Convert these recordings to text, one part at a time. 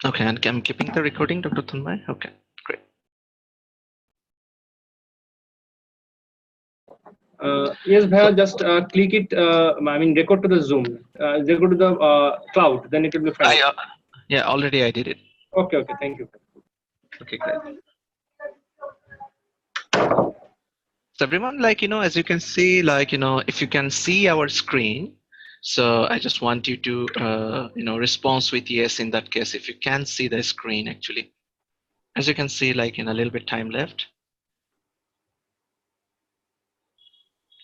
Okay, and I'm keeping the recording, Dr. Tanmay. Okay, great. Yes, Bhaiya, just click it. I mean, record to the Zoom. Record to the cloud. Then it will be fine. Yeah, already I did it. Okay, okay. Thank you. Okay, great. So everyone, like, as you can see, like, if you can see our screen, so I just want you to, respond with yes in that case, if you can see the screen actually. As you can see, like, in a little bit time left.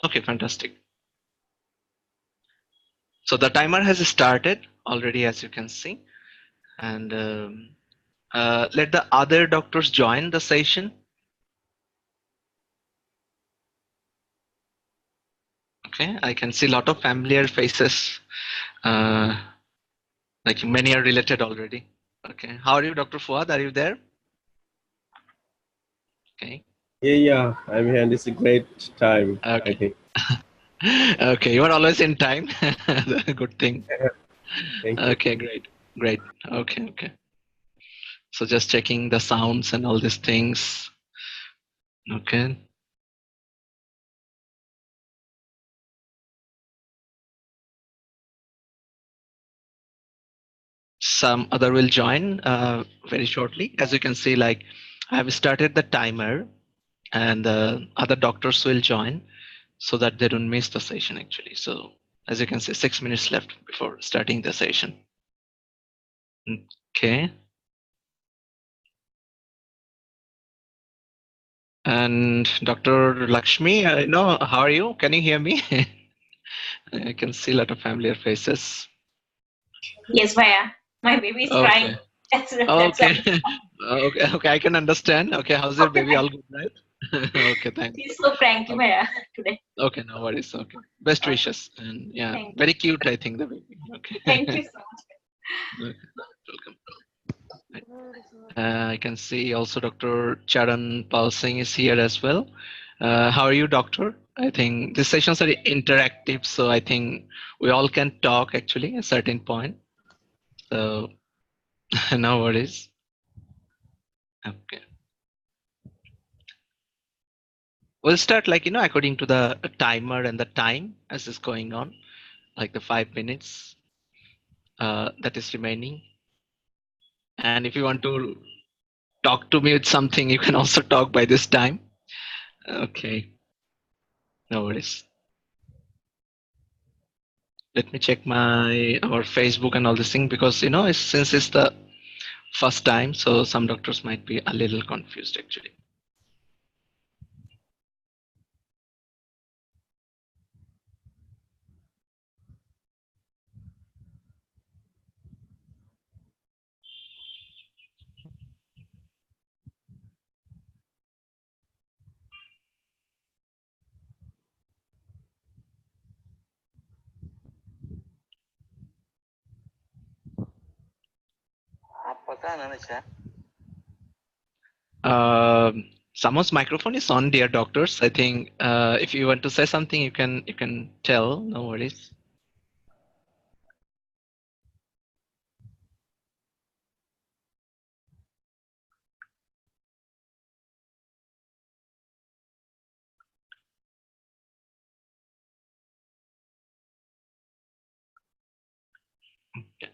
Okay, fantastic. So the timer has started already, as you can see, and let the other doctors join the session. Okay, I can see a lot of familiar faces. Like many are related already. Okay, how are you, Dr. Fuad? Are you there? Okay. Yeah, I'm here. And it's a great time, I Okay. think. Okay, you are always in time. Good thing. Thank you. Okay, great. Okay. So just checking the sounds and all these things. Okay. Some other will join very shortly. As you can see, like I have started the timer, and other doctors will join so that they don't miss the session actually. So as you can see, 6 minutes left before starting the session. Okay. And Dr. Lakshmi, how are you? Can you hear me? I can see a lot of familiar faces. Yes, Maya. My baby is crying. Okay. That's Okay. Okay, I can understand. Okay, how's your baby? All good, right? Okay, thanks. She's so cranky, Okay. Maya, today. Okay, no worries. Okay. Best Okay. wishes. And yeah, Thank very cute, I think, the baby. Okay. Thank you so much. Okay, welcome. I can see also Dr. Charan Pal Singh is here as well. How are you, doctor? I think these sessions are interactive, so I think we all can talk actually at a certain point. So no worries. Okay. We'll start like, according to the timer and the time as is going on, like the 5 minutes that is remaining. And if you want to talk to me with something, you can also talk by this time. Okay. No worries. Let me check our Facebook and all this thing because since it's the first time, so some doctors might be a little confused actually. Someone's microphone is on, dear doctors. I think if you want to say something, you can tell. No worries. Okay.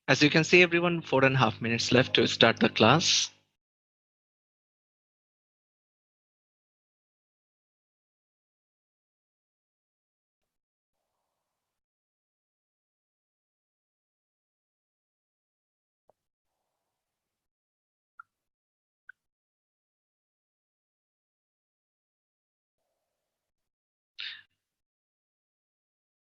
As you can see, everyone, 4.5 minutes left to start the class.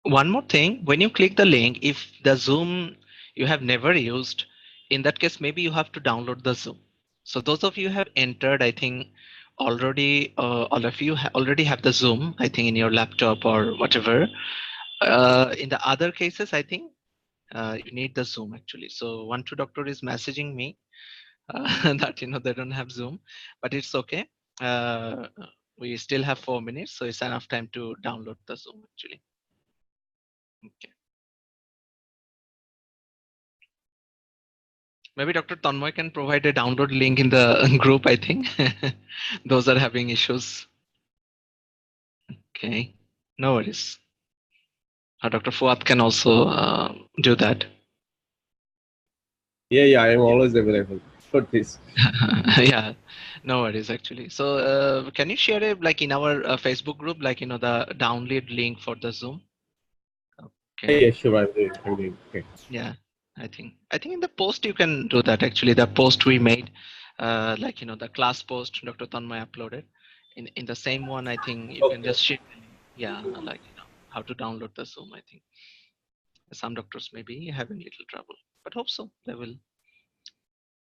One more thing, when you click the link, if the Zoom you have never used, in that case, maybe you have to download the Zoom. So those of you have entered, I think already, all of you already have the Zoom, I think in your laptop or whatever. In the other cases, I think you need the Zoom actually. So two doctor is messaging me that they don't have Zoom, but it's okay. We still have 4 minutes, so it's enough time to download the Zoom actually. Okay. Maybe Dr. Tanmoy can provide a download link in the group, I think. Those are having issues. Okay, no worries. Dr. Fuad can also do that. Yeah, I am always available for this. Yeah, no worries actually. So can you share it like in our Facebook group, like, you know, the download link for the Zoom? Okay. Yeah, sure, I'm doing. Okay. Yeah, I think in the post you can do that actually. The post we made, like, you know, the class post Dr. Tanmay uploaded. In the same one, I think you can just share. Yeah, like, you know, how to download the Zoom. I think some doctors may be having little trouble, but hope so they will.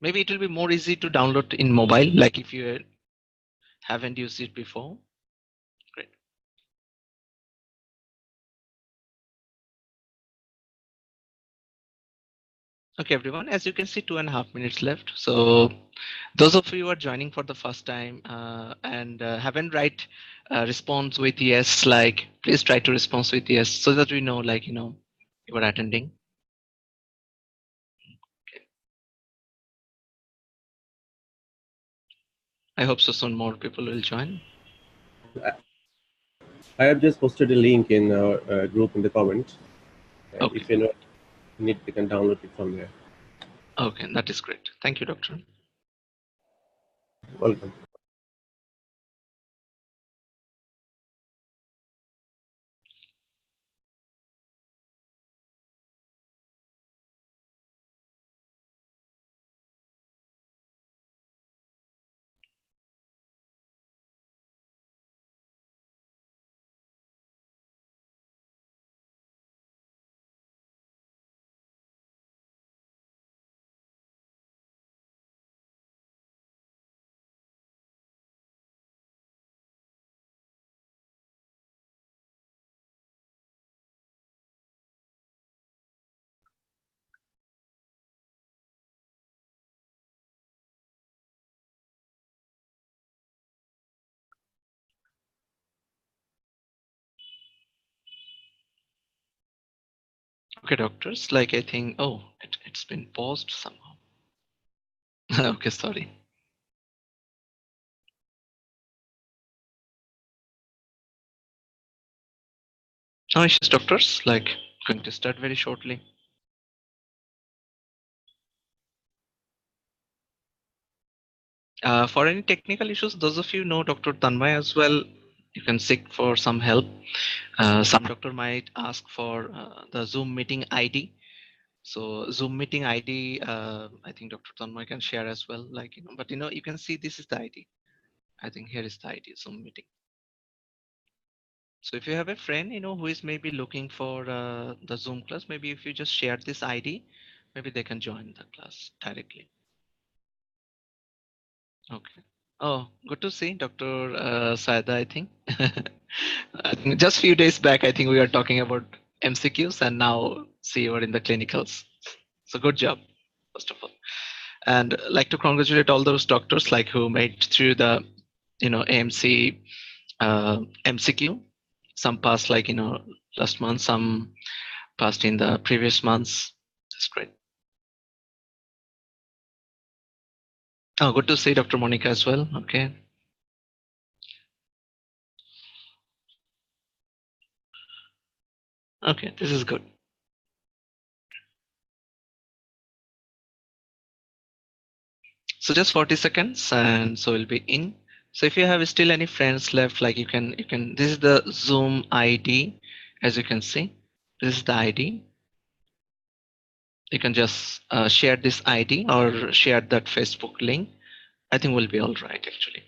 Maybe it will be more easy to download in mobile, like if you haven't used it before. Great. Okay, everyone, as you can see, 2.5 minutes left. So those of you who are joining for the first time and haven't write response with yes, like please try to respond with yes so that we know, like, you know, you are attending. Okay. I hope so soon more people will join. I have just posted a link in our group in the comment. Okay. If you know need, you can download it from there. Okay, that is great. Thank you, doctor. Welcome. Okay, doctors, like I think, oh, it's been paused somehow. Okay, sorry. No issues, doctors, like going to start very shortly. For any technical issues, those of you know Dr. Tanmay as well, you can seek for some help. Some doctor might ask for the Zoom meeting ID. So Zoom meeting ID, I think Dr. Tanmay can share as well. Like, you know, but you know, you can see this is the ID. I think here is the ID Zoom meeting. So if you have a friend, you know, who is maybe looking for the Zoom class, maybe if you just share this ID, maybe they can join the class directly. Okay. Oh, good to see Dr. Saida, I think. I think just few days back, I think we were talking about MCQs and now see you are in the clinicals. So good job, first of all. And like to congratulate all those doctors like who made through the, you know, AMC MCQ. Some passed like, you know, last month, some passed in the previous months. That's great. Oh, good to see Dr. Monica as well. Okay. Okay, this is good. So just 40 seconds and so we'll be in. So if you have still any friends left, like you can, this is the Zoom ID, as you can see, this is the ID. You can just share this ID or share that Facebook link. I think we'll be all right actually.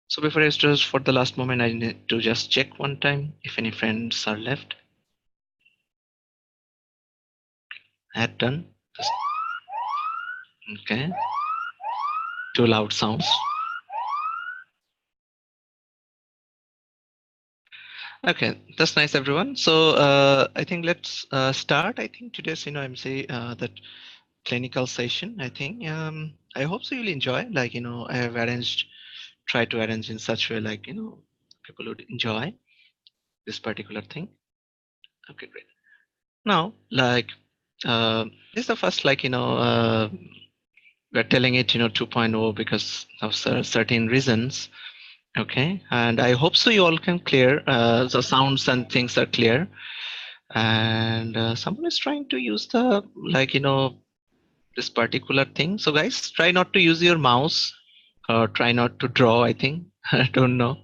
So before I start for the last moment, I need to just check one time if any friends are left. Had done. Okay. Too loud sounds. Okay, that's nice, everyone. So I think let's start. I think today's MC that clinical session. I think I hope so you'll enjoy. Like I have try to arrange in such way like people would enjoy this particular thing. Okay, great. Now like this is the first like we're telling it 2.0 because of certain reasons. Okay, and I hope so you all can clear the sounds and things are clear. And someone is trying to use the like this particular thing. So guys, try not to use your mouse or try not to draw. I think I don't know.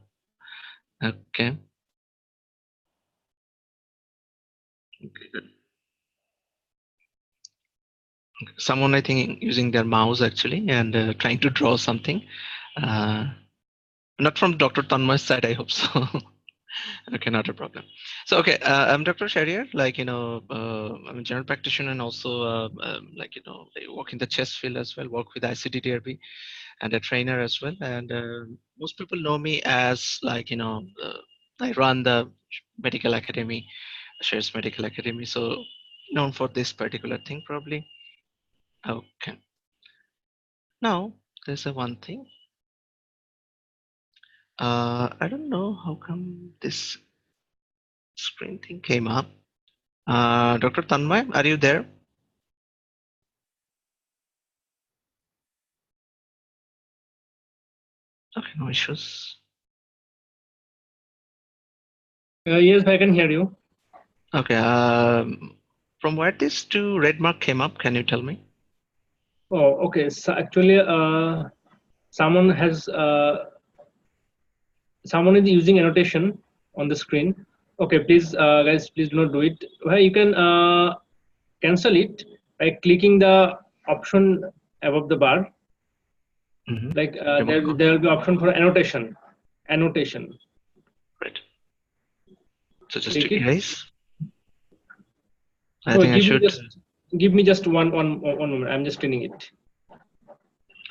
Okay. Okay, good. Someone I think using their mouse actually and trying to draw something. Uh, not from Dr. Tanma's side, I hope so. Okay, not a problem. So, okay, I'm Dr. Shahriar, like, I'm a general practitioner and also, like, I work in the chest field as well, work with ICD-DRB and a trainer as well. And most people know me as, like, I run the medical academy, Shares Medical Academy. So, known for this particular thing, probably. Okay. Now, there's a one thing. I don't know how come this screen thing came up. Dr. Tanmay, are you there? Okay, no issues. Yes, I can hear you. Okay. From where this two red mark came up, can you tell me? Oh, okay. So actually, someone is using annotation on the screen. Okay, please, guys, please do not do it. Well, you can cancel it by clicking the option above the bar. Mm-hmm. Like there will be option for annotation. Annotation. Right. So just Click to it. erase. I think I should. Give me just one moment. I'm just cleaning it.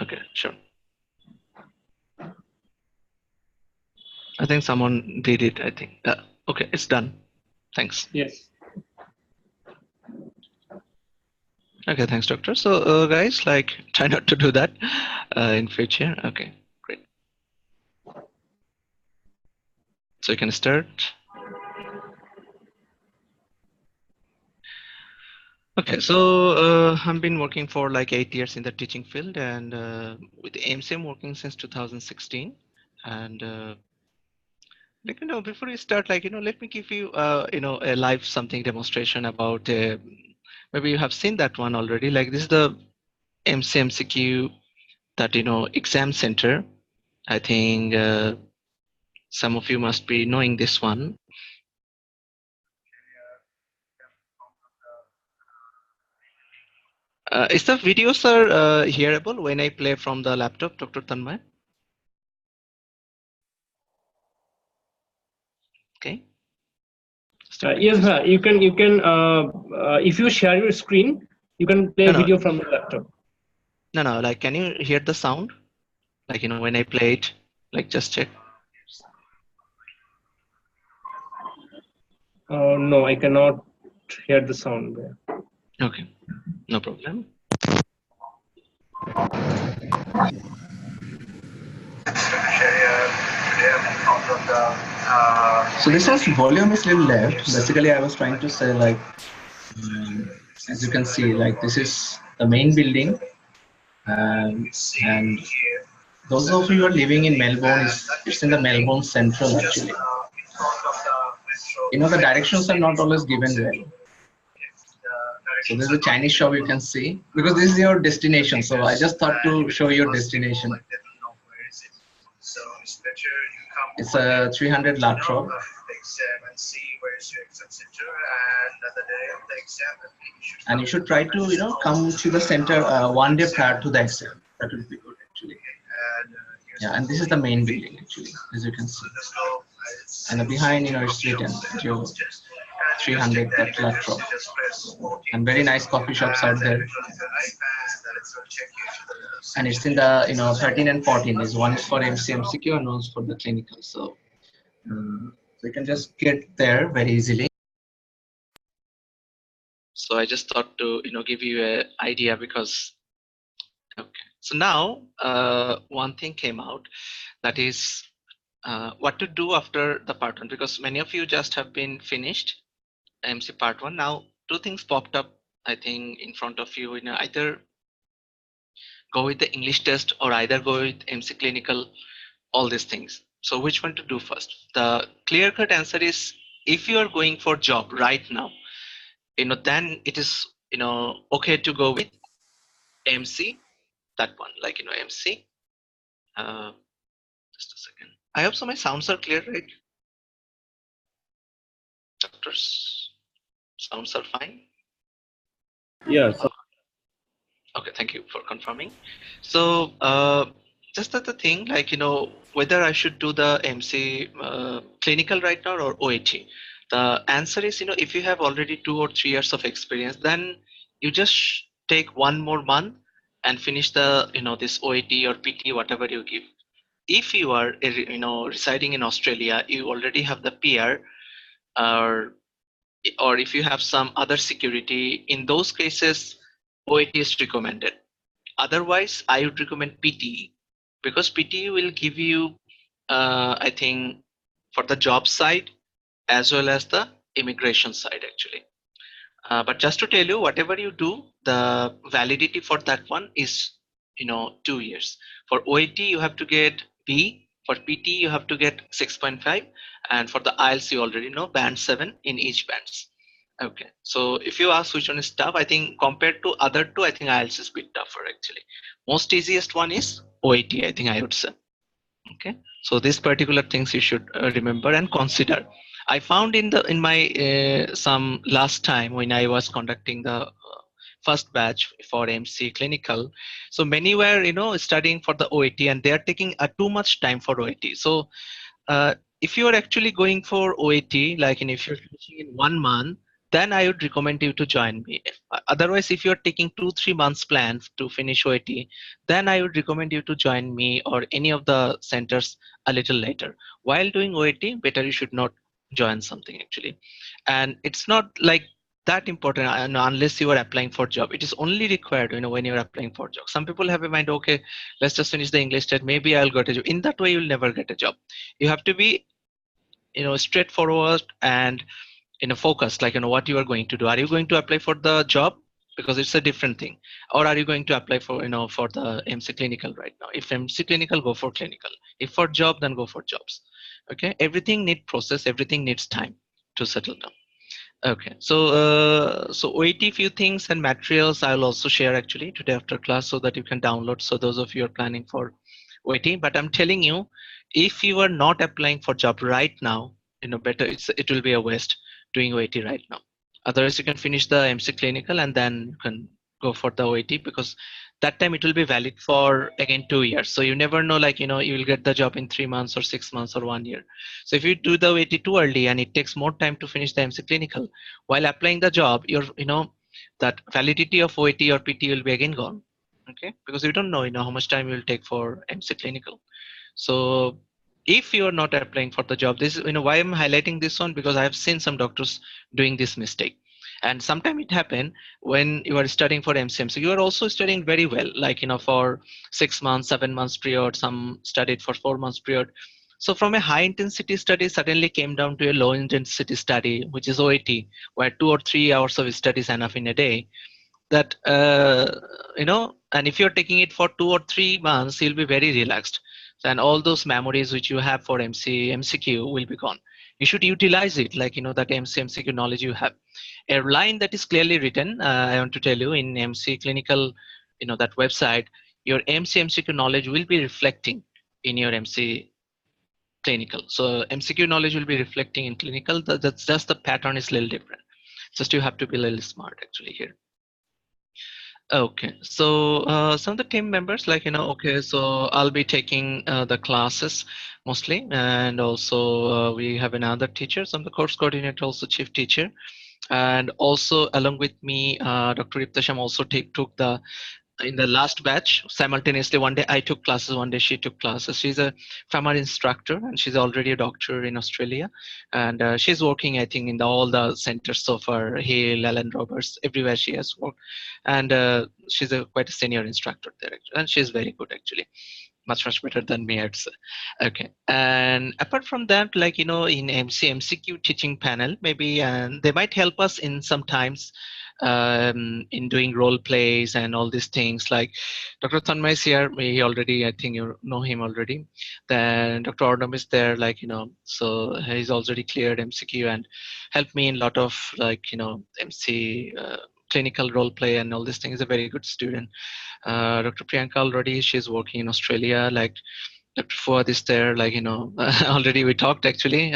Okay, sure. I think someone did it. I think. Okay, it's done. Thanks. Yes. Okay, thanks, doctor. So, guys, like, try not to do that in future. Okay, great. So you can start. Okay, so I've been working for like 8 years in the teaching field, and with AMC I'm working since 2016. And like before we start, like let me give you a live something demonstration about. Maybe you have seen that one already. Like this is the MCQ that exam center. I think some of you must be knowing this one. Is the videos are hearable when I play from the laptop, Dr. Tanmay? Okay. Yes, you can if you share your screen, you can play video from the laptop. No, like can you hear the sound? Like when I play it, like just check. No, I cannot hear the sound there. Okay, no problem. So this has volume is little left. Basically, I was trying to say like, as you can see, like this is the main building, and those of you who are living in Melbourne, it's in the Melbourne Central actually. The directions are not always given well. So there's a Chinese shop you can see because this is your destination. So I just thought to show your destination. It's a 300 lateral. And you should try to come to the center one day prior to the exam. That would be good actually. Yeah, and this is the main building actually, as you can see. And behind it's written 300 that lateral. And very nice coffee shops out there. And it's in the 13 and 14 is one is for MCQ and one is for the clinical. So So you can just get there very easily. So I just thought to give you an idea because okay. So now one thing came out, that is what to do after the part one, because many of you just have been finished MC part one. Now two things popped up, I think, in front of you. Either go with the English test or either go with MC Clinical, all these things. So which one to do first? The clear-cut answer is, if you are going for job right now, then it is okay to go with MC, that one, like MC. Just a second. I hope so my sounds are clear, right? Doctors, sounds are fine. Yes. Okay, thank you for confirming. So just that the thing, like whether I should do the MC clinical right now or OAT. The answer is, if you have already 2 or 3 years of experience, then you just take 1 more month and finish the this OAT or PT, whatever you give. If you are residing in Australia, you already have the PR, or if you have some other security, in those cases OAT is recommended. Otherwise, I would recommend PTE, because PTE will give you, I think, for the job side as well as the immigration side actually. But just to tell you, whatever you do, the validity for that one is 2 years. For OAT, you have to get B. For PT, you have to get 6.5, and for the IELTS, you already know band 7 in each bands. Okay, so if you ask which one is tough, I think compared to other two, I think IELTS is a bit tougher actually. Most easiest one is OAT, I think I would say. Okay, so these particular things you should remember and consider. I found in my some last time when I was conducting the first batch for MC clinical, so many were studying for the OAT and they are taking too much time for OAT. So if you are actually going for OAT, like if you're finishing in 1 month, then I would recommend you to join me. Otherwise, if you're taking 2-3 months plan to finish OAT, then I would recommend you to join me or any of the centers a little later. While doing OAT, better you should not join something actually. And it's not like that important unless you are applying for job. It is only required when you're applying for job. Some people have in mind, okay, let's just finish the English test, maybe I'll get a job. In that way, you'll never get a job. You have to be straightforward and focused, like what you are going to do. Are you going to apply for the job, because it's a different thing, or are you going to apply for for the MC clinical right now? If MC clinical, go for clinical. If for job, then go for jobs. Okay, everything needs process, everything needs time to settle down. Okay, so OAT few things and materials I'll also share actually today after class, so that you can download. So those of you are planning for OAT, but I'm telling you, if you are not applying for job right now, better it will be a waste doing OAT right now. Otherwise, you can finish the MC clinical and then you can go for the OAT, because that time it will be valid for again 2 years. So you never know, like you will get the job in 3 months or 6 months or 1 year. So if you do the OAT too early and it takes more time to finish the MC clinical, while applying the job, that validity of OAT or PT will be again gone. Okay, because you don't know how much time it will take for MC clinical. So if you are not applying for the job, this is why I'm highlighting this one, because I have seen some doctors doing this mistake. And sometimes it happen when you are studying for MCM. So you are also studying very well, like for 6 months, 7 months period, some studied for 4 months period. So from a high intensity study suddenly came down to a low intensity study, which is OAT, where 2 or 3 hours of study is enough in a day. That and if you're taking it for 2 or 3 months, you'll be very relaxed, and all those memories which you have for MCQ will be gone. You should utilize it, like that MCQ knowledge you have. A line that is clearly written, I want to tell you, in MC clinical, that website, your MCQ knowledge will be reflecting in your MC clinical. So MCQ knowledge will be reflecting in clinical. That's just the pattern is a little different. Just you have to be a little smart actually here. Okay, so some of the team members, like okay, so I'll be taking the classes mostly, and also we have another teacher, some of the course coordinator, also chief teacher, and also along with me, Dr. Iptasham also took the in the last batch simultaneously. One day I took classes, one day she took classes. She's a family instructor and she's already a doctor in Australia, and she's working I think in all the centers so far, Hill, Allen Roberts, everywhere she has worked, and she's a quite a senior instructor there actually, and she's very good actually, much better than me, I'd say. Okay, and apart from that, like in MCQ teaching panel maybe, and they might help us in sometimes in doing role plays and all these things. Like Dr. Tanmay is here, he already, I think you know him already. Then Dr. Arnam is there, like so he's already cleared MCQ and helped me in a lot of like MC clinical role play and all these things. He's a very good student. Dr. Priyanka already, she's working in Australia. Like Dr. Fuad is there, like already we talked actually.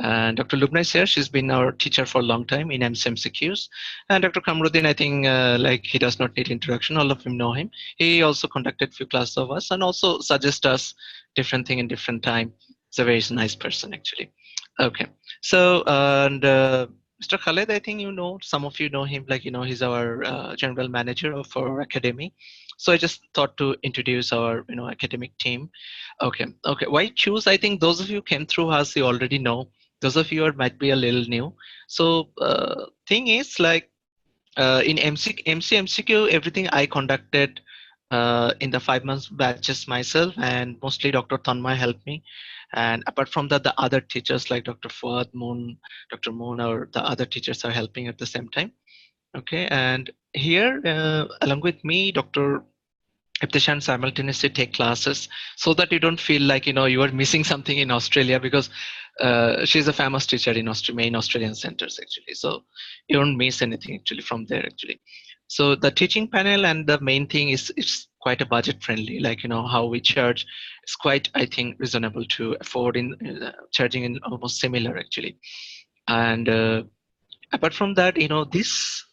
And Dr. Lubna is here. She's been our teacher for a long time in MCQs. And Dr. Kamruddin, I think like he does not need introduction. All of them know him. He also conducted few classes of us and also suggest us different thing in different time. He's a very nice person actually. Okay, so and Mr. Khaled, I think some of you know him, like he's our general manager of our academy. So I just thought to introduce our academic team. Okay, why choose? I think those of you came through us, you already know. Those of you might be a little new. So thing is like in MCQ, everything I conducted in the 5 months batches myself, and mostly Dr. Tanmay helped me. And apart from that, the other teachers like Dr. Fuad, Moon, Dr. Moon, or the other teachers are helping at the same time. Okay, and here along with me, Dr. Ibtishan simultaneously take classes so that you don't feel like you are missing something in Australia, because she's a famous teacher in main Australian centers actually. So you don't miss anything actually from there actually. So the teaching panel, and the main thing is it's quite a budget friendly, like how we charge is quite, I think, reasonable to afford in charging in almost similar actually. And apart from that, this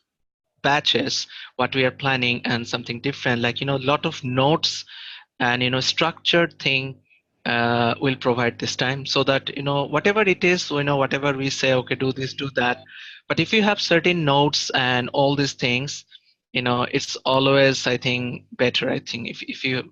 batches what we are planning and something different, like a lot of notes and structured thing will provide this time, so that whatever it is, whatever we say, okay, do this, do that, but if you have certain notes and all these things, it's always, I think, better. I think if you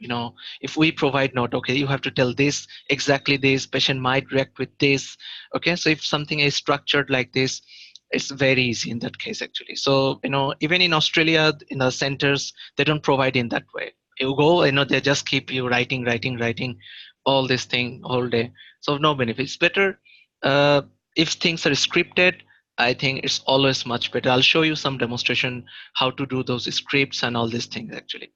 if we provide note, okay, you have to tell this exactly, this patient might react with this. Okay, so if something is structured like this, it's very easy in that case actually. So even in Australia, in the centers, they don't provide in that way. You go, they just keep you writing all this thing all day, so no benefits. Better if things are scripted, I think it's always much better. I'll show you some demonstration how to do those scripts and all these things actually.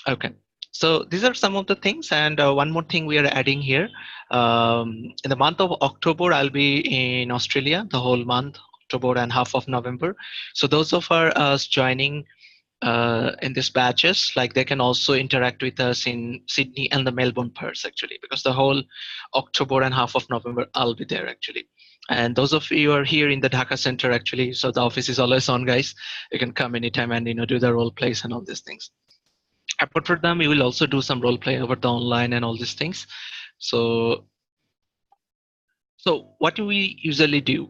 Okay, so these are some of the things, and one more thing we are adding here. In the month of October, I'll be in Australia the whole month, October and half of November. So those of us joining in these batches, like they can also interact with us in Sydney and the Melbourne parts actually, because the whole October and half of November I'll be there actually. And those of you are here in the Dhaka center actually, so the office is always on, guys. You can come anytime and do the role plays and all these things. Apart from them, we will also do some role play over the online and all these things. So what do we usually do?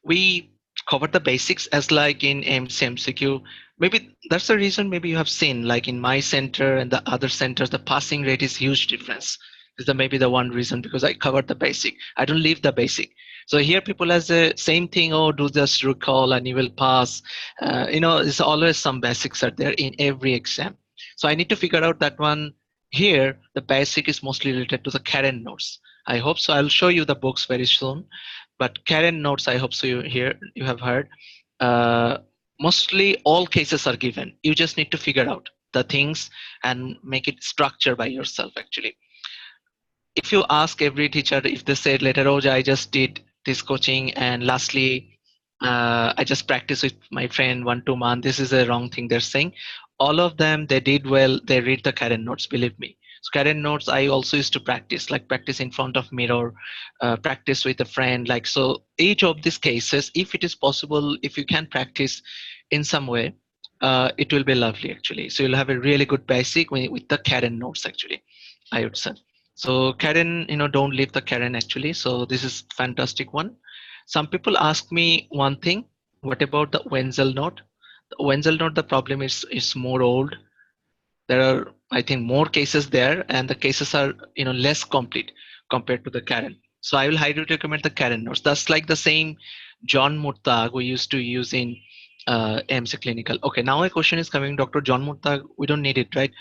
We cover the basics as like in MCQ. Maybe that's the reason maybe you have seen, like in my center and the other centers, the passing rate is huge difference. Is the maybe the one reason, because I covered the basic. I don't leave the basic. So here people has the same thing, oh, do just recall and you will pass. It's always some basics are there in every exam. So I need to figure out that one. Here, the basic is mostly related to the Karen notes. I hope so. I'll show you the books very soon. But Karen notes, I hope so you have heard. Mostly all cases are given. You just need to figure out the things and make it structure by yourself actually. If you ask every teacher, if they said later, oh, I just did this coaching and lastly, I just practiced with my friend 1-2 months, this is a wrong thing they're saying. All of them, they did well, they read the Karen notes, believe me. So Karen notes, I also used to practice, like practice in front of mirror, practice with a friend. Like, so each of these cases, if it is possible, if you can practice in some way, it will be lovely actually. So you'll have a really good basic with the Karen notes actually, I would say. So Karen, don't leave the Karen actually. So this is fantastic one. Some people ask me one thing, what about the Wenzel note? The Wenzel note, the problem is more old. There are, I think, more cases there, and the cases are, less complete compared to the Karen. So I will highly recommend the Karen notes. That's like the same John Murtagh we used to use in AMC Clinical. Okay, now a question is coming, Dr. John Murtagh, we don't need it, right?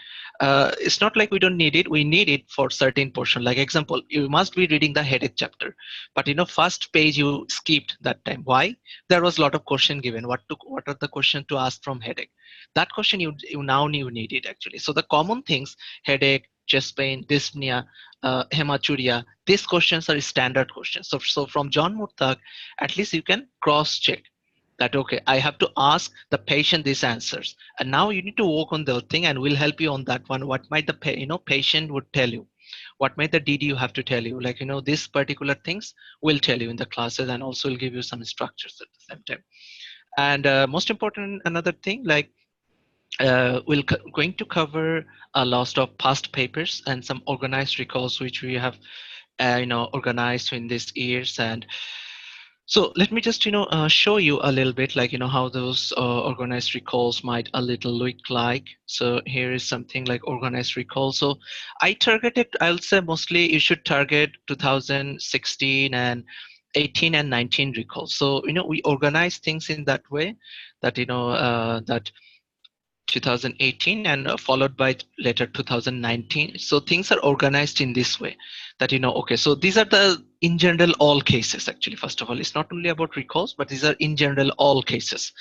It's not like we don't need it. We need it for certain portion. Like example, you must be reading the headache chapter, but first page you skipped that time. Why? There was a lot of question given. What are the question to ask from headache? That question you now need it actually. So the common things, headache, chest pain, dyspnea, hematuria, these questions are standard questions. So from John Murtagh, at least you can cross check that, okay, I have to ask the patient these answers, and now you need to work on the thing, and we'll help you on that one. What might the patient would tell you, what might the DD you have to tell you, like these particular things we'll tell you in the classes, and also will give you some structures at the same time. And most important, another thing, like we'll going to cover a lot of past papers and some organized recalls which we have organized in these years. And so let me just show you a little bit, like how those organized recalls might a little look like. So here is something like organized recall. So I targeted, I'll say mostly you should target 2016 and 18 and 19 recalls. So we organize things in that way that that 2018 and followed by later 2019. So things are organized in this way that okay, so these are the in general all cases. Actually, first of all, it's not only about recalls, but these are in general all cases.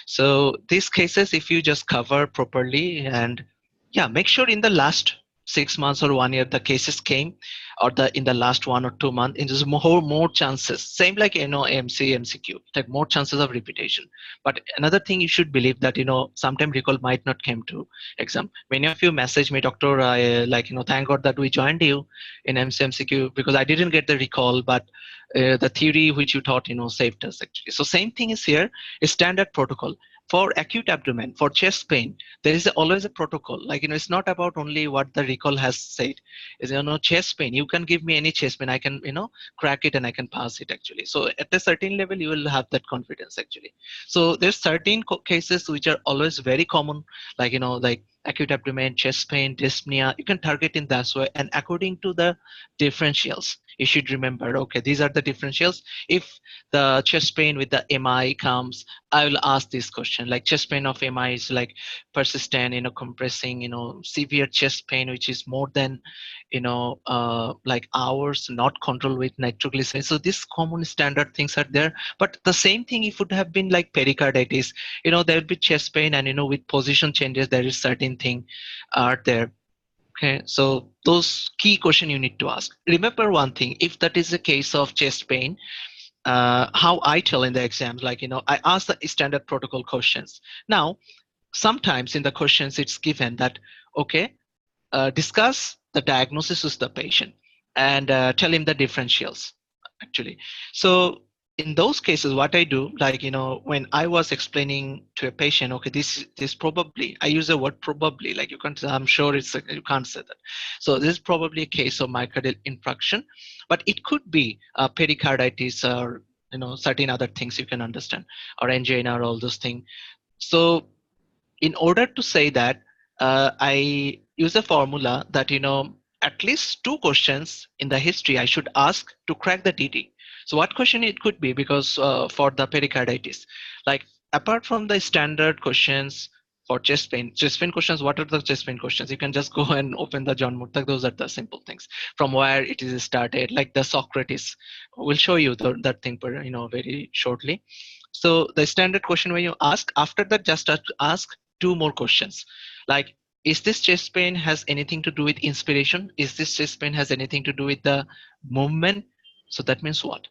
So these cases, if you just cover properly, and yeah, make sure in the last 6 months or 1 year the cases came, or in the last 1 or 2 months, there's more chances, same like AMC MCQ, like more chances of repetition. But another thing you should believe that sometime recall might not come to exam. Many of you message me, doctor, I thank God that we joined you in AMC MCQ because I didn't get the recall, but the theory which you taught saved us actually. So same thing is here, a standard protocol. For acute abdomen, for chest pain, there is always a protocol. Like it's not about only what the recall has said. Is chest pain, you can give me any chest pain, I can crack it and I can pass it actually. So at a certain level you will have that confidence actually. So there's certain cases which are always very common, like like acute abdomen, chest pain, dyspnea, you can target in that way. And according to the differentials, you should remember, okay, these are the differentials. If the chest pain with the MI comes, I will ask this question, like chest pain of MI is like persistent, compressing, severe chest pain, which is more than, like hours, not controlled with nitroglycerin. So these common standard things are there. But the same thing, if it would have been like pericarditis, there will be chest pain, and with position changes, there is certain thing are there. Okay, so those key question you need to ask. Remember one thing, if that is a case of chest pain, how I tell in the exams, like I ask the standard protocol questions. Now sometimes in the questions it's given that, okay, discuss the diagnosis of the patient and tell him the differentials actually. So in those cases, what I do, like when I was explaining to a patient, okay, this probably, I use the word probably, like you can't, I'm sure you can't say that. So this is probably a case of myocardial infarction, but it could be pericarditis or certain other things you can understand, or angina or all those things. So in order to say that, I use a formula that at least 2 questions in the history I should ask to crack the DD. So what question it could be, because for the pericarditis, like apart from the standard questions for chest pain questions, what are the chest pain questions? You can just go and open the John Murtagh. Those are the simple things from where it is started, like the Socrates. We'll show you that thing very shortly. So the standard question when you ask, after that just ask 2 more questions, like, is this chest pain has anything to do with inspiration? Is this chest pain has anything to do with the movement? So that means what?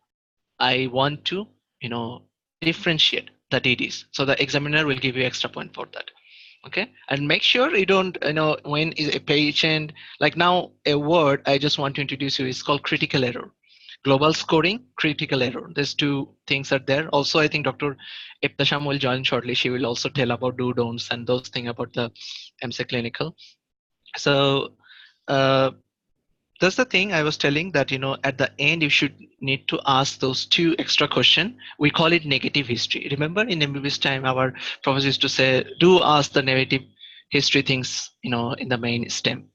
I want to, differentiate the DDs. So the examiner will give you extra point for that. Okay. And make sure you don't, when is a patient, like now a word I just want to introduce you is called critical error. Global scoring, critical error. These 2 things are there. Also, I think Dr. Iptasham will join shortly. She will also tell about do-don'ts and those things about the MC Clinical. So that's the thing I was telling that, at the end, you should need to ask those 2 extra questions. We call it negative history. Remember in MBBS time, our professor used to say, do ask the negative history things, in the main stem.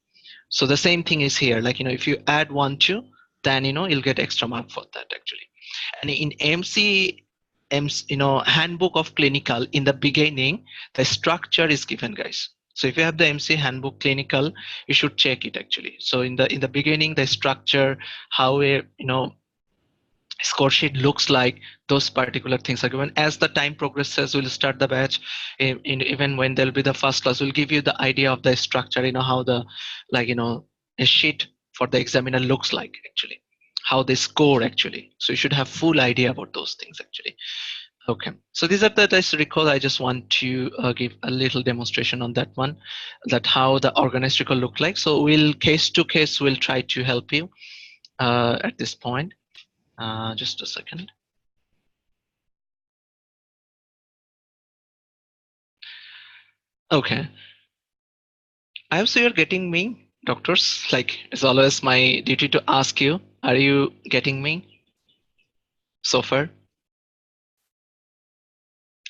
So the same thing is here, like, if you add 1, 2, then, you'll get extra mark for that actually. And in AMC, handbook of clinical, in the beginning, the structure is given, guys. So if you have the MC handbook clinical, you should check it actually. So in the beginning, the structure, how a, score sheet looks like, those particular things are given. As the time progresses, we'll start the batch, even when there'll be the first class, we'll give you the idea of the structure, how the, like, a sheet for the examiner looks like actually, how they score actually. So you should have full idea about those things actually. Okay, so these are that I recall. I just want to give a little demonstration on that one, that how the organized record look like. So we'll case to case, we'll try to help you at this point. Just a second. Okay. I hope so you're getting me, doctors. Like, it's always my duty to ask you, are you getting me so far?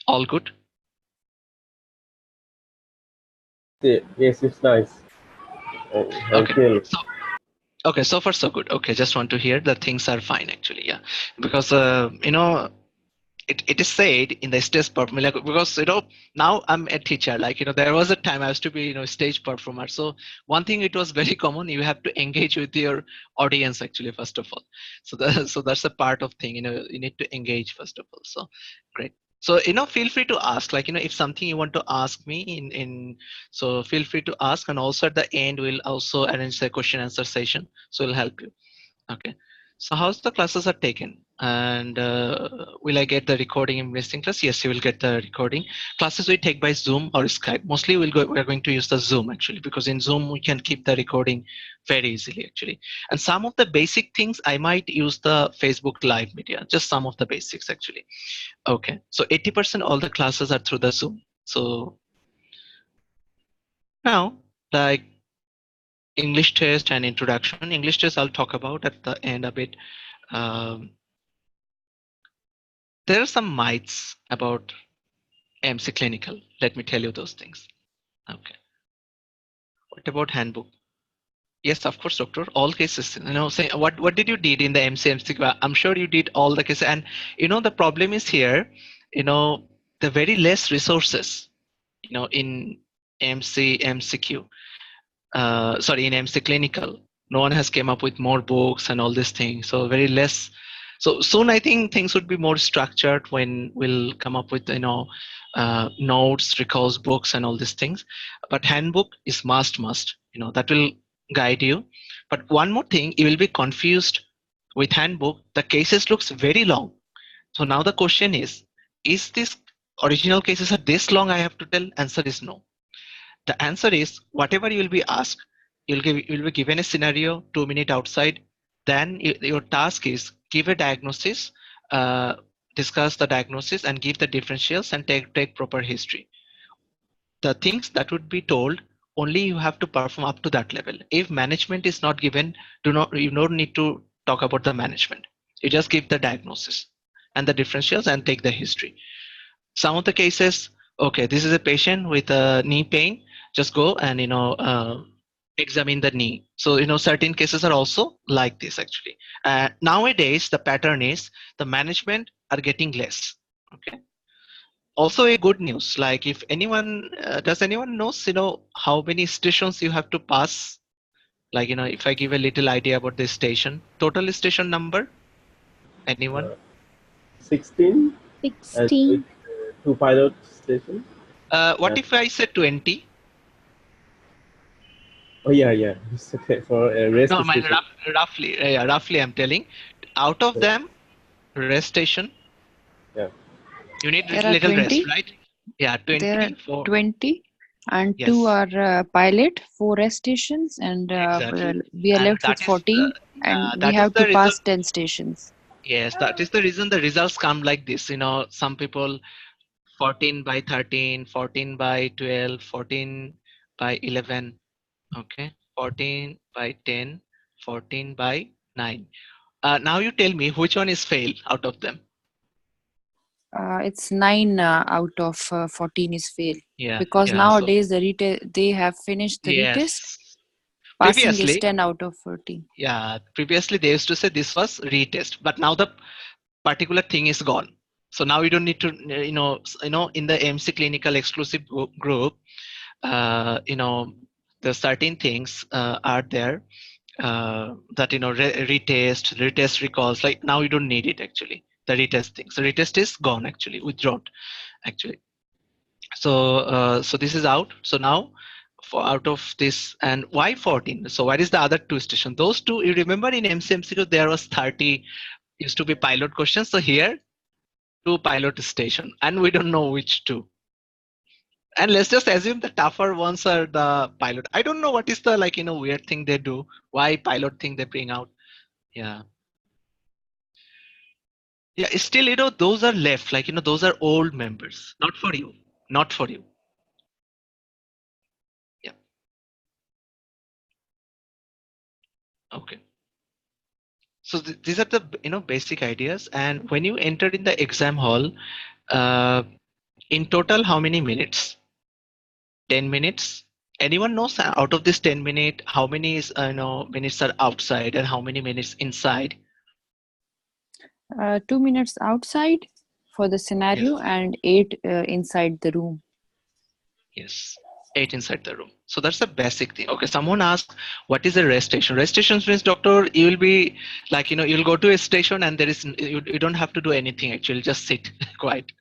All good? Yes, it's nice. Okay. Okay, so far so good. Okay, just want to hear that things are fine actually. Yeah, because it is said in the stage performer, like, because now I'm a teacher, like, there was a time I used to be stage performer. So one thing, it was very common, you have to engage with your audience actually, first of all. So so that's a part of thing, you need to engage first of all. So great. So feel free to ask, like, if something you want to ask me in so feel free to ask. And also at the end, we'll also arrange a question answer session, so we'll help you. Okay. So how's the classes are taken? And will I get the recording in listening class? Yes, you will get the recording. Classes we take by Zoom or Skype. Mostly we're going to use the Zoom actually, because in Zoom we can keep the recording very easily actually. And some of the basic things I might use the Facebook Live media, just some of the basics actually. Okay, so 80% all the classes are through the Zoom. So now, like, English test and introduction. English test I'll talk about at the end a bit. Um, there are some myths about AMC Clinical. Let me tell you those things. Okay. What about handbook? Yes, of course, doctor. All cases. Say what did you did in the MC? I'm sure you did all the cases. And the problem is here. The very less resources. In MCQ. Sorry, in MC Clinical, no one has came up with more books and all these things. So very less. So soon I think things would be more structured when we'll come up with notes, recalls, books, and all these things. But handbook is must. That will guide you. But one more thing, you will be confused with handbook. The cases looks very long. So now the question is this original cases are this long? I have to tell. Answer is no. The answer is whatever you will be asked, you'll be given a scenario, 2 minutes outside. Then your task is give a diagnosis, uh, discuss the diagnosis, and give the differentials, and take proper history. The things that would be told, only you have to perform up to that level. If management is not given, you don't need to talk about the management. You just give the diagnosis and the differentials and take the history. Some of the cases, okay, this is a patient with a knee pain, just go and examine the knee. So certain cases are also like this actually. Nowadays the pattern is the management are getting less. Okay. Also a good news, like, if anyone does anyone knows how many stations you have to pass, like, if I give a little idea about this station, total station number, anyone? 16 and 16. 2 pilot stations. What if I say 20? Oh yeah. It's okay for a rest No, station. roughly I'm telling. Out of them, rest station. Yeah. You need There are little 20. rest, right? Yeah, There are 20 for 20 and yes, 2 are pilot, 4 rest stations, and exactly. we are And left with 14, and we that is have the to reason. pass 10 stations. Yes, that is the reason the results come like this. Some people 14 by 13, 14 by 12, 14 by 11. Okay, 14 by 10, 14 by 9. Now you tell me which one is fail out of them. It's 9 out of 14 is fail. Yeah, Because yeah. nowadays they have finished the retest. Yes. Passing is Previously, 10 out of 14. yeah. Previously, they used to say this was retest, but now the particular thing is gone. So now you don't need to, in the AMC Clinical exclusive group, the certain things are there that retest recalls. Like now you don't need it actually. The retest thing. So retest is gone actually, withdrawn actually. So this is out. So now for out of this, and why 14? So what is the other two station? Those two, you remember in MCMCQ there was 30 used to be pilot questions. So here two pilot station, and we don't know which two. And let's just assume the tougher ones are the pilot. I don't know what is the weird thing they do. Why pilot thing they bring out? Yeah. Yeah, still, those are left, those are old members. Not for you. Not for you. Yeah. Okay. So these are the basic ideas. And when you entered in the exam hall, in total, how many minutes? 10 minutes. Anyone knows out of this 10 minute, how many is minutes are outside and how many minutes inside? 2 minutes outside for the scenario and 8 inside the room. Yes, 8 inside the room. So that's the basic thing. Okay, someone asked, what is a rest station? Rest stations means, doctor, you will be you'll go to a station and there is you don't have to do anything actually, just sit quiet,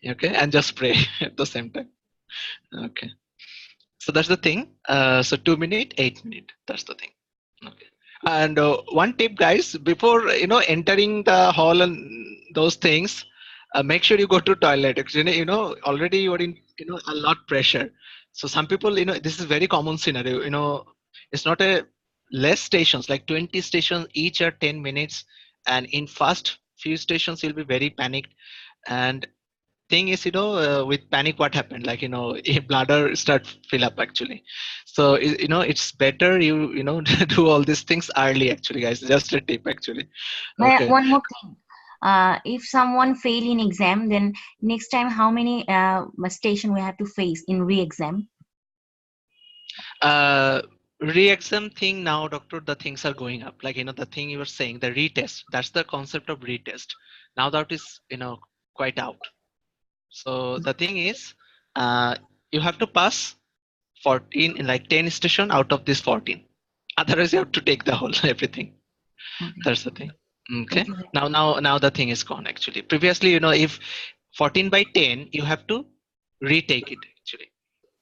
okay, and just pray at the same time. Okay, so that's the thing. So 2 minute, 8 minute. That's the thing. Okay. And one tip, guys, before entering the hall and those things, make sure you go to toilet. Actually, already you are in a lot pressure. So some people, this is very common scenario. It's not a less stations, like 20 stations each are 10 minutes, and in first few stations you'll be very panicked. And thing is, with panic, what happened? A bladder start fill up actually. So it's better you do all these things early actually, guys. Just a tip actually. Okay. One more thing. If someone fail in exam, then next time how many station we have to face in re-exam? Re-exam thing now, doctor, the things are going up. The thing you were saying, the retest. That's the concept of retest. Now that is quite out. So the thing is, you have to pass 14 in 10 station out of this 14. Otherwise, you have to take the whole everything. Okay. That's the thing. Okay. Now the thing is gone actually. Previously, if 14 by 10, you have to retake it actually.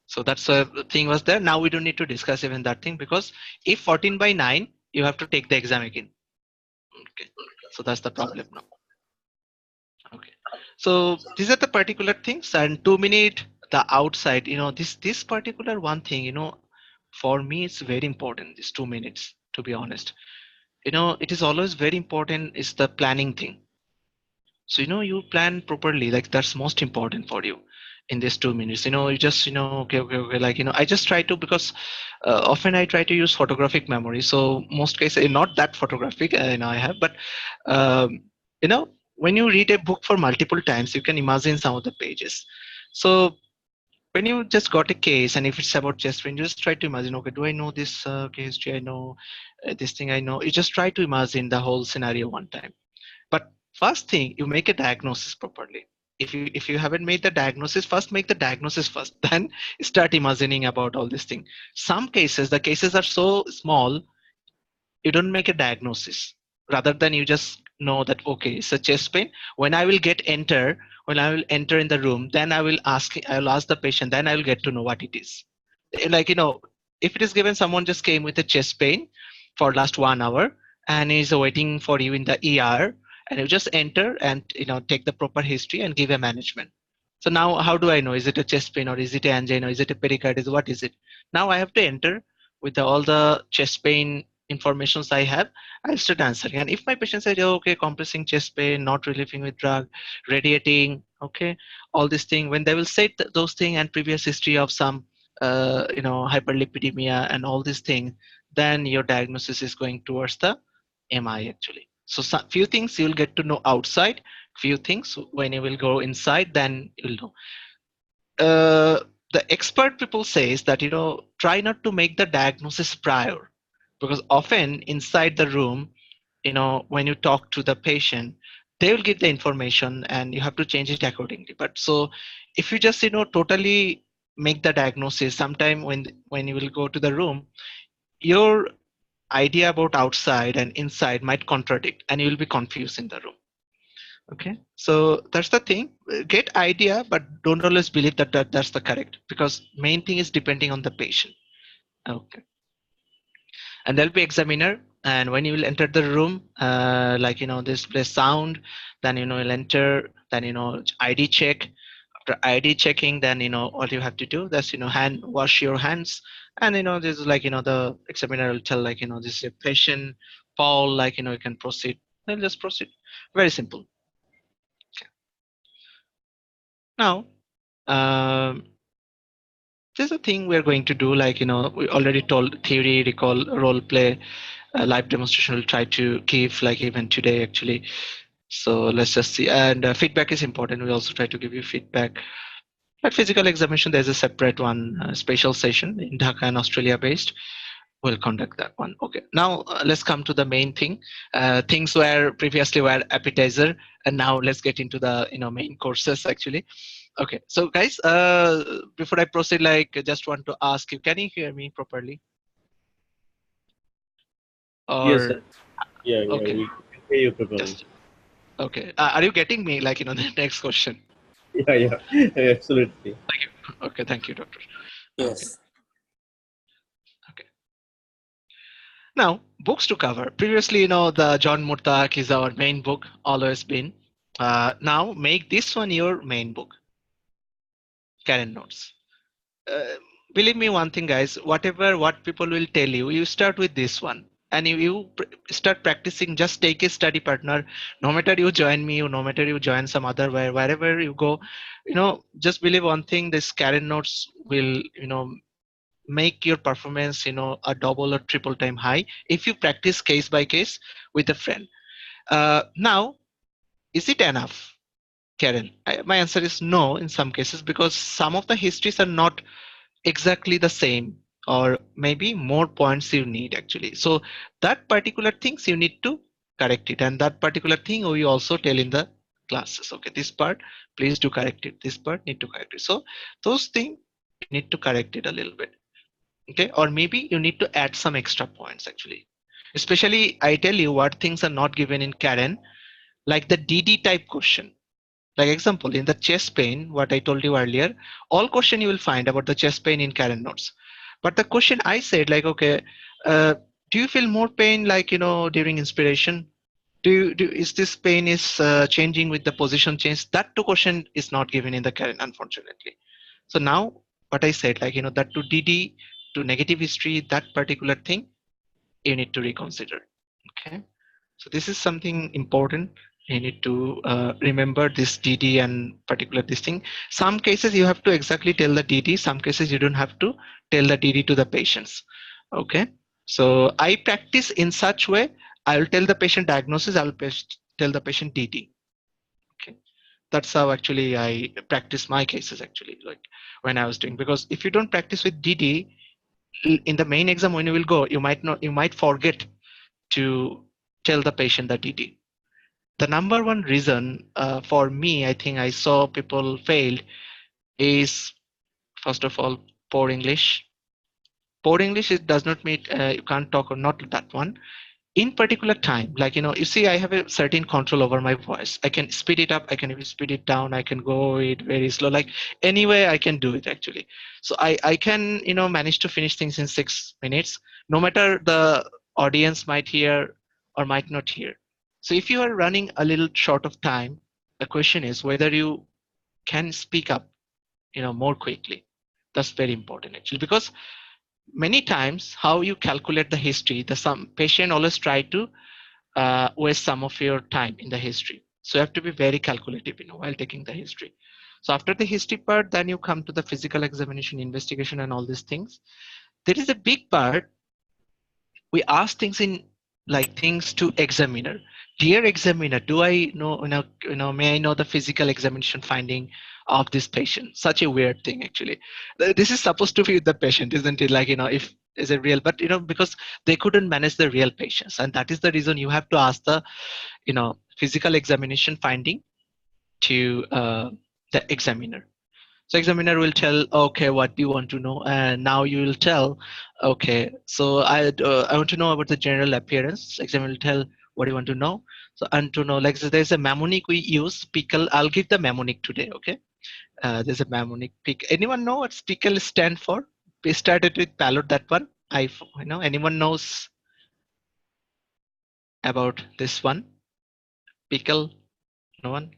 So that's the thing was there. Now we don't need to discuss even that thing, because if 14 by 9, you have to take the exam again. Okay. So that's the problem now. Okay. So these are the particular things, and 2 minute the outside, this particular one thing, for me it's very important, these 2 minutes, to be honest. It is always very important is the planning thing. So you plan properly, that's most important for you in these 2 minutes. You just okay, I just try to, because often I try to use photographic memory. So most cases not that photographic, I have, but you know when you read a book for multiple times, you can imagine some of the pages. So when you just got a case, and if it's about chest pain, you just try to imagine, okay, do I know this case? Do I know this thing? I know. You just try to imagine the whole scenario one time. But first thing, you make a diagnosis properly. If you haven't made the diagnosis, first make the diagnosis first, then start imagining about all this thing. Some cases, the cases are so small, you don't make a diagnosis. Rather than you just know that, okay, it's a chest pain. When I will enter in the room, then I will ask the patient, then I will get to know what it is. If it is given, someone just came with a chest pain for last 1 hour and is waiting for you in the ER, and you just enter and take the proper history and give a management. So now how do I know, is it a chest pain or is it angina, is it a pericarditis, what is it? Now I have to enter with all the chest pain informations I have. I'll start answering. And if my patient says, oh, okay, compressing chest pain, not relieving with drug, radiating, okay, all this thing, when they will say those things and previous history of some hyperlipidemia and all these things, then your diagnosis is going towards the MI actually. So few things you'll get to know outside, few things. When you will go inside, then you'll know. The expert people says that, try not to make the diagnosis prior, because often inside the room, when you talk to the patient, they will give the information and you have to change it accordingly. But so if you just, totally make the diagnosis, sometime when you will go to the room, your idea about outside and inside might contradict and you will be confused in the room. Okay, so that's the thing. Get idea, but don't always believe that's the correct, because main thing is depending on the patient. Okay, and there'll be examiner, and when you will enter the room, like this play sound, then you'll enter, then ID check. After ID checking, then all you have to do, that's hand wash your hands, and this is like the examiner will tell, like this is a patient Paul, like you can proceed, then just proceed. Very simple. Now, um, there's a thing we're going to do, like we already told theory, recall, role play, live demonstration we'll try to give, like even today actually. So let's just see, and feedback is important. We also try to give you feedback. At physical examination, there's a separate one, special session in Dhaka and Australia based. We'll conduct that one. Okay, now let's come to the main thing. Things were previously were appetizer, and now let's get into the main courses actually. Okay, so guys, before I proceed, like I just want to ask you, can you hear me properly? Yes, Or sir. Yeah, okay, we can hear you properly. just okay. Are you getting me? Like the next question. Yeah, absolutely. Thank you. Okay, thank you, doctor. Yes. Okay. Now, books to cover. Previously, the John Murtak is our main book, always been. Now, make this one your main book. Karen notes. Uh, Believe me one thing, guys, what people will tell you, you start with this one. And start practicing, just take a study partner. No matter you join me, or no matter you join some other wherever you go, just believe one thing, this Karen notes will, make your performance, a double or triple time high if you practice case by case with a friend. Now, is it enough, Karen? My answer is no in some cases, because some of the histories are not exactly the same, or maybe more points you need actually. So that particular things you need to correct it, and that particular thing we also tell in the classes. Okay, this part please do correct it, this part need to correct it. So those things you need to correct it a little bit. Okay, or maybe you need to add some extra points actually. Especially I tell you what things are not given in Karen, like the DD type question. Like example, in the chest pain, what I told you earlier, all question you will find about the chest pain in Karen notes. But the question I said, like, okay, do you feel more pain, like, during inspiration? Is this pain is changing with the position change? That two question is not given in the Karen, unfortunately. So now what I said, like, that to DD, to negative history, that particular thing, you need to reconsider. Okay. So this is something important. You need to remember this DD and particular this thing. Some cases you have to exactly tell the DD. Some cases you don't have to tell the DD to the patients. Okay. So I practice in such way. I will tell the patient diagnosis. I will tell the patient DD. Okay. That's how actually I practice my cases actually, like when I was doing, because if you don't practice with DD in the main exam, when you will go, you might forget to tell the patient the DD. The number one reason for me, I think I saw people failed, is first of all poor English. Poor English, it does not mean you can't talk, or not that one. In particular time, like you see, I have a certain control over my voice. I can speed it up, I can even speed it down, I can go it very slow, like anyway I can do it actually. So I can manage to finish things in 6 minutes, no matter the audience might hear or might not hear. So if you are running a little short of time, the question is whether you can speak up more quickly. That's very important actually, because many times how you calculate the history, the some patient always try to waste some of your time in the history. So you have to be very calculative, while taking the history. So after the history part, then you come to the physical examination, investigation, and all these things. There is a big part. We ask things in like things to examiner. Dear examiner, do I know, may I know the physical examination finding of this patient? Such a weird thing, actually. This is supposed to be with the patient, isn't it? Like, if is it real, but because they couldn't manage the real patients, and that is the reason you have to ask the, physical examination finding to the examiner. So examiner will tell, okay, what do you want to know? And now you will tell, okay, so I want to know about the general appearance. Examiner will tell, what do you want to know? So and to know, like, so there's a mnemonic we use, pickle. I'll give the mnemonic today, okay? There's a mnemonic. Pick. Anyone know what pickle stand for? We started with pallot, that one. Anyone knows about this one? Pickle? No one?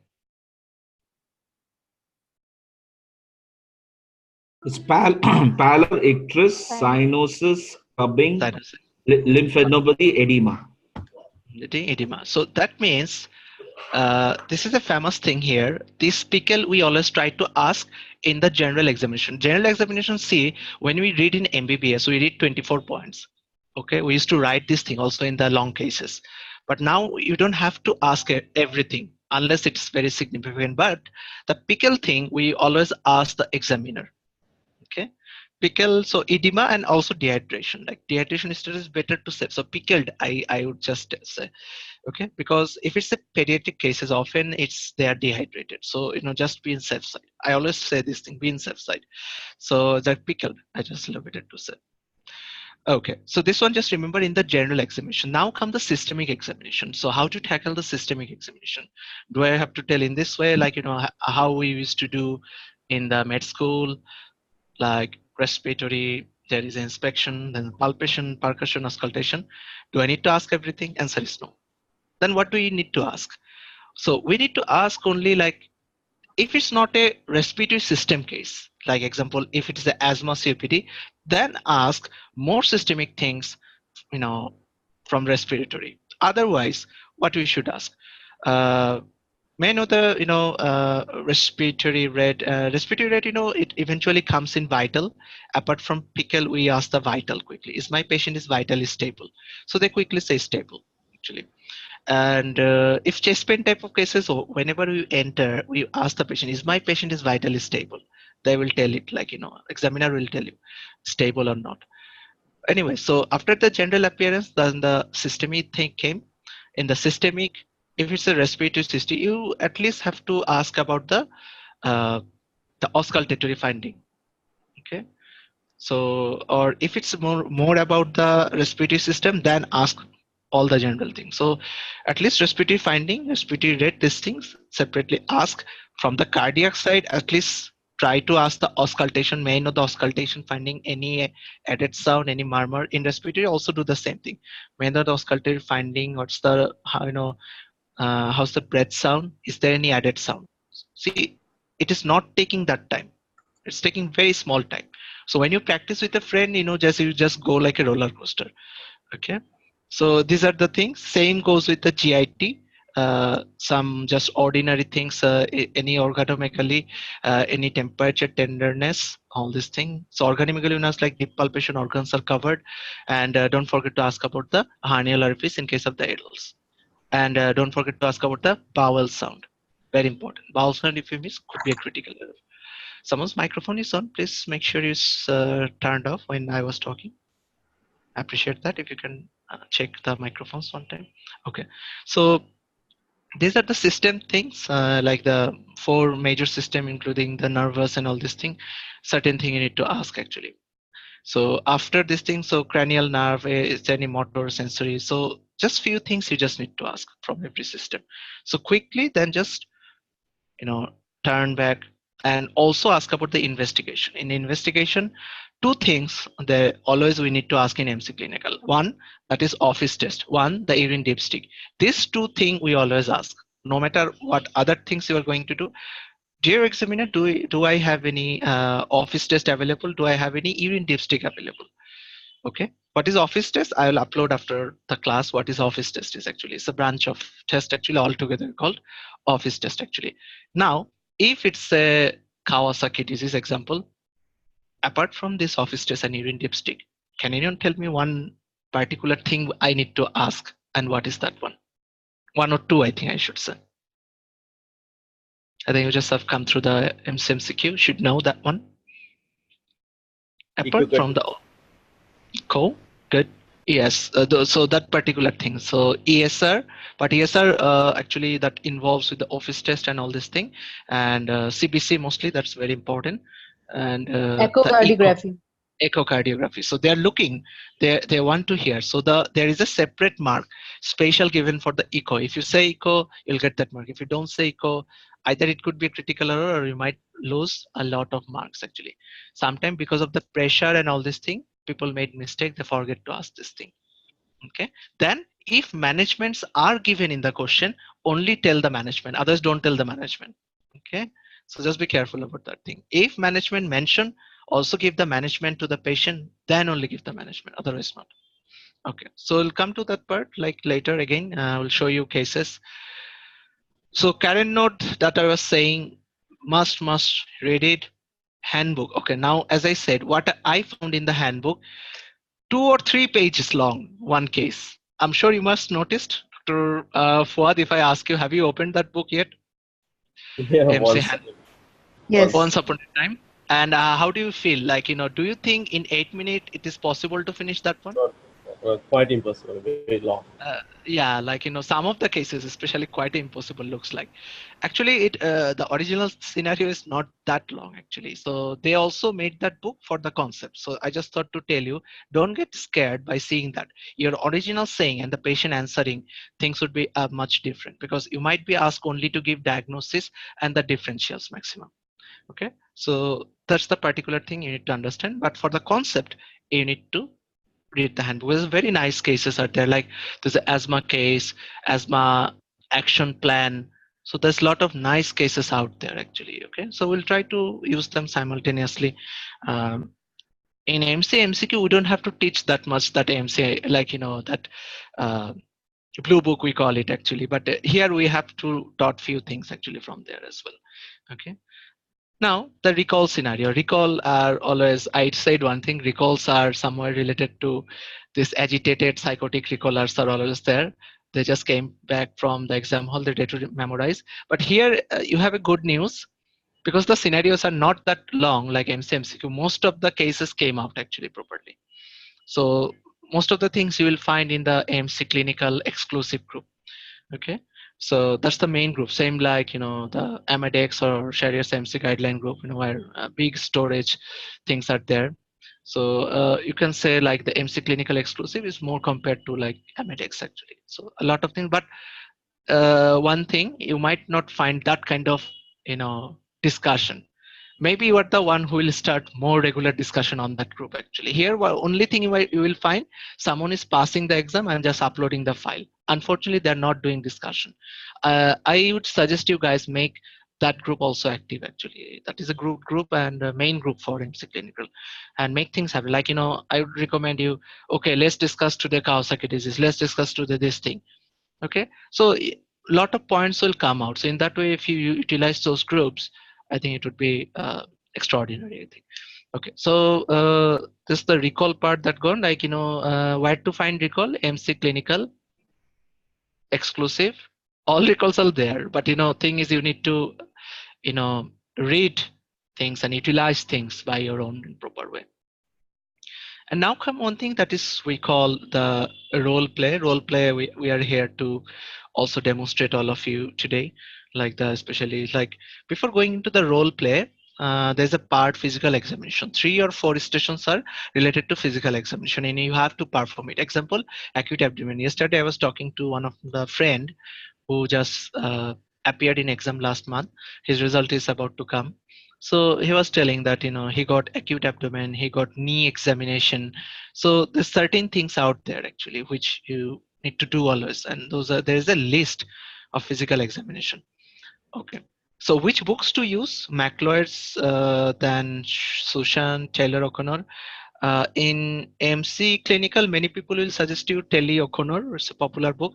It's pallor, icterus, cyanosis, cubbing, That lymphadenopathy, edema. Edema. So that means this is a famous thing here. This pickle we always try to ask in the general examination. General examination, see, when we read in MBBS, we read 24 points. Okay, we used to write this thing also in the long cases. But now you don't have to ask everything unless it's very significant. But the pickle thing, we always ask the examiner. Okay, pickle, so edema and also dehydration. Like dehydration status is better to say. So pickled, I would just say. Okay, because if it's a pediatric cases, often they are dehydrated, so just be in safe side. I always say this thing, be in safe side. So that pickled, I just love it to say. Okay, so this one, just remember in the general examination. Now come the systemic examination. So how to tackle the systemic examination? Do I have to tell in this way, like how we used to do in the med school, like respiratory, there is inspection, then palpation, percussion, auscultation? Do I need to ask everything? Answer is no. Then what do you need to ask? So we need to ask only, like, if it's not a respiratory system case, like example, if it is the asthma COPD, then ask more systemic things, from respiratory. Otherwise, what we should ask? May I know the, respiratory rate? Respiratory rate, it eventually comes in vital. Apart from pickle, we ask the vital quickly. Is my patient is vitally stable? So they quickly say stable, actually. And if chest pain type of cases, or whenever we enter, we ask the patient, is my patient is vitally stable? They will tell it, like, examiner will tell you stable or not. Anyway, so after the general appearance, then the systemic thing came. In the systemic, if it's a respiratory system, you at least have to ask about the auscultatory finding. Okay. So, or if it's more about the respiratory system, then ask all the general things. So at least respiratory finding, respiratory rate, these things separately ask. From the cardiac side, at least try to ask the auscultation. May I know the auscultation finding, any added sound, any murmur? In respiratory, also do the same thing. May I know the auscultatory finding, what's the, how's the breath sound? Is there any added sound? See, it is not taking that time. It's taking very small time. So when you practice with a friend, you just go like a roller coaster. Okay. So these are the things. Same goes with the GIT. Some just ordinary things, any organomegaly, any temperature, tenderness, all these things. So organomegaly, like deep palpation, organs are covered. And don't forget to ask about the hernial orifice in case of the adults. And don't forget to ask about the bowel sound. Very important. Bowel sound, if you miss, could be a critical error. Someone's microphone is on. Please make sure it's turned off when I was talking. I appreciate that. If you can check the microphones one time. Okay. So these are the system things, like the 4 major system, including the nervous and all this thing. Certain thing you need to ask, actually. So after this thing, so cranial nerve, is there any motor, sensory? So just few things you just need to ask from every system. So quickly, then just turn back and also ask about the investigation. In investigation, 2 things that always we need to ask in MC Clinical. One, that is office test. One, the urine dipstick. These 2 things we always ask, no matter what other things you are going to do. Dear examiner, do I have any office test available? Do I have any urine dipstick available? Okay. What is office test? I will upload after the class. What is office test is actually, it's a branch of test actually altogether called office test actually. Now, if it's a Kawasaki disease example, apart from this office test and urine dipstick, can anyone tell me one particular thing I need to ask And what is that one? One or two, I think I should say. I think you just have come through the MCMCQ, should know that one. Apart from the echo, good. Yes, so that particular thing. So ESR, but ESR actually that involves with the office test and all this thing, and CBC mostly, that's very important. And the Echocardiography. echocardiography. So they are looking, they want to hear. So there is a separate mark, special given for the echo. If you say echo, you'll get that mark. If you don't say echo, either it could be a critical error or you might lose a lot of marks actually. Sometimes because of the pressure and all this thing, people made mistake, they forget to ask this thing. Okay, then if managements are given in the question, only tell the management, others don't tell the management. Okay, so just be careful about that thing. If management mention, also give the management to the patient, then only give the management, otherwise not. Okay, so we'll come to that part like later again. We'll show you cases. So current note that I was saying, must read it. Handbook. Okay, now as I said, what I found in the handbook, 2 or 3 pages long, one case. I'm sure you must noticed, Dr. Fuad, if I ask you, have you opened that book yet? Yeah, MC once. Yes. Once upon a time. And how do you feel? Like, do you think in 8 minutes it is possible to finish that one? Quite impossible, very long. Yeah, like, some of the cases, especially quite impossible looks like. Actually, the original scenario is not that long actually. So they also made that book for the concept. So I just thought to tell you, don't get scared by seeing that. Your original saying and the patient answering, things would be much different because you might be asked only to give diagnosis and the differentials maximum. Okay, so that's the particular thing you need to understand. But for the concept, you need to read the handbook. There's very nice cases out there, like there's an asthma case, asthma action plan. So there's a lot of nice cases out there actually. Okay, so we'll try to use them simultaneously. In AMC MCQ, we don't have to teach that much, that AMC, like that blue book we call it actually, but here we have to taught few things actually from there as well. Okay, now the recall scenario. Recall are always, I said one thing, recalls are somewhere related to this agitated psychotic recallers are always there. They just came back from the exam hall, they did to memorize. But here you have a good news, because the scenarios are not that long like MCMCQ. Most of the cases came out actually properly. So most of the things you will find in the AMC Clinical exclusive group. Okay, so that's the main group, same like the Ahmed or Shahriar MC guideline group, where big storage things are there. So you can say like the MC Clinical exclusive is more compared to like Ahmed actually. So a lot of things, but one thing you might not find that kind of discussion. Maybe you are the one who will start more regular discussion on that group actually. Here, only thing you will find, someone is passing the exam and just uploading the file. Unfortunately, they're not doing discussion. I would suggest you guys make that group also active actually. That is a group and a main group for MC Clinical, and make things happen. Like, I would recommend you, okay, let's discuss today Kawasaki disease. Let's discuss today this thing. Okay, so a lot of points will come out. So in that way, if you utilize those groups, I think it would be extraordinary, I think. Okay, so this is the recall part that gone, like, where to find recall. MC Clinical exclusive, all recalls are there, but thing is you need to read things and utilize things by your own proper way. And now come one thing that is we call the role play. Role play, we are here to also demonstrate all of you today, like especially like before going into the role play, there's a part physical examination. 3 or 4 stations are related to physical examination and you have to perform it. Example, acute abdomen. Yesterday I was talking to one of the friend who just appeared in exam last month. His result is about to come. So he was telling that he got acute abdomen, he got knee examination. So there's certain things out there actually which you need to do always, and there is a list of physical examination. Okay, so which books to use? McLeod's, then Sushan, Taylor O'Connor. In MC Clinical, many people will suggest you Telly O'Connor. It's a popular book,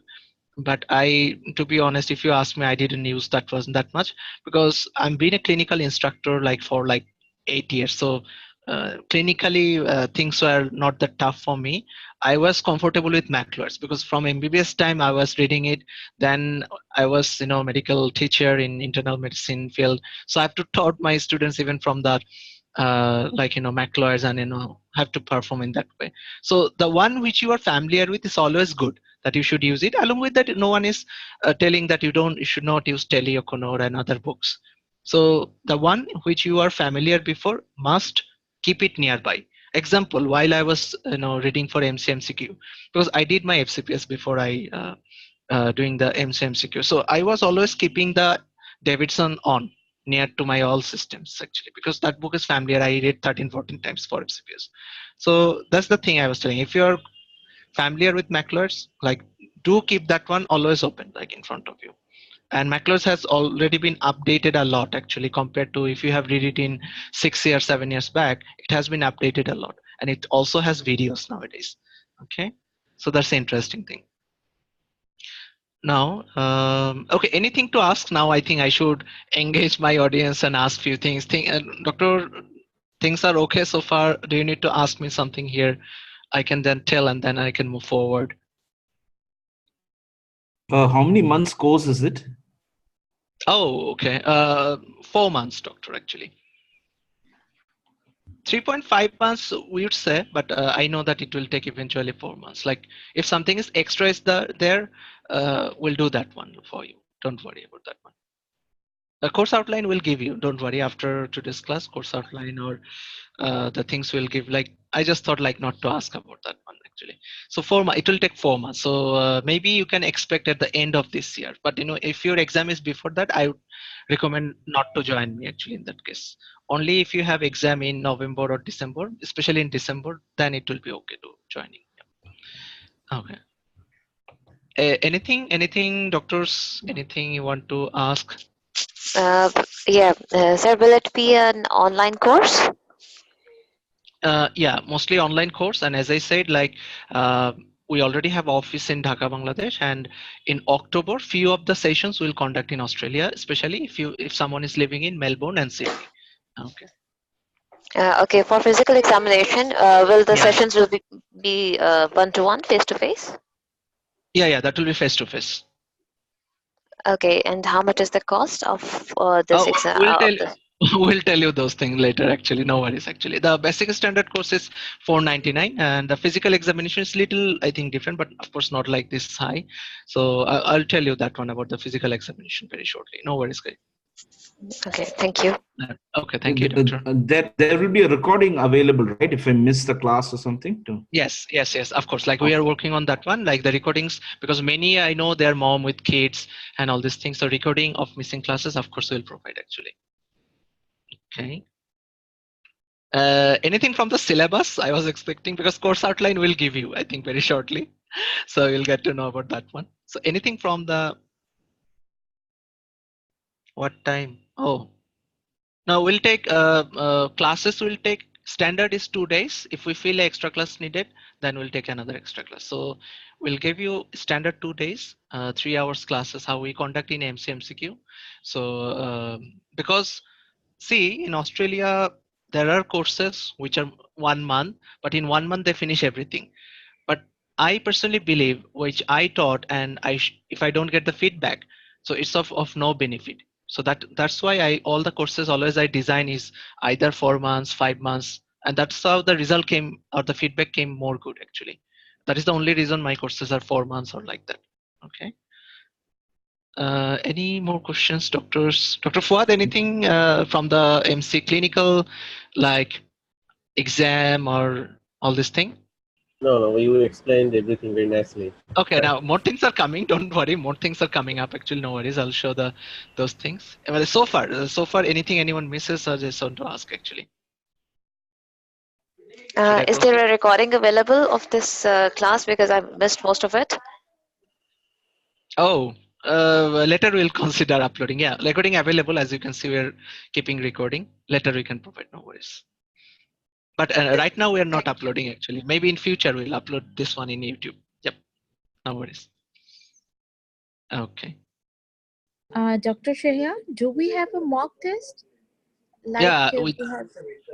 but to be honest, if you ask me, I didn't use that wasn't that much, because I'm been a clinical instructor like for like 8 years. So clinically things were not that tough for me. I was comfortable with McClure's because from MBBS time I was reading it. Then I was, medical teacher in internal medicine field, so I have to taught my students even from that, McClure's, and have to perform in that way. So the one which you are familiar with is always good, that you should use it. Along with that, no one is telling that you should not use Tele or Connor and other books. So the one which you are familiar before must keep it nearby. Example, while I was reading for MCMCQ, because I did my FCPS before I doing the MCMCQ, so I was always keeping the Davidson on near to my all systems actually, because that book is familiar. I read 13-14 times for FCPS. So that's the thing I was telling. If you're familiar with McClure's, like, do keep that one always open, like in front of you. And McClure's has already been updated a lot actually, compared to if you have read it in 6 years, 7 years back. It has been updated a lot, and it also has videos nowadays. Okay, so that's the interesting thing. Now, okay, anything to ask now? I think I should engage my audience and ask few things. Doctor, things are okay so far? Do you need to ask me something here? I can then tell, and then I can move forward. How many months course is it? Oh, okay. 4 months, doctor, actually. 3.5 months we would say, but I know that it will take eventually 4 months. Like if something is extra is there, we'll do that one for you. Don't worry about that one. The course outline will give you. Don't worry, after today's class, course outline or the things will give. Like I just thought like not to ask about that one actually. So it will take 4 months. So maybe you can expect at the end of this year. But if your exam is before that, I would recommend not to join me actually in that case. Only if you have exam in November or December, especially in December, then it will be okay to joining. Yeah. Okay. Anything, doctors? Anything you want to ask? Sir, will it be an online course? Yeah, mostly online course. And as I said, like we already have office in Dhaka, Bangladesh, and in October, few of the sessions will conduct in Australia, especially if someone is living in Melbourne and Sydney. Okay. Okay, for physical examination, will the Yeah. sessions will be one-to-one, face-to-face? Yeah, that will be face to face. Okay, and how much is the cost of this exam? We'll tell you those things later actually, no worries. Actually, the basic standard course is 499, and the physical examination is little, I think, different, but of course not like this high. So I'll tell you that one about the physical examination very shortly. No worries, guys. Okay, thank you. Okay, thank you, doctor. There will be a recording available, right? If I miss the class or something too. Yes, of course. Like we are working on that one, like the recordings, because many I know their mom with kids and all these things. So recording of missing classes, of course, we'll provide actually. Okay. Anything from the syllabus I was expecting, because course outline will give you, I think, very shortly. So you'll get to know about that one. So anything from the, what time? Oh, now we'll take classes will take, standard is 2 days. If we feel extra class needed, then we'll take another extra class. So we'll give you standard 2 days, 3 hours classes, how we conduct in MCMCQ. So because see, in Australia, there are courses which are 1 month, but in 1 month they finish everything. But I personally believe, which I taught, and if I don't get the feedback, so it's of no benefit. So that's why all the courses always I design is either 4 months, 5 months, and that's how the result came, or the feedback came more good actually. That is the only reason my courses are 4 months or like that. Okay. Any more questions, doctors? Dr. Fuad, anything from the MC Clinical, like exam or all this thing? No, you explained everything very nicely. Okay, now more things are coming. Don't worry, more things are coming up. Actually, no worries. I'll show those things. Well, so far, anything anyone misses, I just want to ask actually. Is there a recording available of this class, because I missed most of it? Oh, later we'll consider uploading. Yeah, recording available. As you can see, we're keeping recording. Later we can provide. No worries. But right now we are not uploading actually. Maybe in future we'll upload this one in YouTube. Yep. No worries. Okay. Dr. Shahriar, do we have a mock test? Yeah, we with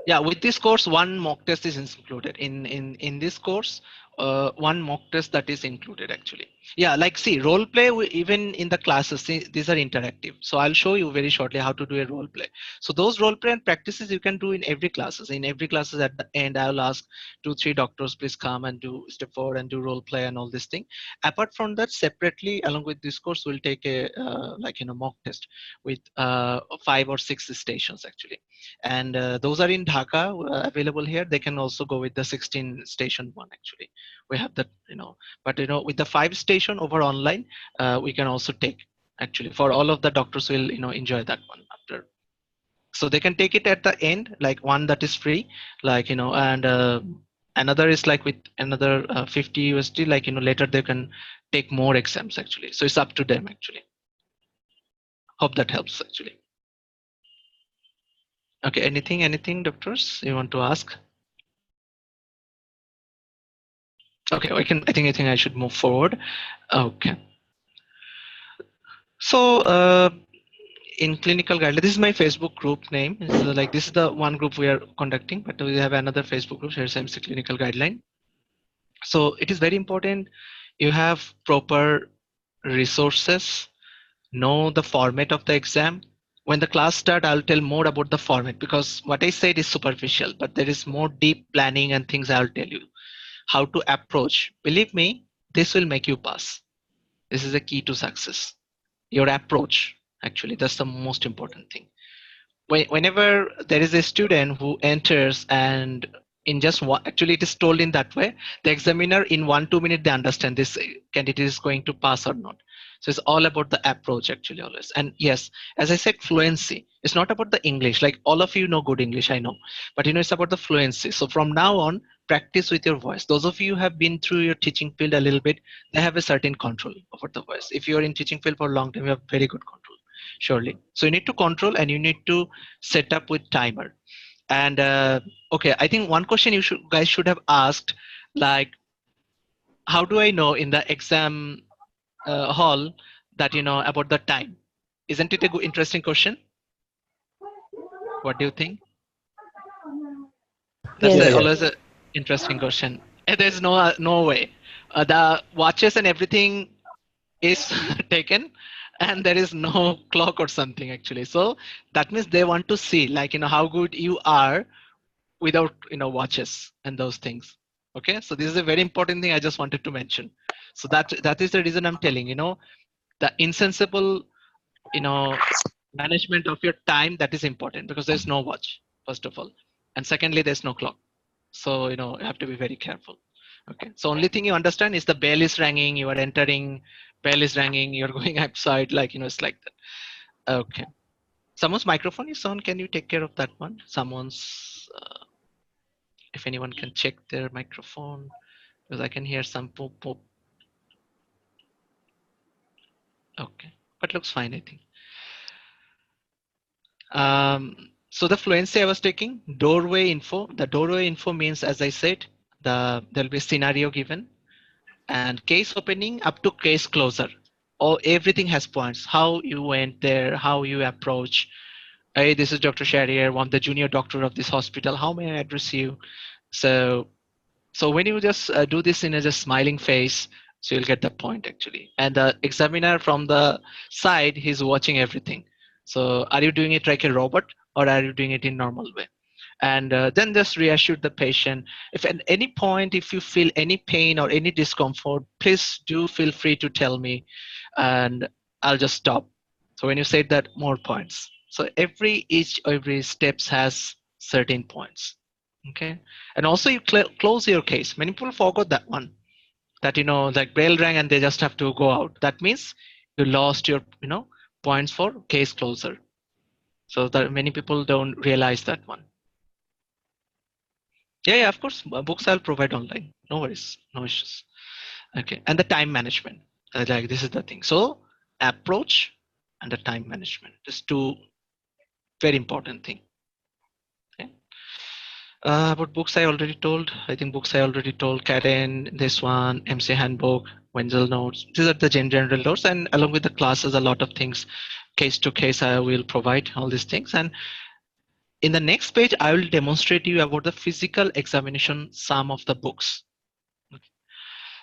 have with this course, one mock test is included. In this course, one mock test that is included actually. Yeah, like see, role play even in the classes, see, these are interactive. So I'll show you very shortly how to do a role play. So those role play and practices you can do in every classes. In every classes at the end, I'll ask 2-3 doctors, please come and do step forward and do role play and all this thing. Apart from that, separately along with this course, we'll take a mock test with 5 or 6 stations actually, and those are in Dhaka available here. They can also go with the 16 station one actually. We have that, but with the 5 station over online, we can also take actually for all of the doctors will enjoy that one after. So they can take it at the end, like one that is free, like and another is like with another 50 USD, like later they can take more exams actually. So it's up to them actually. Hope that helps actually. Okay, anything doctors you want to ask? Okay, I think I should move forward. Okay. So in clinical guidelines, this is my Facebook group name. So like this is the one group we are conducting, but we have another Facebook group, here's AMC Clinical Guideline. So it is very important you have proper resources, know the format of the exam. When the class start, I'll tell more about the format, because what I said is superficial, but there is more deep planning and things I'll tell you. How to approach. Believe me, this will make you pass. This is a key to success. Your approach, actually, that's the most important thing. Whenever there is a student who enters and in just one, actually it is told in that way, the examiner in 1-2 minutes they understand this candidate is going to pass or not. So it's all about the approach actually always. And yes, as I said, fluency. It's not about the English. Like all of you know good English, I know, but it's about the fluency. So from now on, practice with your voice. Those of you who have been through your teaching field a little bit, they have a certain control over the voice. If you're in teaching field for a long time, you have very good control, surely. So you need to control and you need to set up with timer. And okay, I think one question you guys should have asked, like, how do I know in the exam hall that about the time? Isn't it a good, interesting question? What do you think? That's Yes. always an interesting question. And there's no way. The watches and everything is taken, and there is no clock or something actually. So that means they want to see, like how good you are without watches and those things. Okay, so this is a very important thing I just wanted to mention. So that is the reason I'm telling the insensible management of your time, that is important, because there's no watch first of all, and secondly there's no clock. So you have to be very careful. Okay, so only thing you understand is the bell is ringing, you are entering, bell is ringing, you're going outside, like it's like that. Okay, someone's microphone is on. Can you take care of that one? Someone's if anyone can check their microphone, because I can hear some poop poop. Okay, but looks fine, I think. So the fluency I was taking, doorway info. The doorway info means, as I said, there'll be a scenario given, and case opening up to case closure. Everything has points. How you went there, how you approach. Hey, this is Dr. Shahriar, I'm the junior doctor of this hospital. How may I address you? So when you just do this in a just smiling face, so you'll get the point actually. And the examiner from the side, he's watching everything. So are you doing it like a robot, or are you doing it in normal way? And then just reassure the patient. If at any point, if you feel any pain or any discomfort, please do feel free to tell me, and I'll just stop. So when you say that, more points. So every steps has certain points. Okay, and also you close your case. Many people forgot that one. That like bell rang and they just have to go out. That means you lost your points for case closure. So that many people don't realize that one. Yeah, of course. Books I'll provide online. No worries, no issues. Okay, and the time management. Like this is the thing. So approach and the time management. Just two very important thing. Okay. About books I already told. I think books I already told. Karen, this one, MC Handbook, Wenzel notes. These are the general notes, and along with the classes, a lot of things, case to case, I will provide all these things. And In the next page, I will demonstrate you about the physical examination, some of the books.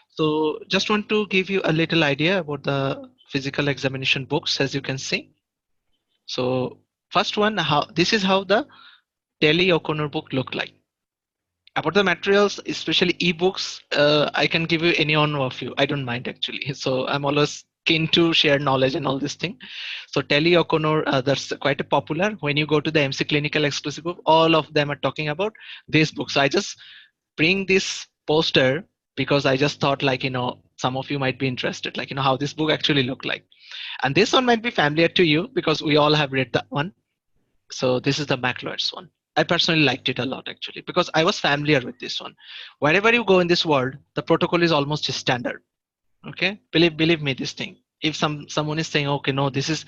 So just want to give you a little idea about the physical examination books, as you can see. So first one, this is how the Telly O'Connor book look like. About the materials, especially ebooks, I can give you any one of you. I don't mind actually. So I'm always keen to share knowledge and all this thing. So Telly O'Connor, that's quite a popular. When you go to the MC Clinical exclusive group, all of them are talking about this book. So I just bring this poster because I just thought, like, some of you might be interested, like, how this book actually look like. And this one might be familiar to you because we all have read that one. So this is the McLeod's one. I personally liked it a lot actually because I was familiar with this one. Wherever you go in this world, the protocol is almost standard. Okay, believe me, this thing. If someone is saying, okay, no, this is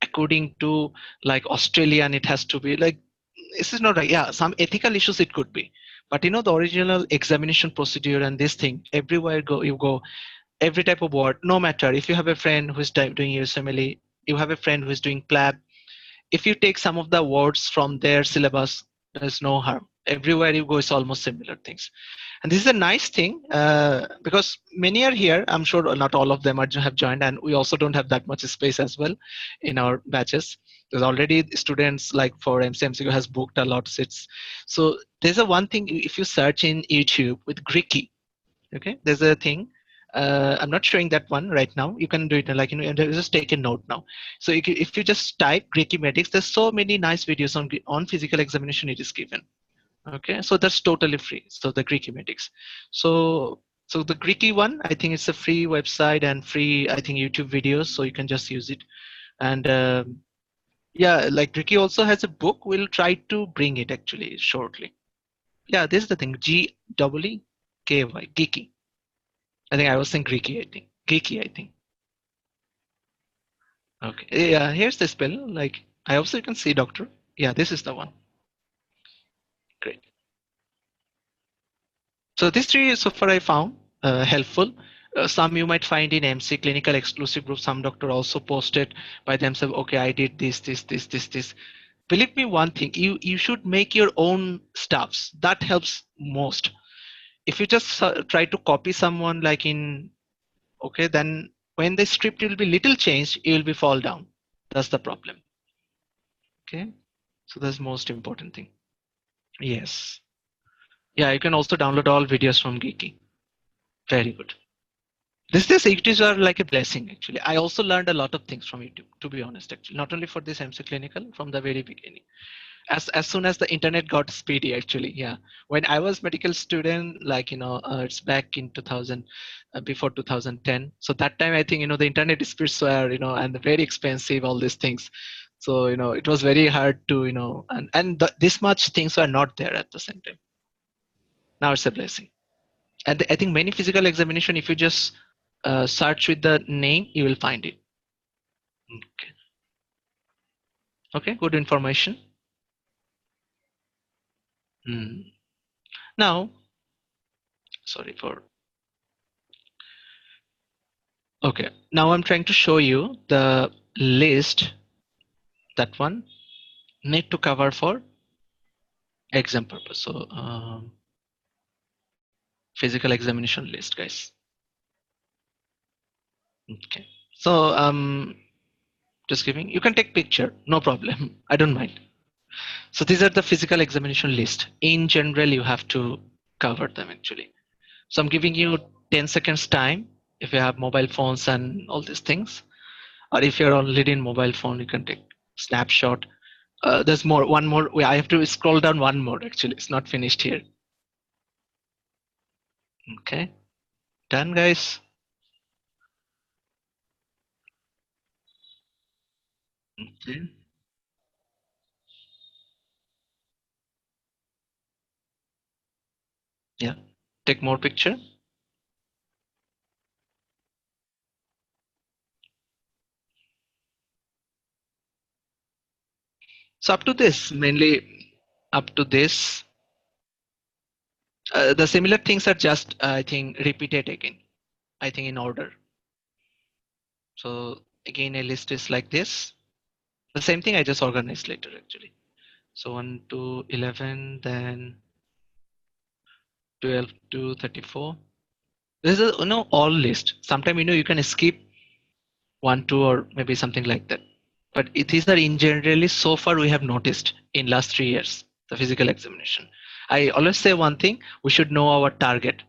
according to like Australian, it has to be like, this is not right. Yeah, some ethical issues it could be, but the original examination procedure and this thing, everywhere you go, every type of word, no matter if you have a friend who's doing USMLE, you have a friend who's doing PLAB, if you take some of the words from their syllabus, there's no harm. Everywhere you go, it's almost similar things. And this is a nice thing because many are here. I'm sure not all of them have joined, and we also don't have that much space as well in our batches. There's already students like for MCMCQ has booked a lot of seats. So there's a one thing, if you search in YouTube with Greeky, okay, there's a thing. I'm not showing that one right now. You can do it like, and just take a note now. So if you just type Greeky medics, there's so many nice videos on physical examination it is given. Okay, so that's totally free. So the Greeky medics. So the Greeky one, I think it's a free website and free, I think, YouTube videos. So you can just use it. And yeah, like Greeky also has a book. We'll try to bring it actually shortly. Yeah, this is the thing. G-E-E-K-Y, Geeky. I think I was saying Greeky, I think. Geeky, I think. Okay. Yeah, here's the spell. Like, I also can see, doctor. Yeah, this is the one. Great. So these three so far I found helpful. Some you might find in MC Clinical exclusive group. Some doctor also posted by themselves. Okay, I did this. Believe me, one thing, you should make your own stuffs. That helps most. If you just try to copy someone like in, okay, then when the script will be little changed, you will be fall down. That's the problem. Okay, so that's most important thing. Yes. Yeah, you can also download all videos from Geeky. Very good. These YouTubes are like a blessing actually. I also learned a lot of things from YouTube, to be honest, actually. Not only for this MC Clinical, from the very beginning. As soon as the internet got speedy, actually, yeah. When I was medical student, like, it's back in 2000, before 2010. So that time, I think, the internet speeds were, and very expensive, all these things. So, it was very hard to, and this much things were not there at the same time. Now it's a blessing. And I think many physical examination, if you just search with the name, you will find it. Okay. Okay, good information. Now, sorry for. Okay, now I'm trying to show you the list that one need to cover for exam purpose. So physical examination list, guys. Okay, so just giving, you can take picture, no problem. I don't mind. So these are the physical examination list. In general, you have to cover them actually. So I'm giving you 10 seconds time if you have mobile phones and all these things. Or if you're already in mobile phone, you can take snapshot. There's one more. I have to scroll down one more actually. It's not finished here. Okay. Done, guys. Okay. Yeah. Take more picture. So up to this, mainly up to this, the similar things are just, I think, repeated again, I think in order. So again, a list is like this. The same thing I just organized later actually. So 1 to 11, then 12 to 34. This is all list. Sometimes you can skip 1, 2, or maybe something like that. But these are in generally so far we have noticed in last 3 years the physical examination. I always say one thing: we should know our target.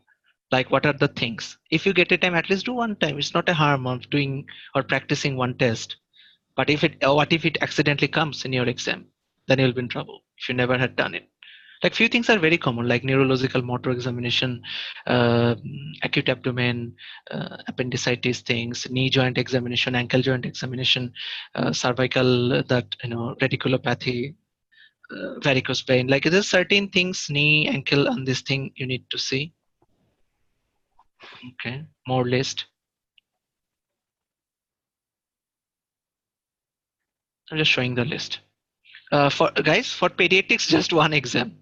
Like what are the things? If you get a time, at least do one time. It's not a harm of doing or practicing one test. But what if it accidentally comes in your exam? Then you'll be in trouble if you never had done it. Like few things are very common, like neurological motor examination, uh, acute abdomen, appendicitis things, knee joint examination, ankle joint examination, cervical, reticulopathy, varicose vein. Like there's certain things, knee, ankle, and this thing you need to see. Okay, more list. I'm just showing the list. For guys, for pediatrics, just one exam,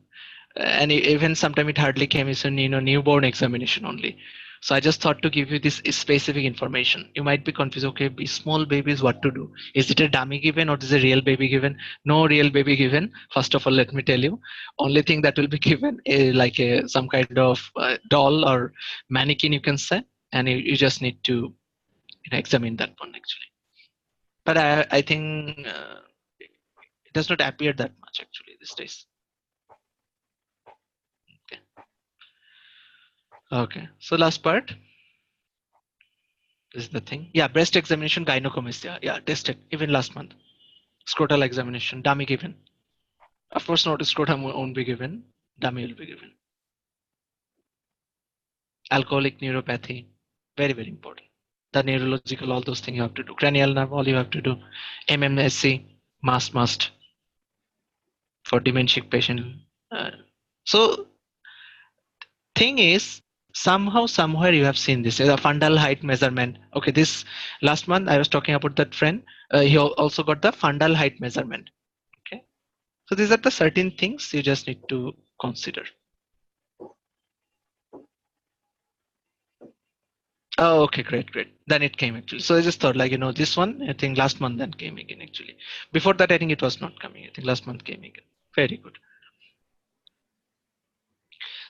and even sometime it hardly came as a newborn examination only. So I just thought to give you this specific information. You might be confused. Okay, small babies, what to do? Is it a dummy given or is it a real baby given? No real baby given. First of all, let me tell you, only thing that will be given is like some kind of doll or mannequin, you can say, and you just need to examine that one actually. But I think it does not appear that much actually these days. Okay, so last part. This is the thing. Yeah, breast examination, gynecomastia. Yeah, tested even last month. Scrotal examination, dummy given. Of course, not scrotum won't be given. Dummy will be given. Alcoholic neuropathy, very very important. The neurological, all those things you have to do. Cranial nerve, all you have to do. MMSC, must for dementia patient. So thing is, somehow somewhere you have seen this. A fundal height measurement. Okay, this last month I was talking about that friend. He also got the fundal height measurement. Okay, so these are the certain things you just need to consider. Oh, okay, great. Then it came actually. So I just thought like, this one, I think last month then came again actually. Before that, I think it was not coming. I think last month came again. Very good.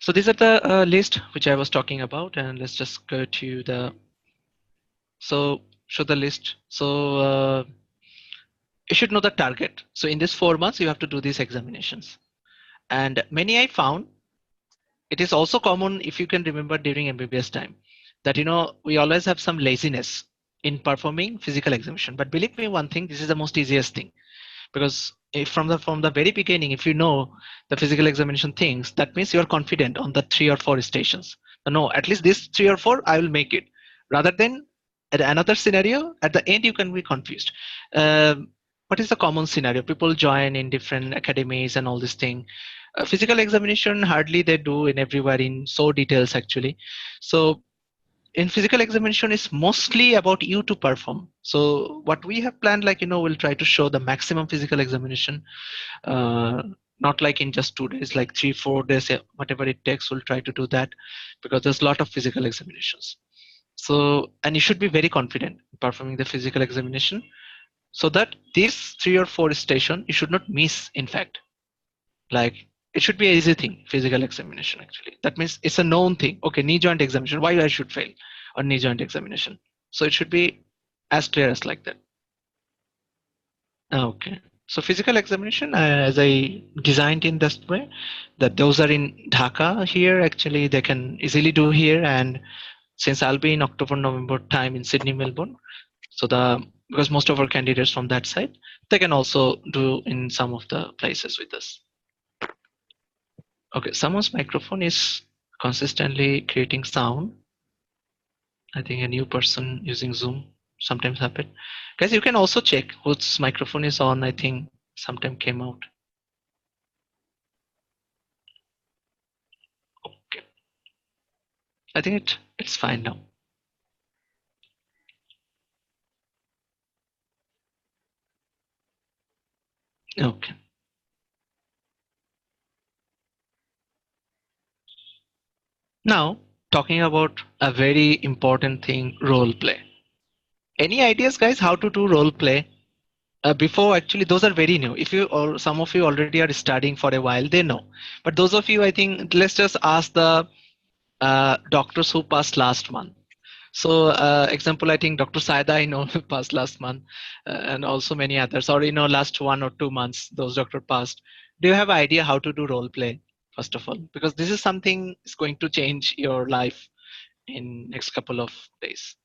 So these are the list which I was talking about, and let's just go to the, so show the list. So you should know the target. So in this 4 months, you have to do these examinations. And many I found, it is also common if you can remember during MBBS time that, we always have some laziness in performing physical examination. But believe me one thing, this is the most easiest thing, because if from the very beginning, if you know the physical examination things, that means you're confident on the 3 or 4 stations. No, at least this 3 or 4, I will make it, rather than at another scenario at the end you can be confused. What is the common scenario? People join in different academies and all this thing. Physical examination hardly they do in everywhere in so details actually. So in physical examination is mostly about you to perform. So what we have planned, like, we'll try to show the maximum physical examination, not like in just 2 days, like 3-4 days, whatever it takes, we'll try to do that, because there's a lot of physical examinations. So, and you should be very confident in performing the physical examination, so that these 3 or 4 station you should not miss. In fact, like, it should be an easy thing, physical examination actually. That means it's a known thing. Okay, knee joint examination, why I should fail on knee joint examination? So it should be as clear as like that. Okay, so physical examination, as I designed in this way, that those are in Dhaka here, actually they can easily do here. And since I'll be in October, November time in Sydney, Melbourne, so because most of our candidates from that side, they can also do in some of the places with us. Okay, someone's microphone is consistently creating sound. I think a new person using Zoom sometimes happen. Guys, you can also check whose microphone is on. I think sometime came out. Okay, I think it's fine now. Okay. Now, talking about a very important thing, role play. Any ideas, guys, how to do role play? Before, actually, those are very new. If you or some of you already are studying for a while, they know. But those of you, I think, let's just ask the doctors who passed last month. So, example, I think Dr. Saida, I know, passed last month, and also many others, or last 1 or 2 months, those doctor passed. Do you have idea how to do role play, first of all? Because this is something is going to change your life in next couple of days.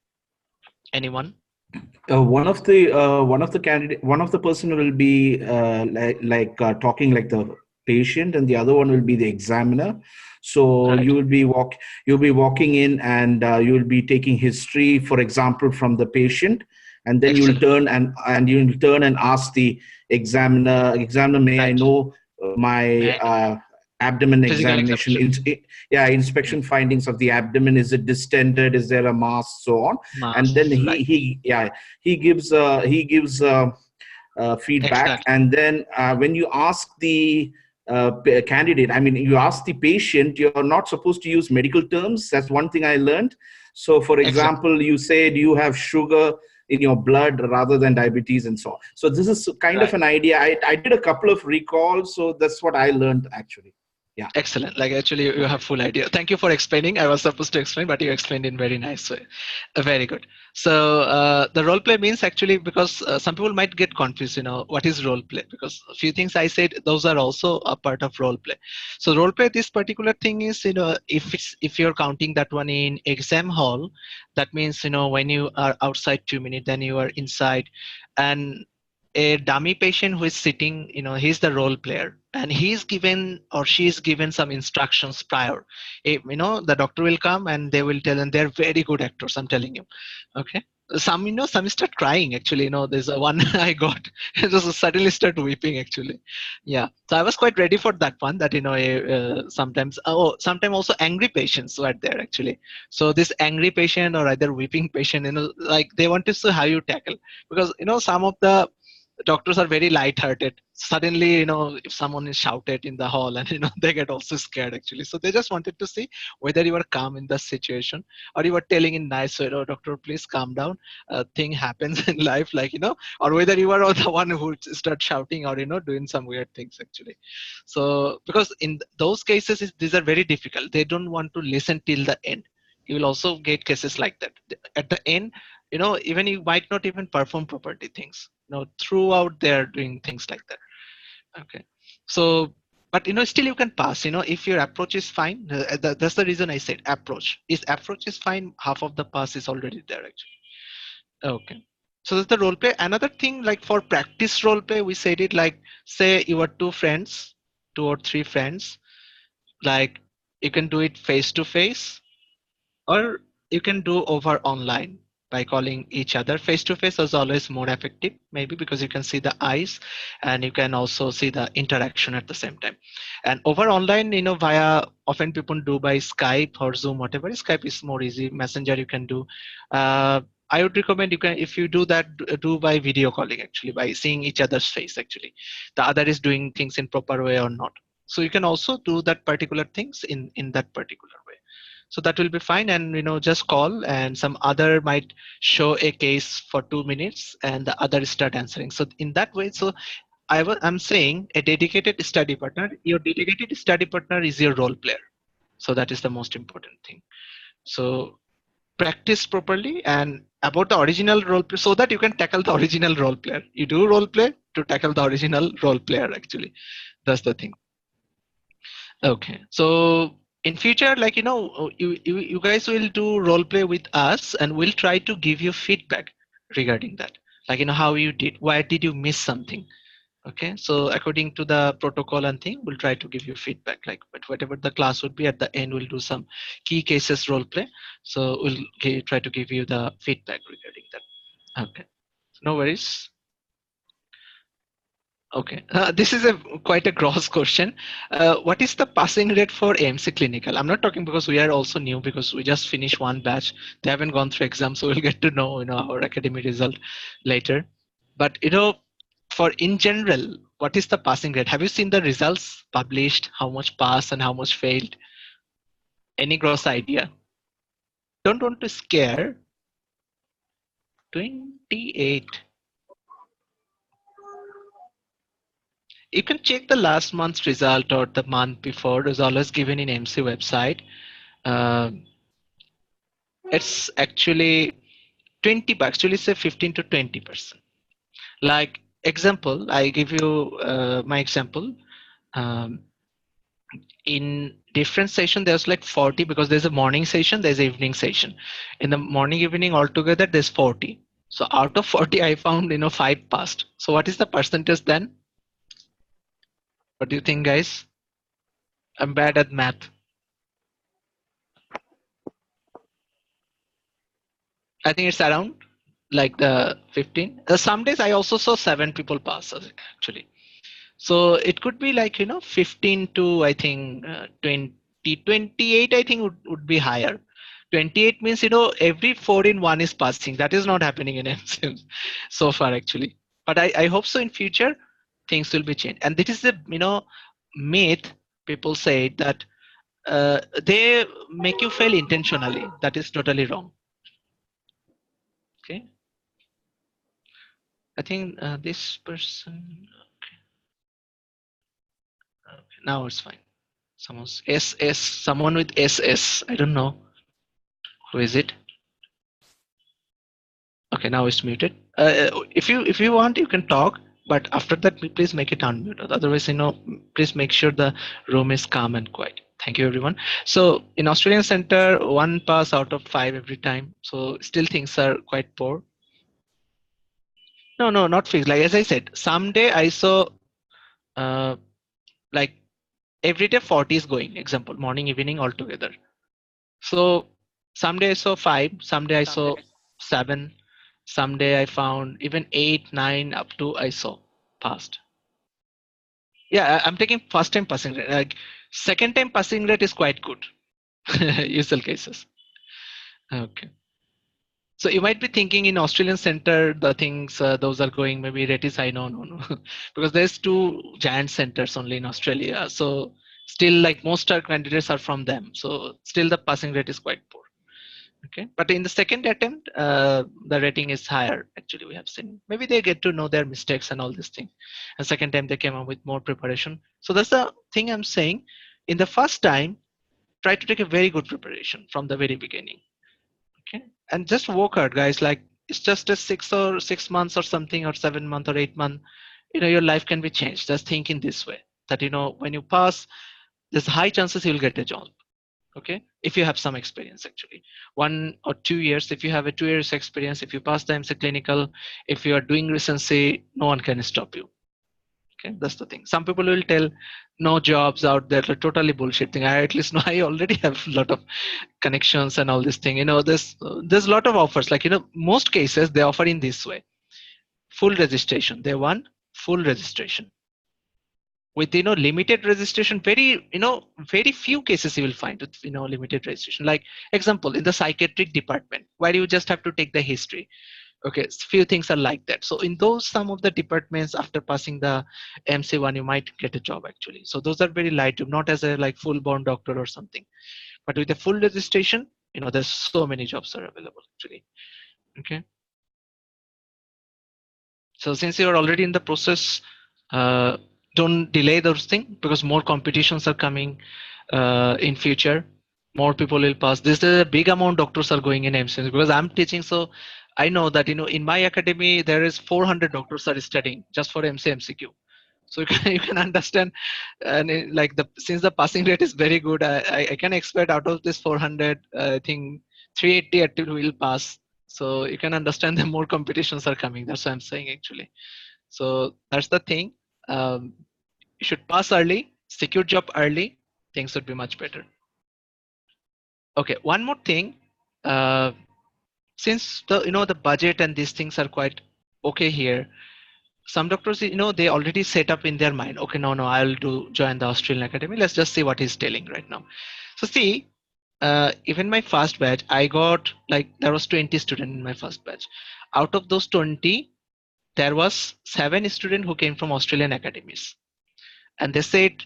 Anyone? One of the person will be talking like the patient, and the other one will be the examiner. So Right. you'll be walking in, and you'll be taking history, for example, from the patient, and then Excellent. you'll turn and ask the examiner, may I Right. know my abdomen Physical examination, inspection findings of the abdomen. Is it distended? Is there a mass? So on. And then Right. he gives feedback. Exactly. And then when you ask the candidate, I mean, you ask the patient, you're not supposed to use medical terms. That's one thing I learned. So for example, you say, do you have sugar in your blood rather than diabetes, and so on. So this is kind of an idea. I did a couple of recalls, so that's what I learned actually. Yeah. Excellent. Like, actually, you have full idea. Thank you for explaining. I was supposed to explain, but you explained in very nice way. Very good. So the role play means, actually, because some people might get confused, what is role play? Because a few things I said, those are also a part of role play. So role play, this particular thing is, if you're counting that one in exam hall, that means, when you are outside 2 minutes, then you are inside. And a dummy patient who is sitting, he's the role player, and he's given or she is given some instructions prior. The doctor will come and they will tell, and they're very good actors, I'm telling you. Okay. Some start crying, actually. There's a one I got, just suddenly start weeping, actually. Yeah. So I was quite ready for that one, that, sometimes also angry patients were there, actually. So this angry patient or either weeping patient, like, they want to see how you tackle, because, some of the doctors are very light-hearted. Suddenly, if someone is shouted in the hall, and they get also scared, actually. So they just wanted to see whether you were calm in the situation, or you were telling in nice way, doctor, please calm down, thing happens in life, like, or whether you were the one who start shouting, or doing some weird things, actually. So because in those cases, these are very difficult, they don't want to listen till the end. You will also get cases like that at the end. Even you might not even perform property things. Throughout they're doing things like that. Okay. So, but still you can pass. If your approach is fine. That's the reason I said approach. If approach is fine, half of the pass is already there, actually. Okay. So that's the role play. Another thing, like for practice role play, we said it like, say you are two or three friends. Like, you can do it face to face, or you can do over online by calling each other. Face to face is always more effective, maybe because you can see the eyes, and you can also see the interaction at the same time. And over online, via, often people do by Skype or Zoom, whatever. Skype is more easy. Messenger you can do. I would recommend, you can, if you do that, do by video calling, actually, by seeing each other's face, actually, the other is doing things in proper way or not. So you can also do that particular things in that particular way. So that will be fine. And just call, and some other might show a case for 2 minutes, and the other start answering. So in that way, so I'm saying a dedicated study partner. Your dedicated study partner is your role player. So that is the most important thing. So practice properly, and about the original role play, so that you can tackle the original role player. You do role play to tackle the original role player, actually. That's the thing. Okay. So in future, like, you guys will do role play with us, and we'll try to give you feedback regarding that. Like, how you did, why did you miss something? Okay. So according to the protocol and thing, we'll try to give you feedback, like, but whatever the class would be, at the end, we'll do some key cases role play. So we'll try to give you the feedback regarding that. Okay. No worries. Okay, this is quite a gross question. What is the passing rate for AMC Clinical? I'm not talking because we are also new, because we just finished one batch. They haven't gone through exams, so we'll get to know, our academic result later. But for in general, what is the passing rate? Have you seen the results published? How much passed and how much failed? Any gross idea? Don't want to scare. 28. you can check the last month's result or the month before. Is always given in MC website. It's actually 20, actually say 15 to 20%. Like example, I give you my example. Um, in different session, there's like 40 because there's a morning session, there's an evening session. In the morning, evening altogether, there's 40. So out of 40, I found 5 passed. So what is the percentage then? What do you think, guys? I'm bad at math. I think it's around like the 15. Some days I also saw 7 people pass actually. So it could be like 15 to I think 20, 28. I think would be higher. 28 means every 4 in 1 is passing. That is not happening in MCM so far actually. But I hope so in future things will be changed. And this is the myth people say that they make you fail intentionally. That is totally wrong. Okay. I think this person. Okay, now it's fine. Someone's SS. Someone with SS. I don't know. Who is it? Okay, now it's muted. If you want, you can talk, but after that, please make it unmuted. Otherwise, please make sure the room is calm and quiet. Thank you, everyone. So in Australian Center, 1 pass out of 5 every time. So still things are quite poor. No, not fixed. Like as I said, someday I saw like every day 40 is going. Example, morning, evening all together. So someday I saw 5, someday I saw 7, someday I found even 8, 9 up to I saw passed. Yeah, I'm taking first time passing rate. Like second time passing rate is quite good. Usual cases. Okay. So you might be thinking in Australian Center the things those are going maybe rate is high. No, because there's 2 giant centers only in Australia. So still like most our candidates are from them. So still the passing rate is quite poor. Okay, but in the second attempt, the rating is higher. Actually, we have seen maybe they get to know their mistakes and all this thing. And second time they came up with more preparation. So that's the thing I'm saying. In the first time, try to take a very good preparation from the very beginning. Okay, and just work hard, guys. Like it's just a 6 months or something, or 7 month or 8 month. Your life can be changed. Just think in this way that when you pass, there's high chances you'll get a job. Okay, if you have some experience actually 1 or 2 years, if you have a 2 years experience, if you pass the MC clinical, if you are doing recency, no one can stop you. Okay, that's the thing. Some people will tell no jobs out there, like totally bullshit thing. I at least know I already have a lot of connections and all this thing. There's a lot of offers. Like most cases they offer in this way: full registration. They want full registration. With limited registration, very few cases you will find with limited registration. Like example, in the psychiatric department where you just have to take the history. Okay, few things are like that. So in those some of the departments, after passing the MC1, you might get a job actually. So those are very light, not as a like full born doctor or something, but with a full registration, there's so many jobs are available actually. Okay, so since you're already in the process, don't delay those things, because more competitions are coming in future. More people will pass. This is a big amount doctors are going in MCMs, because I'm teaching. So I know that in my academy there is 400 doctors are studying just for MC MCQ. So you can understand, and since the passing rate is very good, I can expect out of this 400, I think 380 actually will pass. So you can understand the more competitions are coming. That's what I'm saying actually. So that's the thing. You should pass early, secure job early. Things would be much better. Okay, one more thing. Since the budget and these things are quite okay here, some doctors they already set up in their mind. Okay, no, I'll join the Australian Academy. Let's just see what he's telling right now. So see, even my first batch, I got there was 20 students in my first batch. Out of those 20, there was 7 students who came from Australian academies, and they said,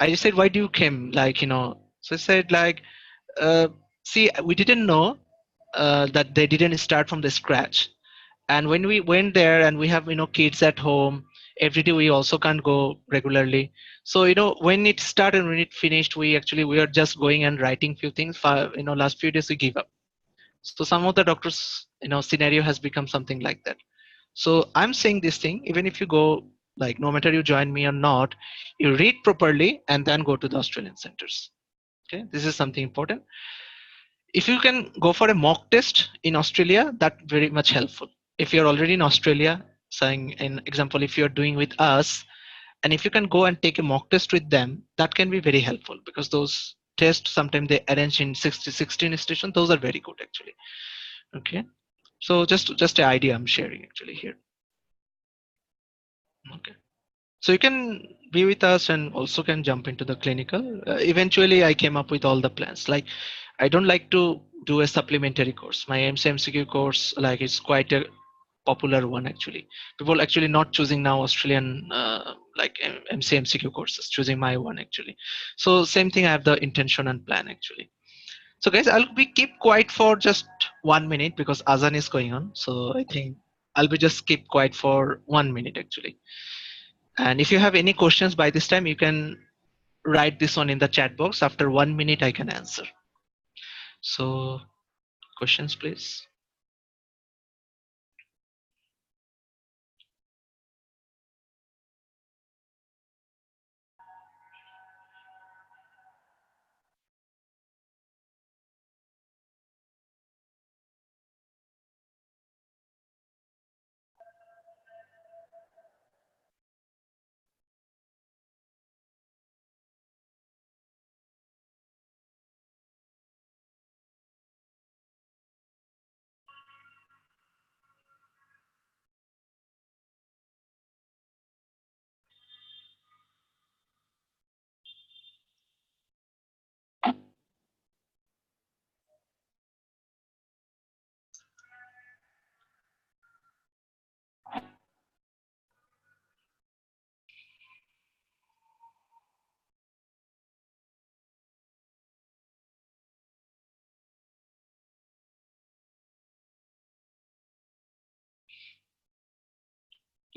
I just said, why do you came? So I said see, we didn't know that they didn't start from the scratch. And when we went there and we have kids at home, every day we also can't go regularly. So when it started and when it finished, we are just going and writing few things. Last few days we give up. So some of the doctors scenario has become something like that. So I'm saying this thing, even if you go, like, no matter you join me or not, you read properly and then go to the Australian centers. Okay, this is something important. If you can go for a mock test in Australia, that very much helpful. If you're already in Australia, saying an example, if you're doing with us, and if you can go and take a mock test with them, that can be very helpful, because those tests sometimes they arrange in 16 stations. Those are very good actually. Okay, so just an idea I'm sharing actually here. Okay, so you can be with us and also can jump into the clinical. Eventually I came up with all the plans. Like, I don't like to do a supplementary course. My AMC MCQ course, like, it's quite a popular one actually. People actually not choosing now Australian like MC MCQ courses, choosing my one actually. So same thing, I have the intention and plan actually. So guys, I'll be keep quiet for just 1 minute because Azan is going on. So I think I'll be just keep quiet for 1 minute actually. And if you have any questions by this time, you can write this one in the chat box. After 1 minute, I can answer. So questions, please.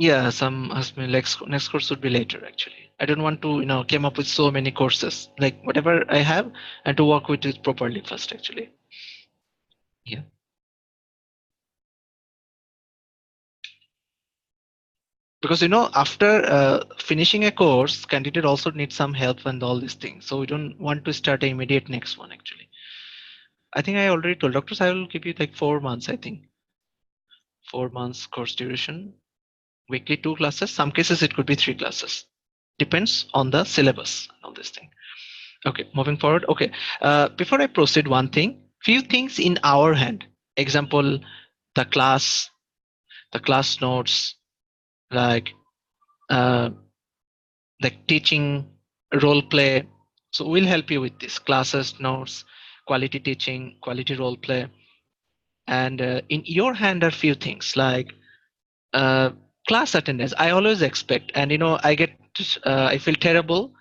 Yeah, some ask me next course would be later actually. I don't want to came up with so many courses, like whatever I have, and to work with it properly first actually. Yeah. Because after finishing a course, candidate also needs some help and all these things. So we don't want to start an immediate next one actually. I think I already told doctors I will give you like 4 months. I think 4 months course duration, weekly 2 classes. Some cases it could be 3 classes. Depends on the syllabus and all this thing. Okay, moving forward. Okay, before I proceed, one thing, few things in our hand. Example, the class notes, like uh, the teaching, role play. So we'll help you with this classes, notes, quality teaching, quality role play, and in your hand are few things like uh, class attendance. I always expect, and I feel terrible,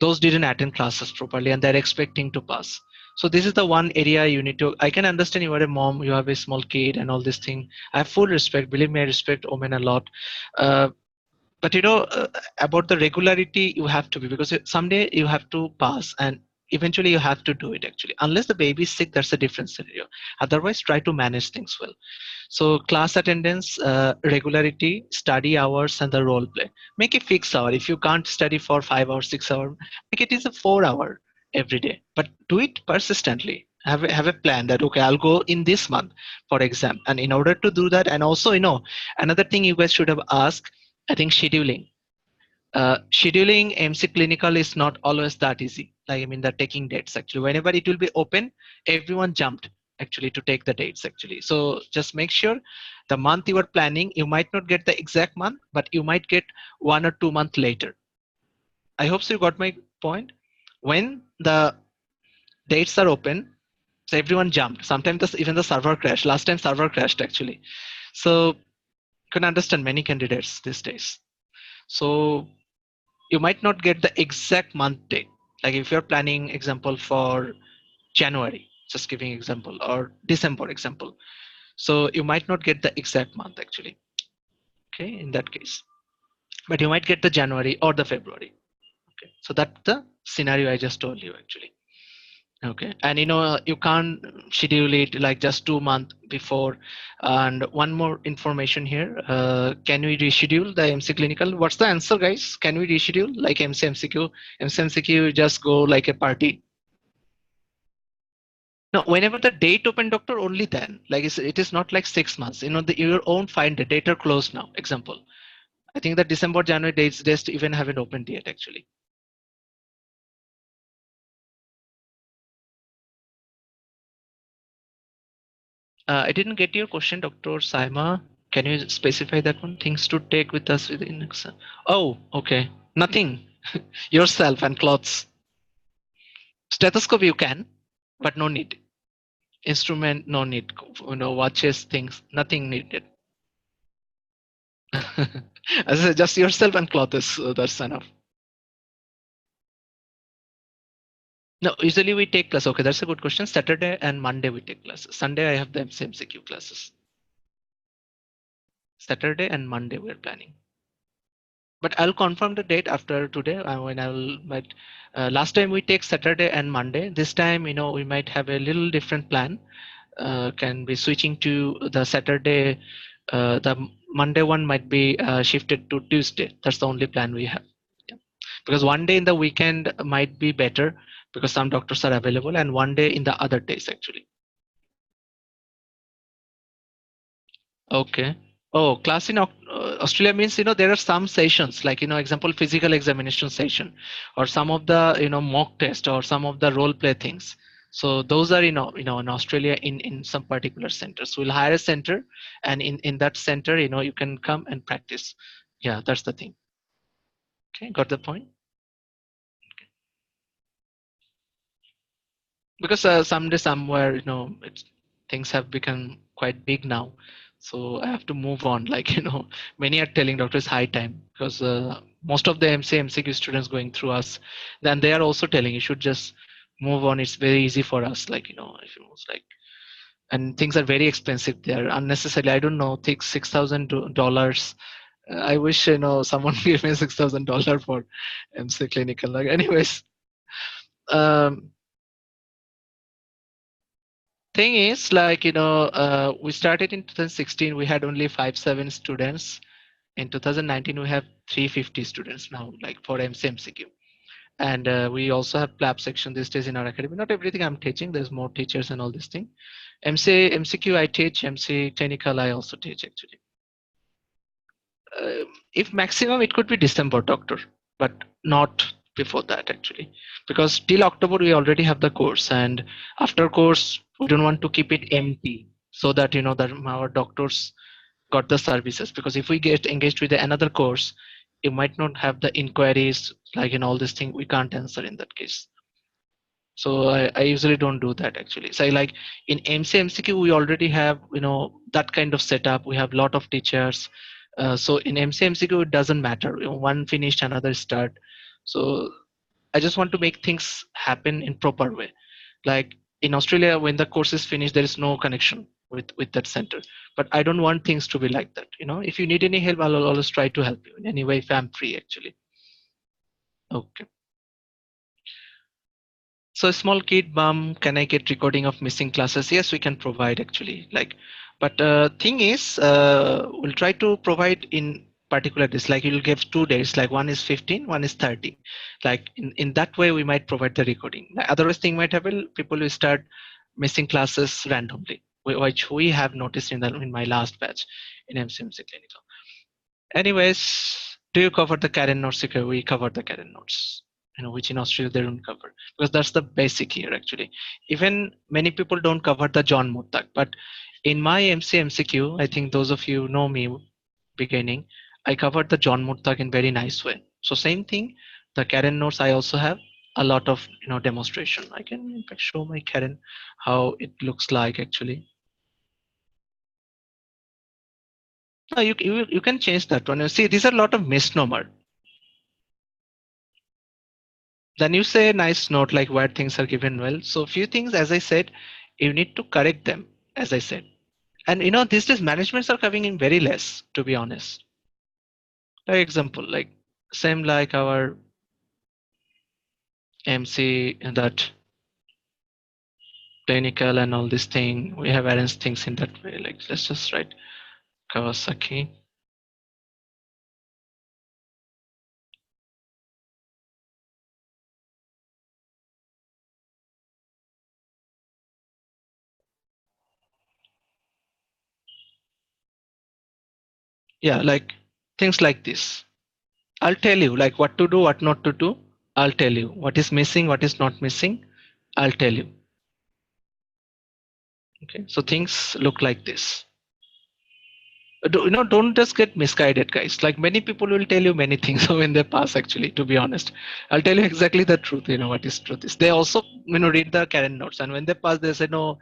those didn't attend classes properly and they're expecting to pass. So this is the one area you need to, I can understand you are a mom, you have a small kid and all this thing. I have full respect, believe me, I respect women a lot. uh, but about the regularity, you have to be, because someday you have to pass and eventually you have to do it actually. Unless the baby is sick, that's a different scenario. Otherwise, try to manage things well. So class attendance, regularity, study hours, and the role play. Make a fixed hour. If you can't study for 5 hours, 6 hours, make it is a 4 hour every day. But do it persistently. Have a plan that okay, I'll go in this month for exam. And in order to do that, and also another thing you guys should have asked, I think scheduling. Scheduling MC Clinical is not always that easy. Like, I mean, the taking dates actually. Whenever it will be open, everyone jumped actually to take the dates actually. So just make sure the month you are planning, you might not get the exact month, but you might get 1 or 2 months later. I hope so you got my point. When the dates are open, so everyone jumped. Sometimes even the server crashed. Last time server crashed actually. So you can understand many candidates these days. So you might not get the exact month date. Like if you're planning example for January, just giving example, or December example. So you might not get the exact month actually. Okay, in that case. but you might get the January or the February. Okay, so that's the scenario I just told you actually. Okay, and you can't schedule it like just 2 months before. And one more information here, can we reschedule the MC clinical? What's the answer, guys? Can we reschedule like MC MCQ? MC MCQ just go like a party. No, whenever the date open, doctor, only then. Like it is not like 6 months. Your own find the date are closed now. Example, I think the December, January dates just even haven't opened yet actually. I didn't get your question, Dr. Saima. Can you specify that one? Things to take with us within exam. Oh, okay. Nothing. Yourself and clothes. Stethoscope you can, but no need. Instrument, no need. Watches, things, nothing needed. As I said, just yourself and clothes. That's enough. No, usually we take class. Okay, that's a good question. Saturday and Monday we take classes. Sunday I have the MCQ classes. Saturday and Monday we're planning. But I'll confirm the date after today when but last time we take Saturday and Monday. This time, we might have a little different plan. Can be switching to the Saturday. The Monday one might be shifted to Tuesday. That's the only plan we have. Yeah. Because one day in the weekend might be better because some doctors are available, and one day in the other days actually. Okay. Oh, class in Australia means there are some sessions like example physical examination session, or some of the mock test, or some of the role play things. So those are in Australia in some particular centers. We'll hire a center, and in that center you can come and practice. Yeah, that's the thing. Okay, got the point. Because someday somewhere things have become quite big now, so I have to move on. Like many are telling doctors high time, because most of the MCQ students going through us, then they are also telling you should just move on. It's very easy for us, like if it was like, and things are very expensive there unnecessarily. I don't know, take $6,000. I wish someone gave me $6,000 for MC clinical. Like anyways, um, thing is like we started in 2016, we had only 5-7 students. In 2019 we have 350 students now, like for MCQ. And we also have lab section these days in our academy. Not everything I'm teaching, there's more teachers and all this thing. MCQ I teach, MC clinical I also teach actually. If maximum it could be December, doctor, but not before that actually, because till October we already have the course, and after course we don't want to keep it empty, so that that our doctors got the services. Because if we get engaged with another course, you might not have the inquiries, like in all this thing we can't answer in that case. So I usually don't do that actually. So like in MCQ we already have that kind of setup. We have a lot of teachers. So in MCQ it doesn't matter. One finished, another start. So I just want to make things happen in proper way. Like in Australia, when the course is finished, there is no connection with that center. But I don't want things to be like that. If you need any help, I'll always try to help you in any way if I'm free actually. Okay. So small kid, mom, can I get recording of missing classes? Yes, we can provide actually. Like, but thing is, we'll try to provide in particular days. Like you'll give 2 days. Like one is 15, one is 30. Like in that way, we might provide the recording. Like, otherwise, thing might happen. People will start missing classes randomly, which we have noticed in my last batch in MCMC clinical. Anyways, do you cover the Karen notes? Okay, we cover the Karen notes. Which in Australia they don't cover, because that's the basic here actually. Even many people don't cover the John Muttak, but in my MCQ, I think those of you know me beginning, I covered the John Muttak in very nice way. So same thing, the Karen notes I also have a lot of demonstration. I can in fact show my Karen how it looks like actually. No, you can change that one. You see, these are a lot of misnomer. Then you say a nice note like where things are given well. So few things, as I said, you need to correct them, as I said. And these days managements are coming in very less, to be honest. Like example, like same like our MC that clinical and all this thing, we have arranged things in that way. Like let's just write Kawasaki. Yeah, like things like this. I'll tell you like what to do, what not to do. I'll tell you what is missing, what is not missing. I'll tell you. Okay, so things look like this. Don't just get misguided, guys. Like many people will tell you many things when they pass. Actually, to be honest, I'll tell you exactly the truth. What is truth is. They also read the Karen notes, and when they pass, they say no,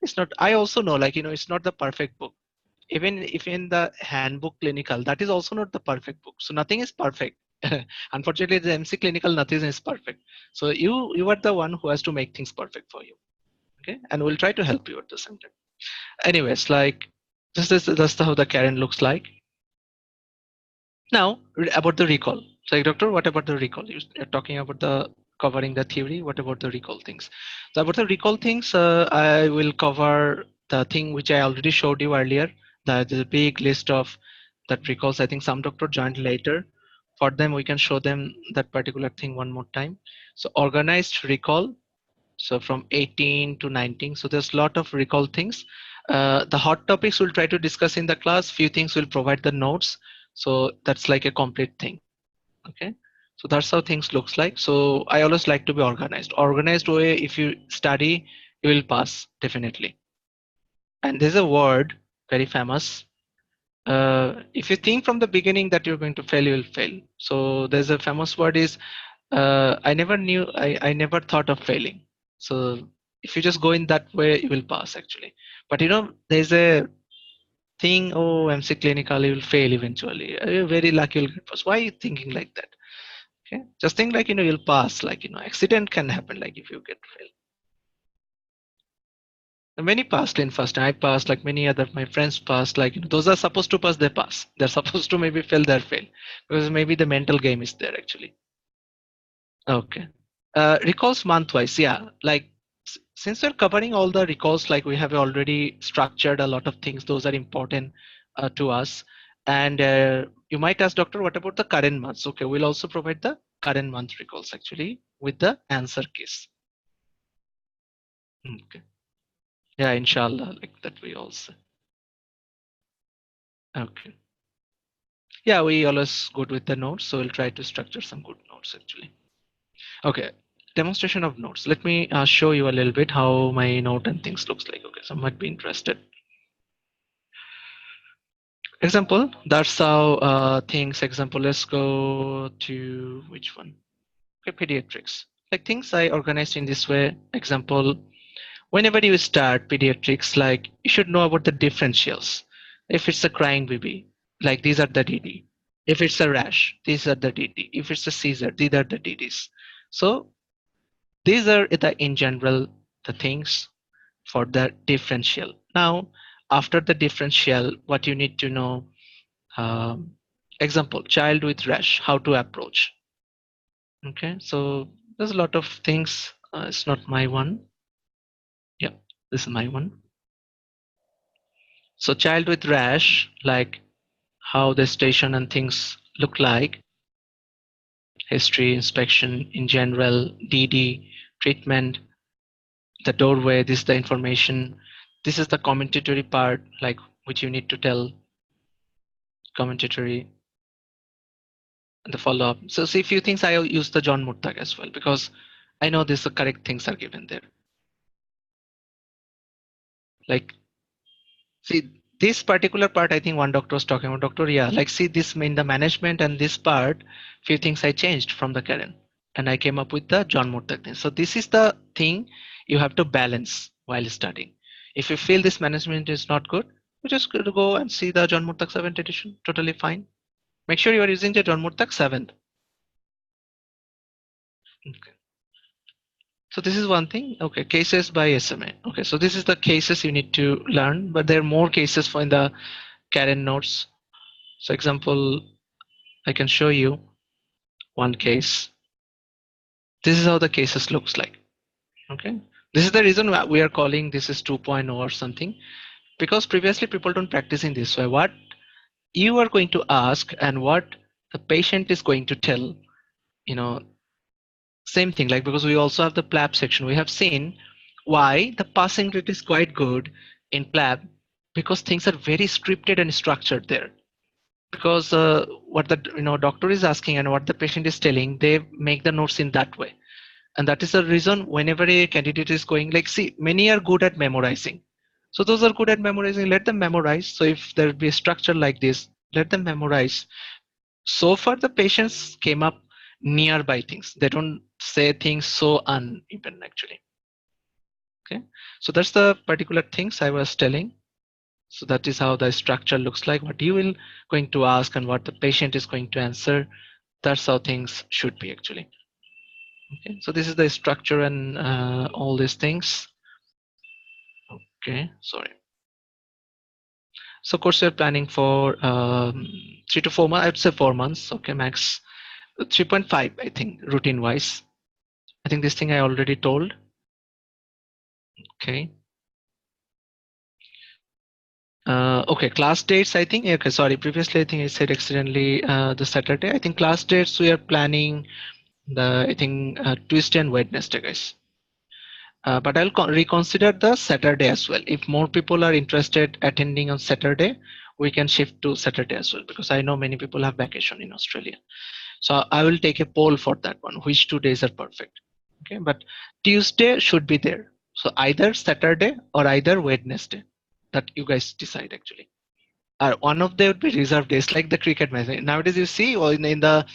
it's not. I also know, like it's not the perfect book. Even if in the handbook clinical, that is also not the perfect book. So nothing is perfect. Unfortunately, the MC clinical, nothing is perfect. So you are the one who has to make things perfect for you. Okay, and we'll try to help you at the same time. Anyways, like that's how the Karen looks like. Now about the recall. So doctor, what about the recall? You're talking about the covering the theory. What about the recall things? So about the recall things, I will cover the thing which I already showed you earlier. The big list of that recalls. I think some doctor joined later. For them, we can show them that particular thing one more time. So organized recall. So from 18 to 19. So there's a lot of recall things. The hot topics we'll try to discuss in the class. Few things will provide the notes. So that's like a complete thing. Okay. So that's how things looks like. So I always like to be organized. Organized way, if you study, you will pass definitely. And there's a word very famous. If you think from the beginning that you're going to fail, you will fail. So there's a famous word is I never thought of failing. So if you just go in that way, you will pass actually. But there's a thing, oh, MC clinical, you will fail eventually. You're very lucky you'll get pass. Why are you thinking like that? Okay. Just think like, you'll pass, like, accident can happen, like if you get fail. Many passed in first. I passed, like many other my friends passed. Like those are supposed to pass, they pass. They're supposed to maybe fail, they fail, because maybe the mental game is there actually. Okay. Recalls month-wise, yeah. Like since we're covering all the recalls, like we have already structured a lot of things. Those are important to us. And you might ask, doctor, what about the current months? Okay, we'll also provide the current month recalls actually with the answer case. Okay. Yeah, inshallah, like that we also. Okay. Yeah, we always good with the notes, so we'll try to structure some good notes actually. Okay, demonstration of notes. Let me show you a little bit how my note and things looks like. Okay, some might be interested. Example, that's how things. Example, let's go to which one? Okay, pediatrics. Like things I organized in this way. Example, whenever you start pediatrics, like you should know about the differentials. If it's a crying baby, like these are the DD. If it's a rash, these are the DD. If it's a seizure, these are the DDs. So these are in general the things for the differential. Now, after the differential, what you need to know, example, child with rash, how to approach. Okay, so there's a lot of things. It's not my one. Yeah, this is my one. So child with rash, like how the station and things look like, history, inspection in general, DD, treatment, the doorway, this is the information. This is the commentatory part, like which you need to tell commentatory and the follow-up. So see, few things I use the John Murtag as well, because I know this the correct things are given there. Like, see, this particular part, I think one doctor was talking about, doctor, yeah, like see this in the management and this part, few things I changed from the Karen and I came up with the John Murtag thing. So this is the thing you have to balance while studying. If you feel this management is not good, you just go and see the John Murtag 7th edition, totally fine. Make sure you are using the John Murtag 7th. Okay. So this is one thing. Okay, cases by SMA. Okay, so this is the cases you need to learn, but there are more cases for in the Karen notes. So example, I can show you one case. This is how the cases looks like. Okay. This is the reason why we are calling this is 2.0 or something, because previously people don't practice in this way. What you are going to ask and what the patient is going to tell, you know, same thing, like, because we also have the PLAB section. We have seen why the passing rate is quite good in PLAB, because things are very scripted and structured there. Because what the doctor is asking and what the patient is telling, they make the notes in that way. And that is the reason whenever a candidate is going, like, see, many are good at memorizing. So those are good at memorizing, let them memorize. So if there be a structure like this, let them memorize. So far the patients came up nearby things. They don't say things so uneven actually. Okay, so that's the particular things I was telling. So that is how the structure looks like, what you will going to ask and what the patient is going to answer. That's how things should be actually. Okay, so this is the structure and all these things. Okay, sorry. So of course we're planning for 3 to 4 months. I'd say 4 months. Okay, max 3.5. I think routine wise. I think this thing I already told. Okay. Okay, class dates. I think. Okay, sorry. Previously, I think I said accidentally the Saturday. I think class dates we are planning the Tuesday and Wednesday, guys. But I'll reconsider the Saturday as well. If more people are interested attending on Saturday, we can shift to Saturday as well, because I know many people have vacation in Australia. So I will take a poll for that one, which 2 days are perfect. Okay, but Tuesday should be there. So either Saturday or either Wednesday, that you guys decide actually. One of them would be reserved days, like the cricket match. Nowadays you see, or in the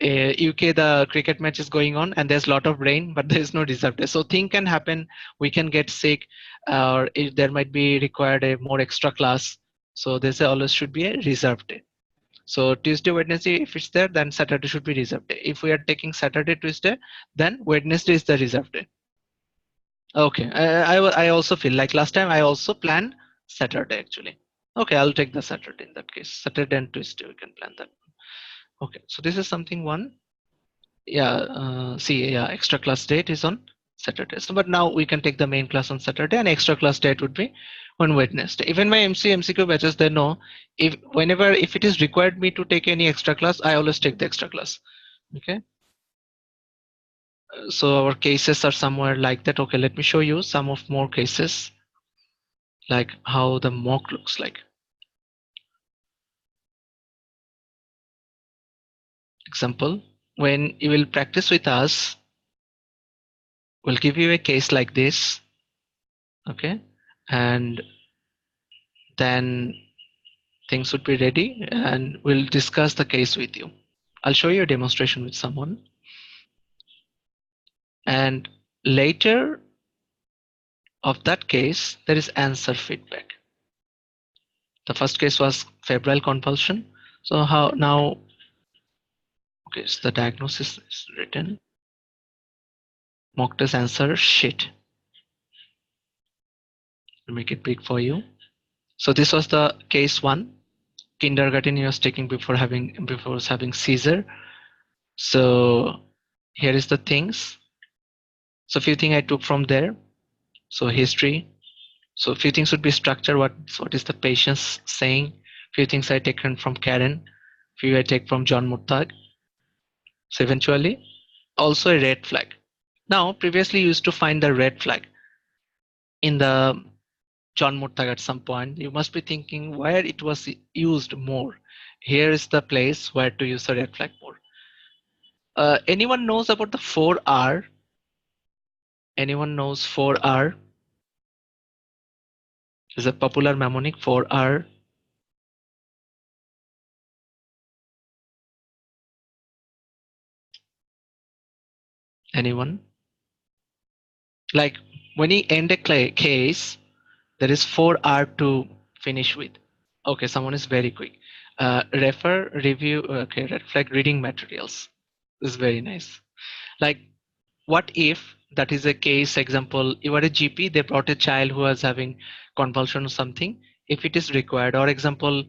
UK, the cricket match is going on and there's a lot of rain, but there's no reserve day. So thing can happen, we can get sick, or if there might be required a more extra class. So there's always should be a reserve day. So Tuesday, Wednesday, if it's there, then Saturday should be reserve day. If we are taking Saturday, Tuesday, then Wednesday is the reserve day. Okay, I also feel like last time I also planned Saturday actually. Okay, I'll take the Saturday in that case. Saturday and Tuesday we can plan that. Okay, so this is something one. Yeah, see, yeah, extra class date is on Saturday. So, but now we can take the main class on Saturday, and extra class date would be on Wednesday. Even my MCQ batches, they know if it is required me to take any extra class, I always take the extra class. Okay. So our cases are somewhere like that. Okay, let me show you some of more cases, like how the mock looks like. Example, when you will practice with us, we'll give you a case like this. Okay, and then things would be ready and we'll discuss the case with you. I'll show you a demonstration with someone, and later of that case there is answer feedback. The first case was febrile convulsion. So how now, okay, so the diagnosis is written, mock test answer sheet. I'll make it big for you. So this was the case one. Kindergarten he was taking before having seizure. So here is the things. So few things I took from there. So history. So few things would be structure. What is the patient saying? Few things I taken from Karen. Few I take from John Murtag. So eventually, also a red flag. Now previously you used to find the red flag in the John Murtag at some point. You must be thinking where it was used more. Here is the place where to use the red flag more. Anyone knows about the 4R? Anyone knows 4R? Is a popular mnemonic 4R. Anyone? Like when you end a case, there is 4R to finish with. Okay, someone is very quick. Refer, review, okay, red flag, reading materials. This is very nice. Like, what if that is a case example, you are a GP, they brought a child who was having convulsion or something. If it is required, or example,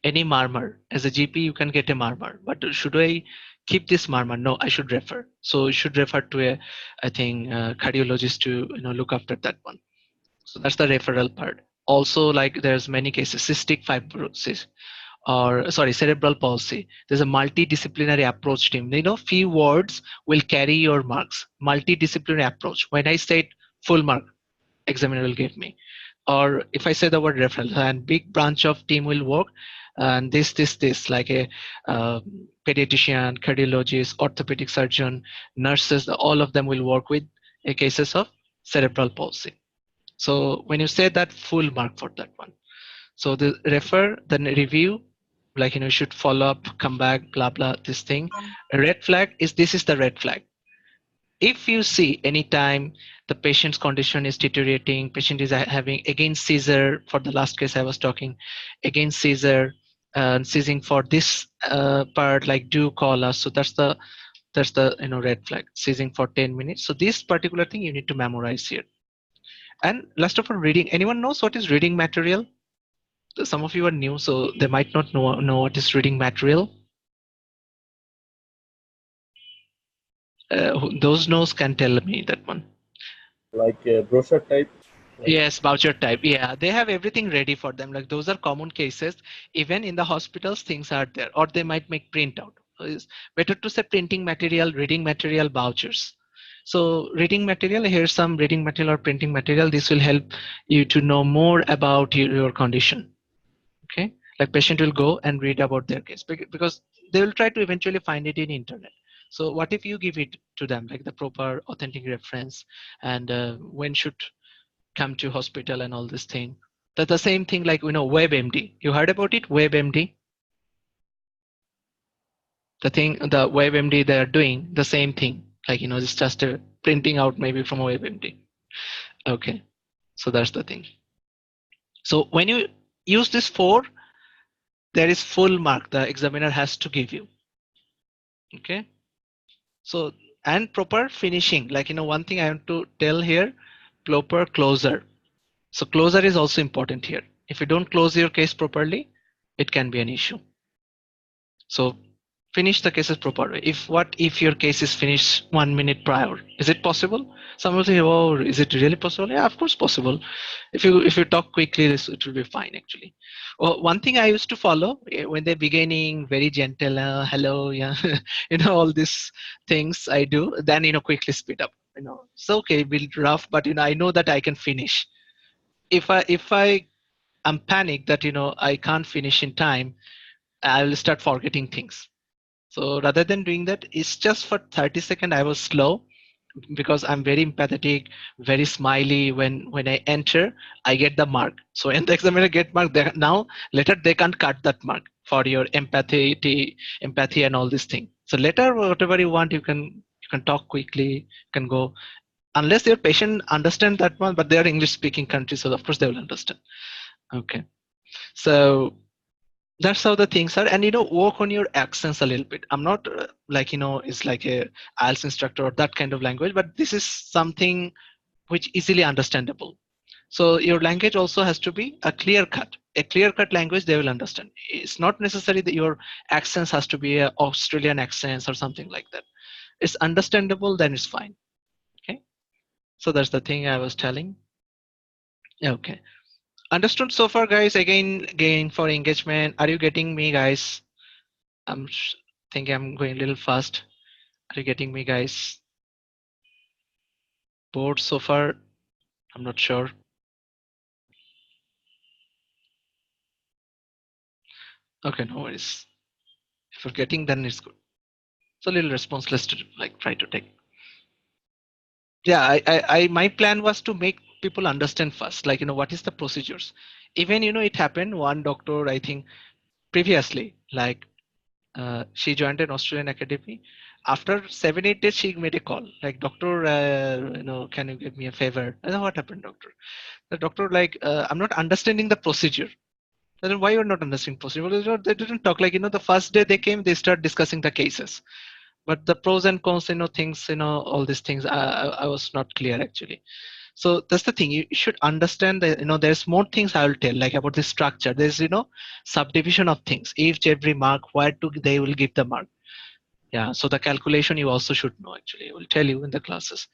any murmur. As a GP, you can get a murmur, but should I keep this murmur? No, I should refer. So you should refer to a, I think, cardiologist to look after that one. So that's the referral part. Also, like there's many cases, cystic fibrosis, or sorry, cerebral palsy. There's a multidisciplinary approach team. Few words will carry your marks. Multidisciplinary approach. When I said full mark, examiner will give me. Or if I say the word referral, and big branch of team will work, and this, like a pediatrician, cardiologist, orthopedic surgeon, nurses, all of them will work with cases of cerebral palsy. So when you say that, full mark for that one. So the refer, then review, like you should follow up, come back, blah blah, this thing. A red flag is, this is the red flag. If you see anytime the patient's condition is deteriorating, patient is having again seizure, for the last case I was talking, again seizure, seizing for this part, like do call us. So that's the red flag, seizing for 10 minutes. So this particular thing you need to memorize here. And last of all, reading. Anyone knows what is reading material? Some of you are new, so they might not know what is reading material. Those knows can tell me that one. Like a brochure type. Yes, voucher type. Yeah, they have everything ready for them. Like those are common cases. Even in the hospitals, things are there, or they might make printout. So it's better to say printing material, reading material, vouchers. So reading material, here's some reading material or printing material. This will help you to know more about your condition. Okay, like patient will go and read about their case because they will try to eventually find it in internet. So what if you give it to them, like the proper authentic reference, and when should come to hospital and all this thing. That's the same thing like WebMD. You heard about it, WebMD? The WebMD, they are doing the same thing. Like it's just a printing out maybe from a WebMD. Okay, so that's the thing. So when you use this 4, there is full mark the examiner has to give you. Okay, so and proper finishing, like one thing I want to tell here, proper closure. So closure is also important here. If you don't close your case properly, it can be an issue. So finish the cases properly. What if your case is finished 1 minute prior? Is it possible? Some will say, oh, is it really possible? Yeah, of course possible. If you talk quickly, it will be fine actually. Well, one thing I used to follow when they're beginning, very gentle, hello, yeah, all these things I do, then quickly speed up. It's okay, build rough, but I know that I can finish. If I am panicked that I can't finish in time, I will start forgetting things. So rather than doing that, it's just for 30 seconds I was slow, because I'm very empathetic, very smiley. When I enter, I get the mark. So when the examiner get mark, now later they can't cut that mark for your empathy and all this thing. So later, whatever you want, you can talk quickly, you can go. Unless your patient understand that one, but they are English speaking country, so of course they will understand. Okay, so that's how the things are. And work on your accents a little bit. I'm not like it's like a IELTS instructor or that kind of language, but this is something which easily understandable. So your language also has to be a clear cut language they will understand. It's not necessary that your accents has to be a Australian accents or something like that. It's understandable, then it's fine. Okay, so that's the thing I was telling. Okay, understood so far, guys? Again for engagement, are you getting me, guys? I'm thinking I'm going a little fast. Are you getting me, guys? Bored so far? I'm not sure. Okay, no worries. If you're getting, then it's good. It's a little response, let's try to take. Yeah, I my plan was to make people understand first, like what is the procedures. Even it happened, one doctor, I think previously, like she joined an Australian academy. After 7-8 days, she made a call, like, doctor, can you give me a favor? I said, what happened, doctor? The doctor, like, I'm not understanding the procedure. Then why you're not understanding procedure? Well, they didn't talk, like, the first day they came, they start discussing the cases. but the pros and cons, things, all these things, I was not clear actually. So that's the thing. You should understand that there's more things I will tell, like about the structure. There's subdivision of things. Each every mark, where to they will give the mark. Yeah. So the calculation you also should know actually. I will tell you in the classes.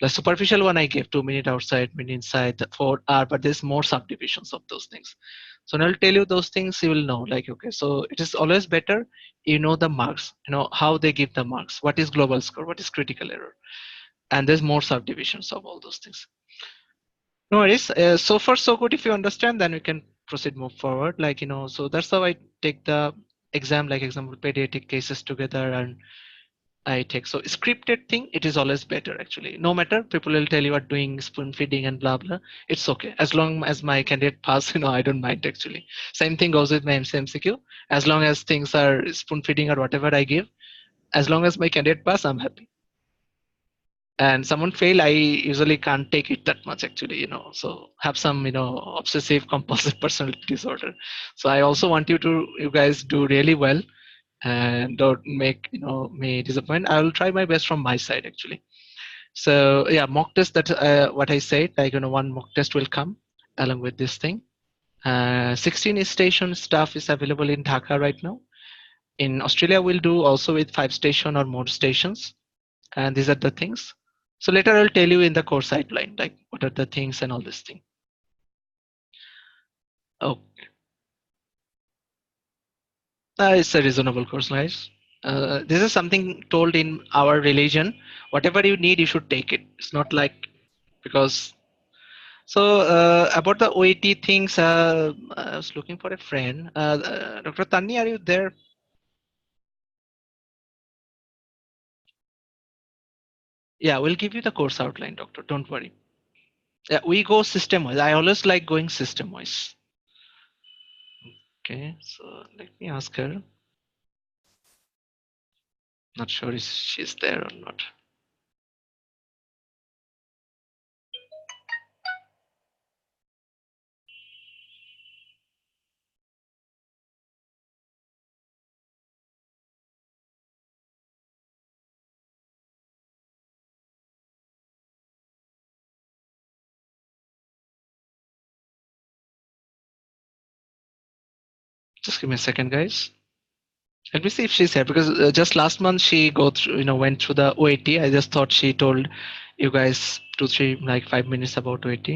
The superficial one I gave 2 minute outside, minute inside, 4 hour, but there's more subdivisions of those things. So when I'll tell you those things, you will know. Like okay, so it is always better the marks. How they give the marks. What is global score? What is critical error? And there's more subdivisions of all those things. No worries. So far, so good. If you understand, then we can proceed move forward. Like, so that's how I take the exam, like example, pediatric cases together and I take. So scripted thing, it is always better actually. No matter people will tell you are doing spoon feeding and blah, blah. It's okay. As long as my candidate pass, I don't mind actually. Same thing goes with my MCQ. As long as things are spoon feeding or whatever I give, as long as my candidate pass, I'm happy. And someone fail, I usually can't take it that much actually, so have some obsessive compulsive personality disorder. So I also want you guys do really well and don't make me disappoint. I will try my best from my side actually. So yeah, mock test, that what I said, like one mock test will come along with this thing. 16 station stuff is available in Dhaka right now. In Australia we'll do also with 5 station or more stations, and these are the things. So later I'll tell you in the course outline, like what are the things and all this thing. Oh, it's a reasonable course, guys. This is something told in our religion. Whatever you need, you should take it. It's not like because. So about the OET things, I was looking for a friend. Dr. Tanni, are you there? Yeah, we'll give you the course outline, doctor. Don't worry. Yeah, we go system wise. I always like going system wise. Okay, so let me ask her. Not sure if she's there or not. Just give me a second, guys. Let me see if she's here because just last month she went through the OAT. I just thought she told you guys 5 minutes about OAT.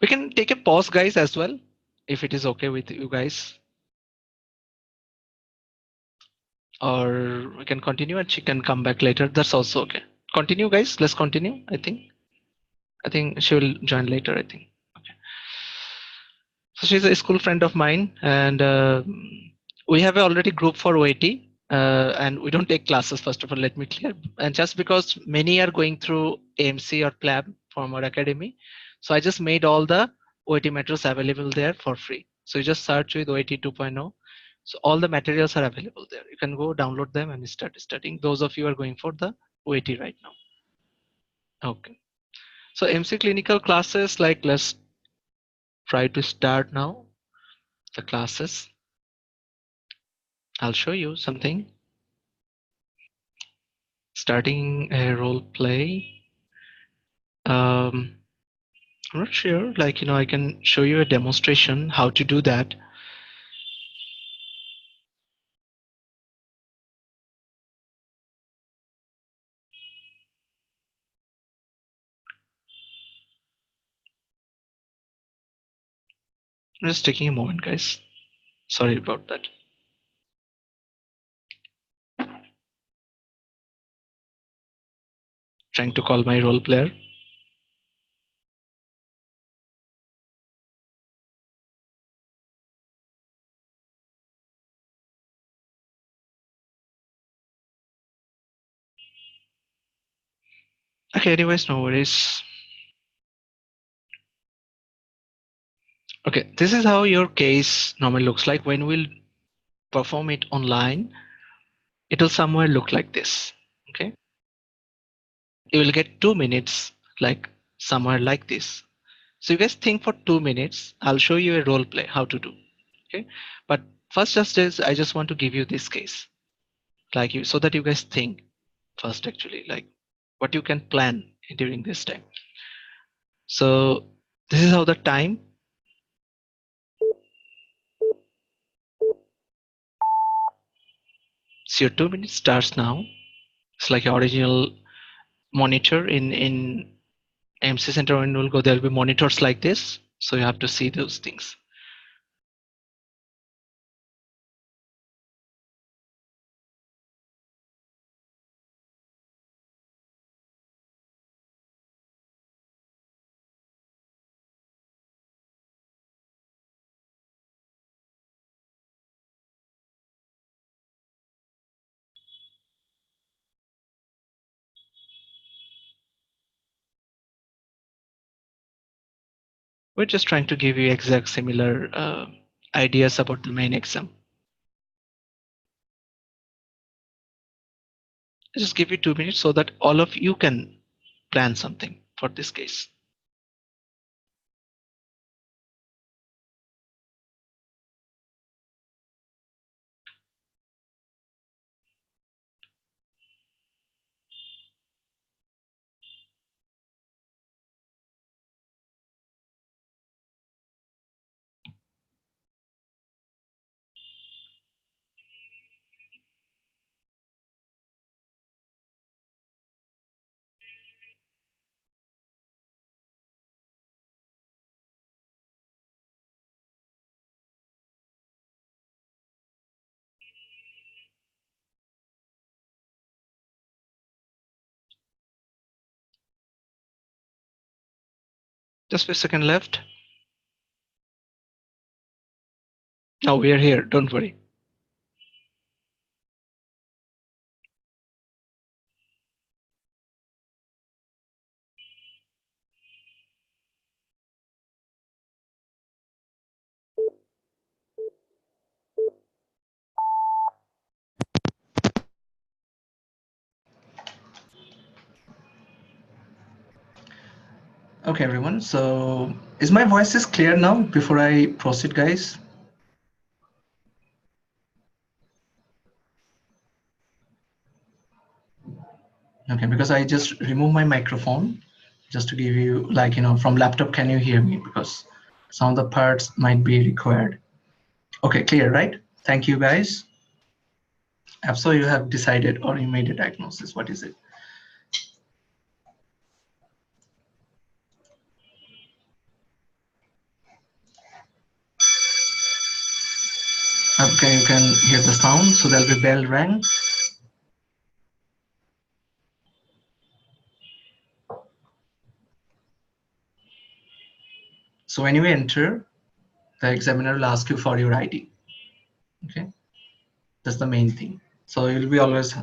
We can take a pause, guys, as well, if it is okay with you guys. Or we can continue and she can come back later. That's also okay. Continue, guys. Let's continue. I think she will join later, I think. Okay. So she's a school friend of mine, and we have already group for OAT, and we don't take classes. First of all, let me clear. And just because many are going through AMC or PLAB from our academy, so I just made all the OAT materials available there for free. So you just search with OAT 2.0. So all the materials are available there. You can go download them and start studying. Those of you are going for the OAT right now. Okay. So MC clinical classes, like let's try to start now the classes. I'll show you something. Starting a role play. I'm not sure, like, I can show you a demonstration how to do that. Just taking a moment, guys. Sorry about that. Trying to call my role player. Okay, anyways, no worries. Okay, this is how your case normally looks like. When we'll perform it online, it will somewhere look like this. Okay, you will get 2 minutes, like somewhere like this. So you guys think for 2 minutes. I'll show you a role play how to do. Okay, but first just is I just want to give you this case, like you, so that you guys think first actually, like what you can plan during this time. So this is how the time. So your 2 minutes starts now. It's like your original monitor in AMC Center. When we'll go, there'll be monitors like this. So you have to see those things. We're just trying to give you exact similar ideas about the main exam. Just give you 2 minutes so that all of you can plan something for this case. Just a second left. Now we are here, don't worry. Okay, everyone. So is my voice is clear now before I proceed, guys? Okay, because I just remove my microphone just to give you, like, from laptop, can you hear me? Because some of the parts might be required. Okay, clear, right? Thank you, guys. So you have decided or you made a diagnosis. What is it? Okay, you can hear the sound. So there'll be bell rang. So when you enter, the examiner will ask you for your ID. Okay, that's the main thing. So you'll be always,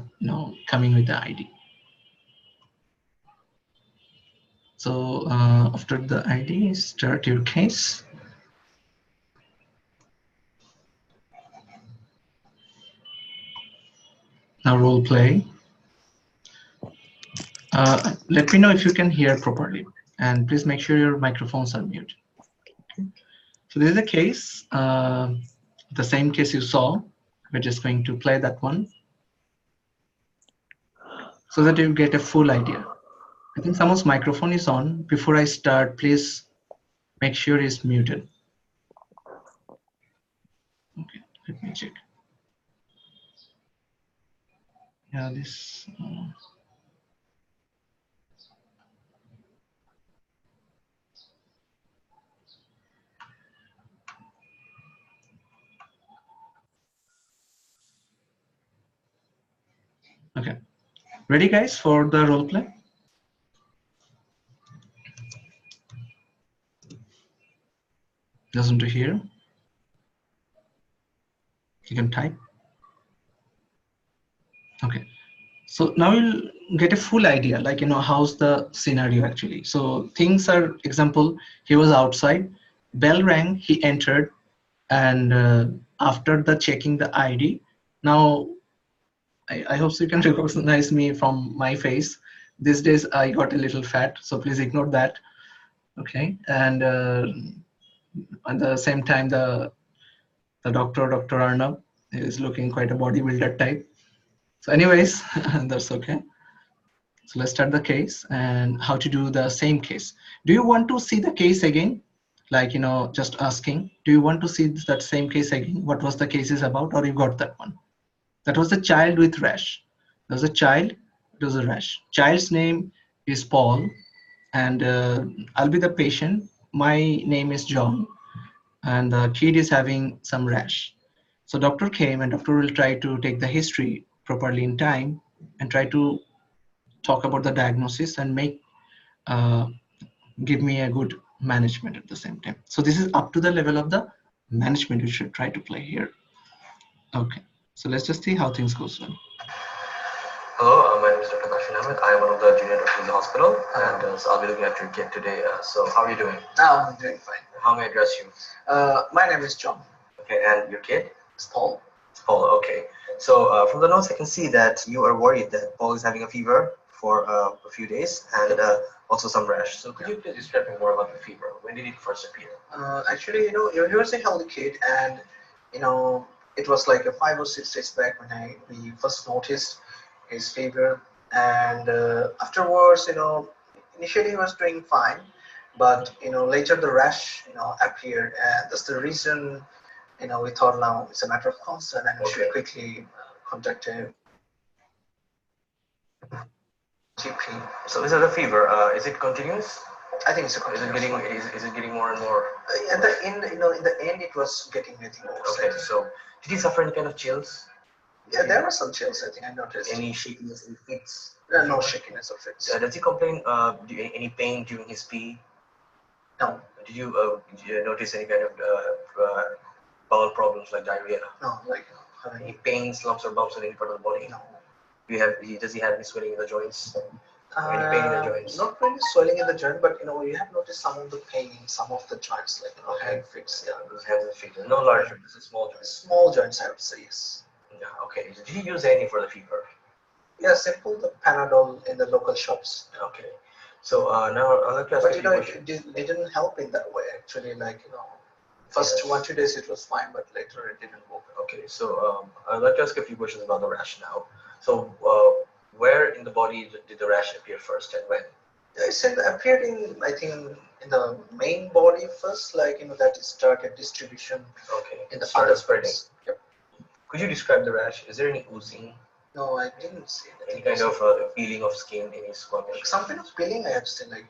coming with the ID. So after the ID, start your case. Now role play. Let me know if you can hear properly, and please make sure your microphones are muted. Okay. So this is a case, the same case you saw. We're just going to play that one so that you get a full idea. I think someone's microphone is on. Before I start, please make sure it's muted. Okay, let me check. Yeah, this. Okay, ready, guys, for the role play? Doesn't to hear? You can type. Okay, so now you'll get a full idea, like, how's the scenario actually. So things are, example, he was outside, bell rang, he entered, and after the checking the ID, now I hope so you can recognize me from my face. These days I got a little fat, so please ignore that. Okay, and at the same time, the The doctor, Dr. Arnab, is looking quite a bodybuilder type. So anyways, that's okay. So let's start the case and how to do the same case. Do you want to see the case again? Like, just asking, do you want to see that same case again? What was the case is about, or you got that one? That was the child with rash. There was a child, it was a rash. Child's name is Paul, and I'll be the patient. My name is John, and the kid is having some rash. So doctor came, and doctor will try to take the history properly in time and try to talk about the diagnosis and give me a good management at the same time. So this is up to the level of the management we should try to play here. Okay, so let's just see how things goes on. Hello, my name is Dr. Ahmed. I am one of the junior doctors in the hospital, and so I'll be looking after your kid today. So how are you doing? I'm doing fine. How may I address you? My name is John. Okay, and your kid? It's Paul. It's Paul, okay. So from the notes I can see that you are worried that Paul is having a fever for a few days and also some rash. So could you please describe me more about the fever? When did it first appear? Actually, he was a healthy kid, and it was like 5 or 6 days back when we first noticed his fever, and afterwards, initially he was doing fine, but later the rash appeared, and that's the reason we thought now it's a matter of concern and we should quickly contact a GP. So is it a fever? Is it continuous? I think it's a continuous. Is it getting more and more? At the end, in the end, it was getting anything worse. Okay, so did he suffer any kind of chills? Yeah, there were some chills, I think I noticed. Any shakiness, any fits? No shakiness or fits. Does he complain any pain during his pee? No. Did you notice any kind of bowel problems like diarrhea? No, any pains, lumps or bumps in any part of the body? No. Does he have any swelling in the joints? Any pain in the joints? Not really swelling in the joint, but we have noticed some of the pain in some of the joints, like hand fits. Yeah, those hands and feet. No large joints, it's small joints. Small joints, I would say, yes. Yeah, okay. Did he use any for the fever? Yeah, simple, the Panadol in the local shops. Okay. So now I'd like to ask but you it didn't help in that way, actually. First 1-2 days it was fine, but later it didn't work. Okay, so I'd like to ask a few questions about the rash now. So where in the body did the rash appear first and when? It appeared I think in the main body first, that it started distribution. Okay. In the started spreading. Yep. Could you describe the rash? Is there any oozing? No, I didn't see that. Any kind of peeling of skin in his squamish? Some kind of peeling I have seen, Okay.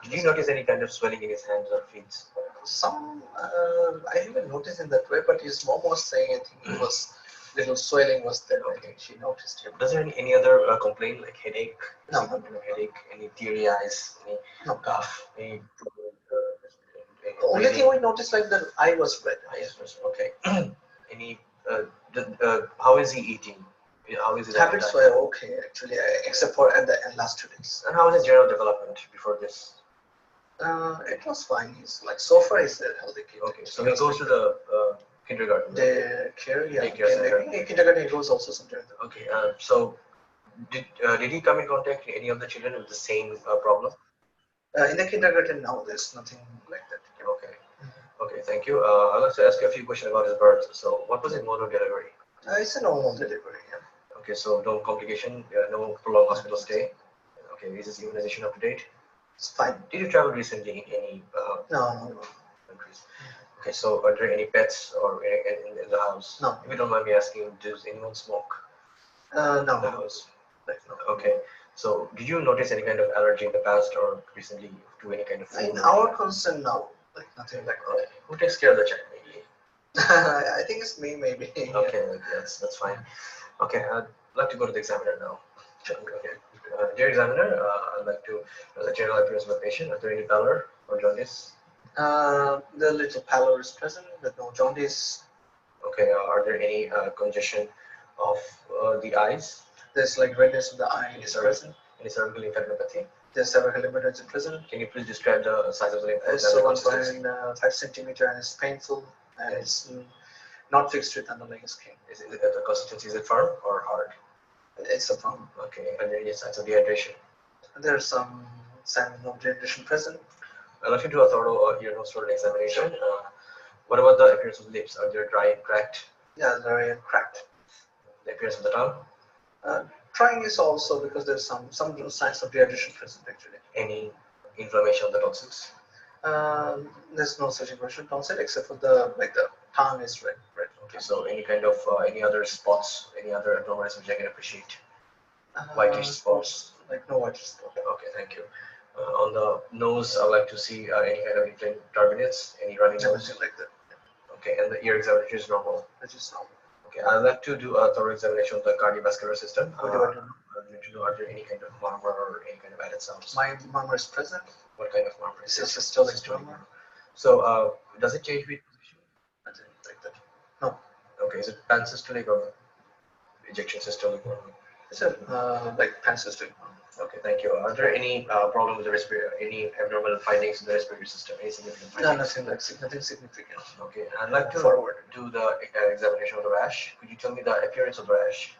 Did you notice any kind of swelling in his hands or feet? Some, I haven't noticed in that way, but his mom was saying I think it was little swelling was there. I think she noticed it. Does there any other complaint like headache? No. Headache, any teary eyes, any cough, any problem? The only thing we noticed the eye was red. Okay. Any? How is he eating? How is his habits were okay actually, except for at the last 2 days. And how is his general development before this? It was fine. He's so far he's a healthy kid. Okay, so he goes to the kindergarten. The care, yeah. Kindergarten he goes also sometimes. Okay, so did he come in contact with any of the children with the same problem? In the kindergarten, no, there's nothing like that. Okay. Okay, thank you. I'd like to ask you a few questions about his birth. So, what was his mode of delivery? It's a normal delivery, yeah. Okay, so no complication, no prolonged hospital stay. Okay, is his immunization up to date? It's fine. Did you travel recently in any No. countries? Okay, so are there any pets or in the house? No. If you don't mind me asking, does anyone smoke? No. In the house? Okay, so did you notice any kind of allergy in the past or recently to any kind of food? In our concern, no. Nothing like that. Who takes care of the child, maybe? I think it's me, maybe. Okay, that's fine. Okay, I'd like to go to the examiner now. Sure. Okay. Dear examiner, I'd like to the general appearance of the patient. Are there any pallor or jaundice? The little pallor is present, but no jaundice. Okay, are there any congestion of the eyes? There's redness of the eye is present. Any cervical lymphadenopathy? There's cervical lymphadenopathy present. Can you please describe the size of the lymph node? It's 1.5 centimeter and it's painful and it's not fixed with underlying skin. Is it the consistency? Is it firm or hard? It's a firm. Okay, and there are any signs of dehydration? There's some sign of dehydration present. I'd like to do a thorough ear, nose, throat examination. What about the appearance of the lips? Are they dry and cracked? Yeah, dry and cracked. The appearance of the tongue? Trying is also because there's some signs of dehydration present actually. Any inflammation of the tonsils? There's no such inflammation tonsil except for the tongue is red. Okay, so any kind of any other spots, any other abnormalities which I can appreciate? Whitish spots? Like no whitish spot. Okay, thank you. On the nose, I would like to see any kind of inflamed turbinates, any running nose? Like that. Okay, and the ear examination is normal? That is normal. Okay, I'd like to do a thorough examination of the cardiovascular system. I'd like to know, are there any kind of murmur or any kind of added sounds? My murmur is present. What kind of murmur? It's a systolic murmur. So, does it change with position? Like that. No. Okay, is it pansystolic or ejection systolic murmur? It's a like pansystolic murmur. Okay, thank you. Are there any problem with the respirator? Any abnormal findings in the respiratory system? Any significant findings? No, nothing significant. Okay, I'd like to do the examination of the rash. Could you tell me the appearance of the rash?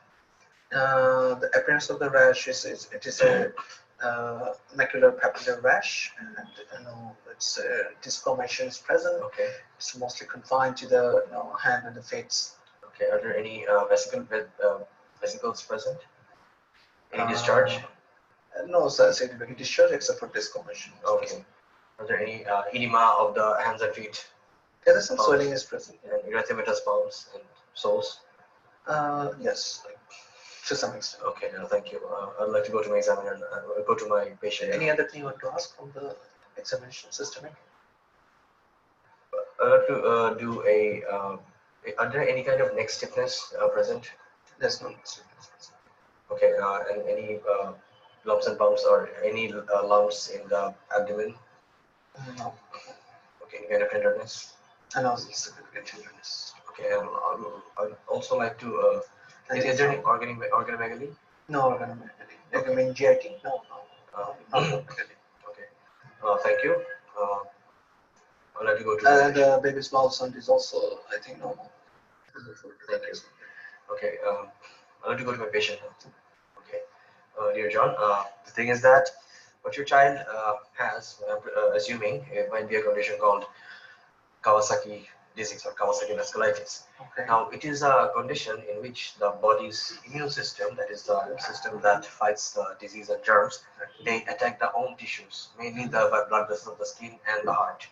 The appearance of the rash is it is a macular papular rash, and its disformation is present. Okay. It's mostly confined to the hand and the face. Okay. Are there any vesicles present? Any discharge? No significant discharge except for disformation. Okay. Are there any edema of the hands and feet? Yeah, there's some swelling is present. And erythematous palms and soles? Yes, to some extent. Okay, thank you. I'd like to go to my examiner, go to my patient. Any other thing you want to ask from the examination systemic? I'd like to do a, are there any kind of neck stiffness present? There's no neck stiffness present. Okay, and any lumps and bumps or any lumps in the abdomen? No. Okay, any kind of tenderness? No significant tenderness. Okay, and I'd also like to, is there any organomegaly? No organomegaly. Like meningitis? No. Okay, thank you. I'd like to go to and baby's bowel sound is also, I think, normal. Thank you. Okay, I'd like to go to my patient now. Okay, dear John, the thing is that what your child has, I'm assuming, it might be a condition called Kawasaki disease or Kawasaki vasculitis. Okay. Now, it is a condition in which the body's immune system, that is the system that fights the disease and germs, they attack their own tissues, mainly the blood vessels of the skin and the heart.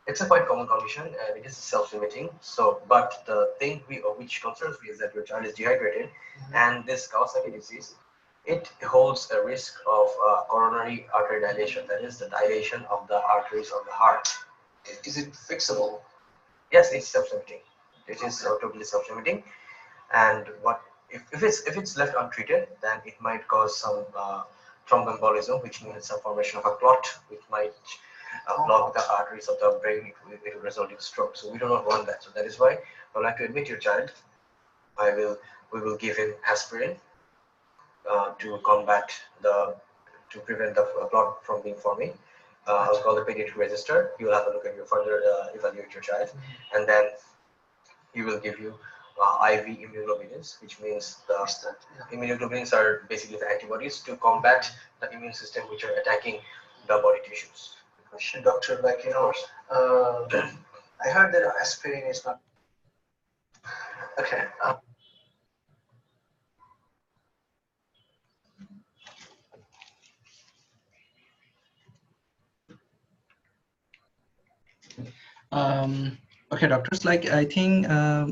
It's a quite common condition and it is self-limiting. So, but the thing which concerns me is that your child is dehydrated, and this Kawasaki disease, it holds a risk of coronary artery dilation, that is the dilation of the arteries of the heart. Is it fixable? Yes, it's self-limiting. It is totally self-limiting, and what if it's left untreated, then it might cause some thromboembolism, which means some formation of a clot, which might block the arteries of the brain. It will result in stroke. So we do not want that. So that is why I would like to admit your child. We will give him aspirin to combat to prevent the clot from being forming. I'll call the pediatric register. He will have a look at you, further evaluate your child, and then he will give you IV immunoglobulins, which means the immunoglobulins are basically the antibodies to combat the immune system which are attacking the body tissues. Question, doctor, like I heard that aspirin is not okay. Okay, doctors, like I think I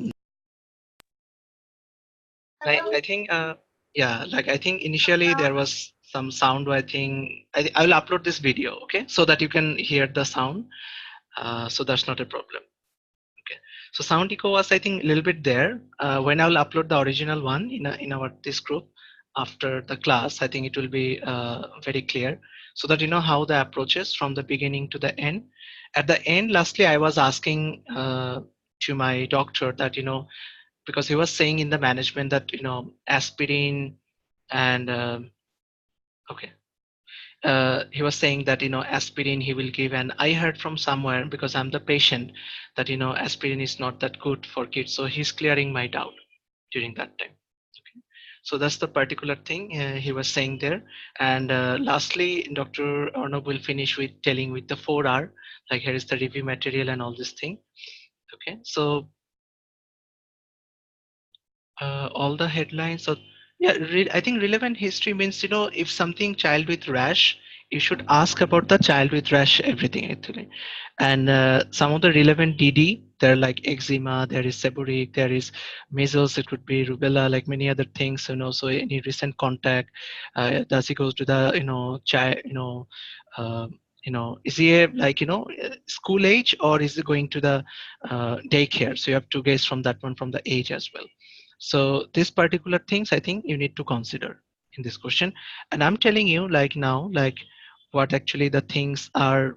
think yeah, like I think initially there was some sound. I think I will upload this video, okay, so that you can hear the sound. So that's not a problem. Okay, so sound echo was, I think, a little bit there. When I will upload the original one in our this group after the class, I think it will be very clear, so that you know how the approach is from the beginning to the end. At the end, lastly, I was asking to my doctor that, you know, because he was saying in the management that, you know, aspirin and okay, he was saying that, you know, aspirin he will give, and I heard from somewhere, because I'm the patient, that, you know, aspirin is not that good for kids. So he's clearing my doubt during that time. Okay. So that's the particular thing he was saying there. And lastly, Dr. Arnab will finish with telling with the 4R, like here is the review material and all this thing. Okay, so all the headlines. So yeah, I think relevant history means, if something child with rash, you should ask about the child with rash, everything actually. And some of the relevant DD, there are like eczema, there is seborrheic, there is measles, it could be rubella, like many other things. So any recent contact, does he goes to the child, uh, is he like school age, or is he going to the daycare? So you have to guess from that one, from the age as well. So these particular things, I think you need to consider in this question. And I'm telling you like now, like what actually the things are.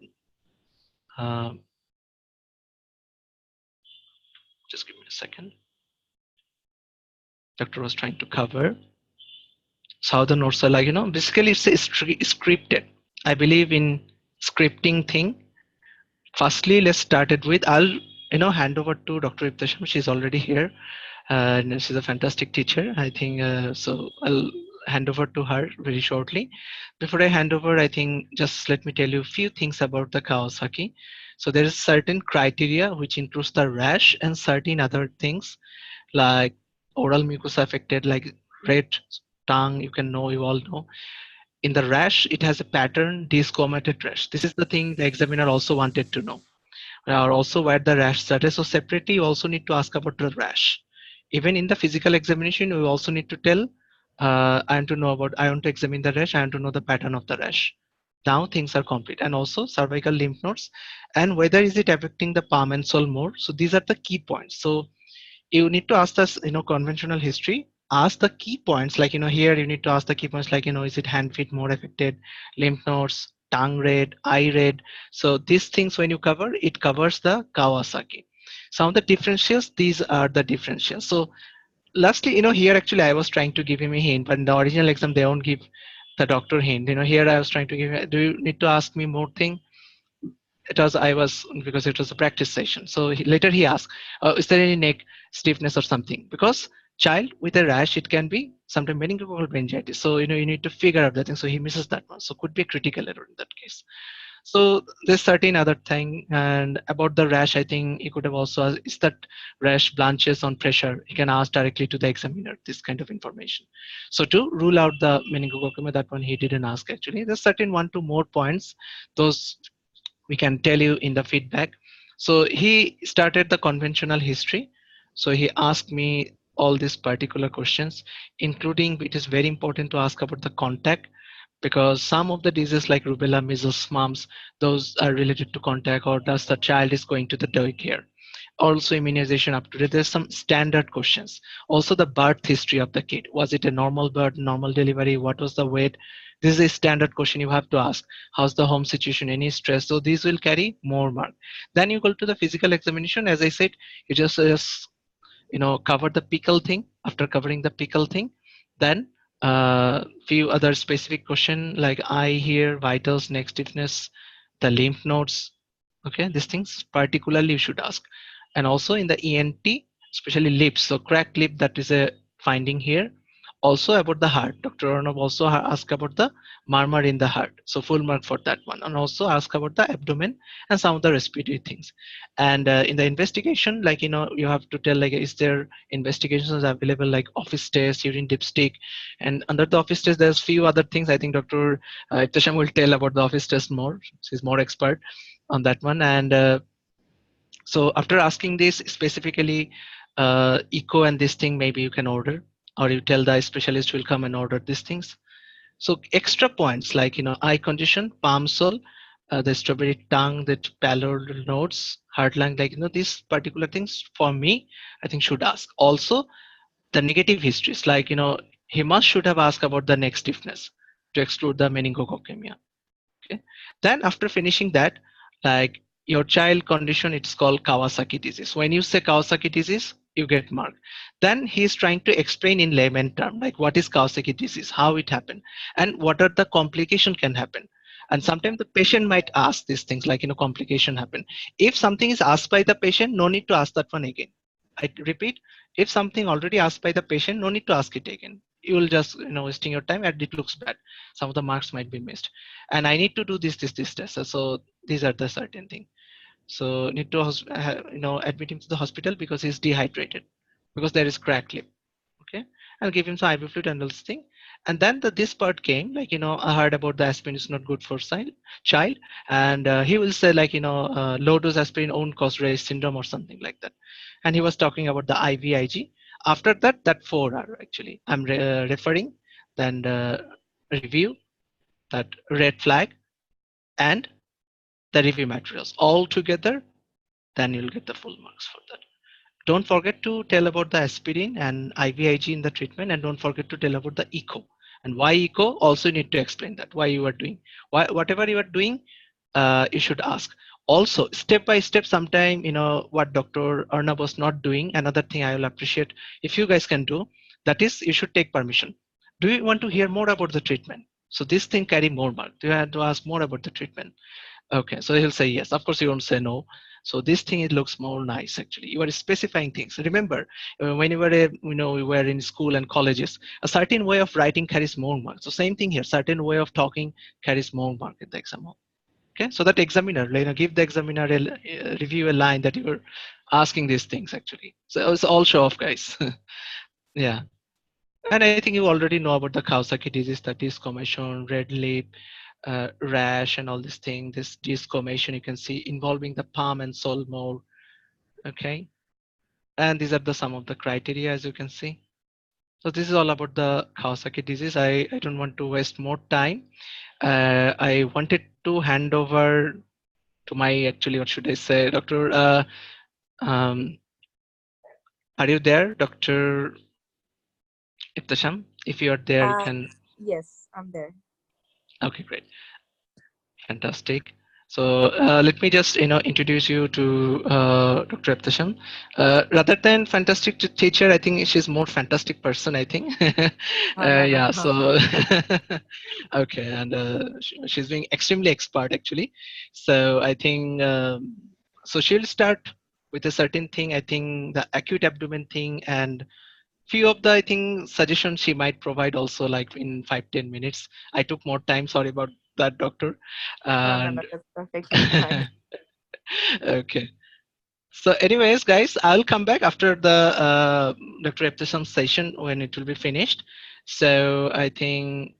Uh, just give me a second. Doctor was trying to cover. So how the notes are like, basically it's scripted. I believe in scripting thing. Firstly, let's start it with, I'll hand over to Dr. Ibtisham. She's already here. And she's a fantastic teacher, I think. So I'll hand over to her very shortly. Before I hand over, I think just let me tell you a few things about the Kawasaki. So there is certain criteria which includes the rash and certain other things like oral mucosa affected, like red tongue. You all know. In the rash, it has a pattern, discomated rash. This is the thing the examiner also wanted to know, or also where the rash started. So separately, you also need to ask about the rash. Even in the physical examination, you also need to tell, I want to examine the rash, I want to know the pattern of the rash. Now things are complete. And also cervical lymph nodes, and whether is it affecting the palm and sole more. So these are the key points. So you need to ask us, conventional history, ask the key points, like, here you need to ask the key points, like, is it hand feet more affected, lymph nodes, tongue red, eye red. So these things, when you cover, it covers the Kawasaki. Some of the differentials, these are the differentials. So lastly, here actually I was trying to give him a hint, but in the original exam they won't give the doctor hint. Here I was trying to give, do you need to ask me more thing? I was, because it was a practice session. So later he asked, is there any neck stiffness or something? Because child with a rash, it can be sometimes meningococcal meningitis. So you need to figure out that thing. So he misses that one. So could be a critical error in that case. So there's certain other thing. And about the rash, I think he could have also asked, is that rash blanches on pressure? He can ask directly to the examiner this kind of information. So to rule out the meningococcal, that one he didn't ask actually. There's certain 1-2 more points. Those we can tell you in the feedback. So he started the conventional history. So he asked me all these particular questions, including, it is very important to ask about the contact, because some of the diseases like rubella, measles, mumps, those are related to contact, or does the child is going to the daycare. Also immunization up to date. There's some standard questions. Also the birth history of the kid. Was it a normal birth, normal delivery? What was the weight? This is a standard question you have to ask. How's the home situation? Any stress? So these will carry more mark. Then you go to the physical examination. As I said, you just cover the pickle thing. After covering the pickle thing, then few other specific question like eye here, vitals, neck stiffness, the lymph nodes. Okay, these things particularly you should ask. And also in the ENT, especially lips. So cracked lip, that is a finding here. Also about the heart, Dr. Arnav also asked about the murmur in the heart. So full mark for that one. And also ask about the abdomen and some of the respiratory things. And in the investigation, like, you have to tell, like, is there investigations available like office test, urine dipstick, and under the office test, there's few other things. I think Dr. Tasham will tell about the office test more. She's more expert on that one. And so after asking this specifically, echo and this thing, maybe you can order, or you tell the specialist will come and order these things. So extra points like, eye condition, palm sole, the strawberry tongue, the pallor nodes, heart lung, like, these particular things for me, I think should ask. Also the negative histories, like, he should have asked about the neck stiffness to exclude the meningococcemia. Okay. Then after finishing that, like, your child condition, it's called Kawasaki disease. When you say Kawasaki disease, you get marked. Then he's trying to explain in layman term, like what is Kawasaki disease, how it happened, and what are the complication can happen. And sometimes the patient might ask these things, like, complication happen. If something is asked by the patient, no need to ask that one again. I repeat, if something already asked by the patient, no need to ask it again. You will just, wasting your time, and it looks bad. Some of the marks might be missed. And I need to do this test. So these are the certain thing. So need to admit him to the hospital because he's dehydrated, because there is cracked lip. Okay, I'll give him some IV fluid and all this thing. And then this part came, like, I heard about the aspirin is not good for child, and he will say, like, low dose aspirin won't cause Ray's syndrome or something like that. And he was talking about the IVIG. After that, that 4R actually, I'm referring, then review, that red flag, and the review materials all together, then you'll get the full marks for that. Don't forget to tell about the aspirin and IVIG in the treatment, and don't forget to tell about the echo. And why echo? Also need to explain that, why you are doing, whatever you are doing, you should ask. Also, step by step, sometime, what Dr. Arnab was not doing, another thing I will appreciate if you guys can do, that is, you should take permission. Do you want to hear more about the treatment? So this thing carry more mark. Do you have to ask more about the treatment? Okay, so he'll say yes. Of course, you won't say no. So this thing, it looks more nice actually. You are specifying things. Remember, when you were we were in school and colleges, a certain way of writing carries more marks. So same thing here. Certain way of talking carries more mark in the exam hall. Okay, so that examiner, give the examiner a review a line that you were asking these things actually. So it's all show off, guys. Yeah. And I think you already know about the Kawasaki disease, the desquamation, red lip, rash, and all this thing. This desquamation you can see involving the palm and sole more. Okay, and these are the some of the criteria, as you can see. So this is all about the Kawasaki disease. I don't want to waste more time. I wanted to hand over to my, actually, what should I say, Doctor. Um, are you there, Doctor Iftasham? If you are there, you can. Yes, I'm there. Okay, great. Fantastic. So let me just introduce you to Dr. Aptasham. Rather than fantastic teacher, I think she's more fantastic person, I think. Yeah. So okay, and she's being extremely expert actually. So I think so she'll start with a certain thing. I think the acute abdomen thing, and few of the, I think, suggestions she might provide also, like in 5-10 minutes. I took more time, sorry about that, doctor. And That's perfectly fine. okay, so anyways, guys, I'll come back after the Dr. Eptisham's session when it will be finished. So I think,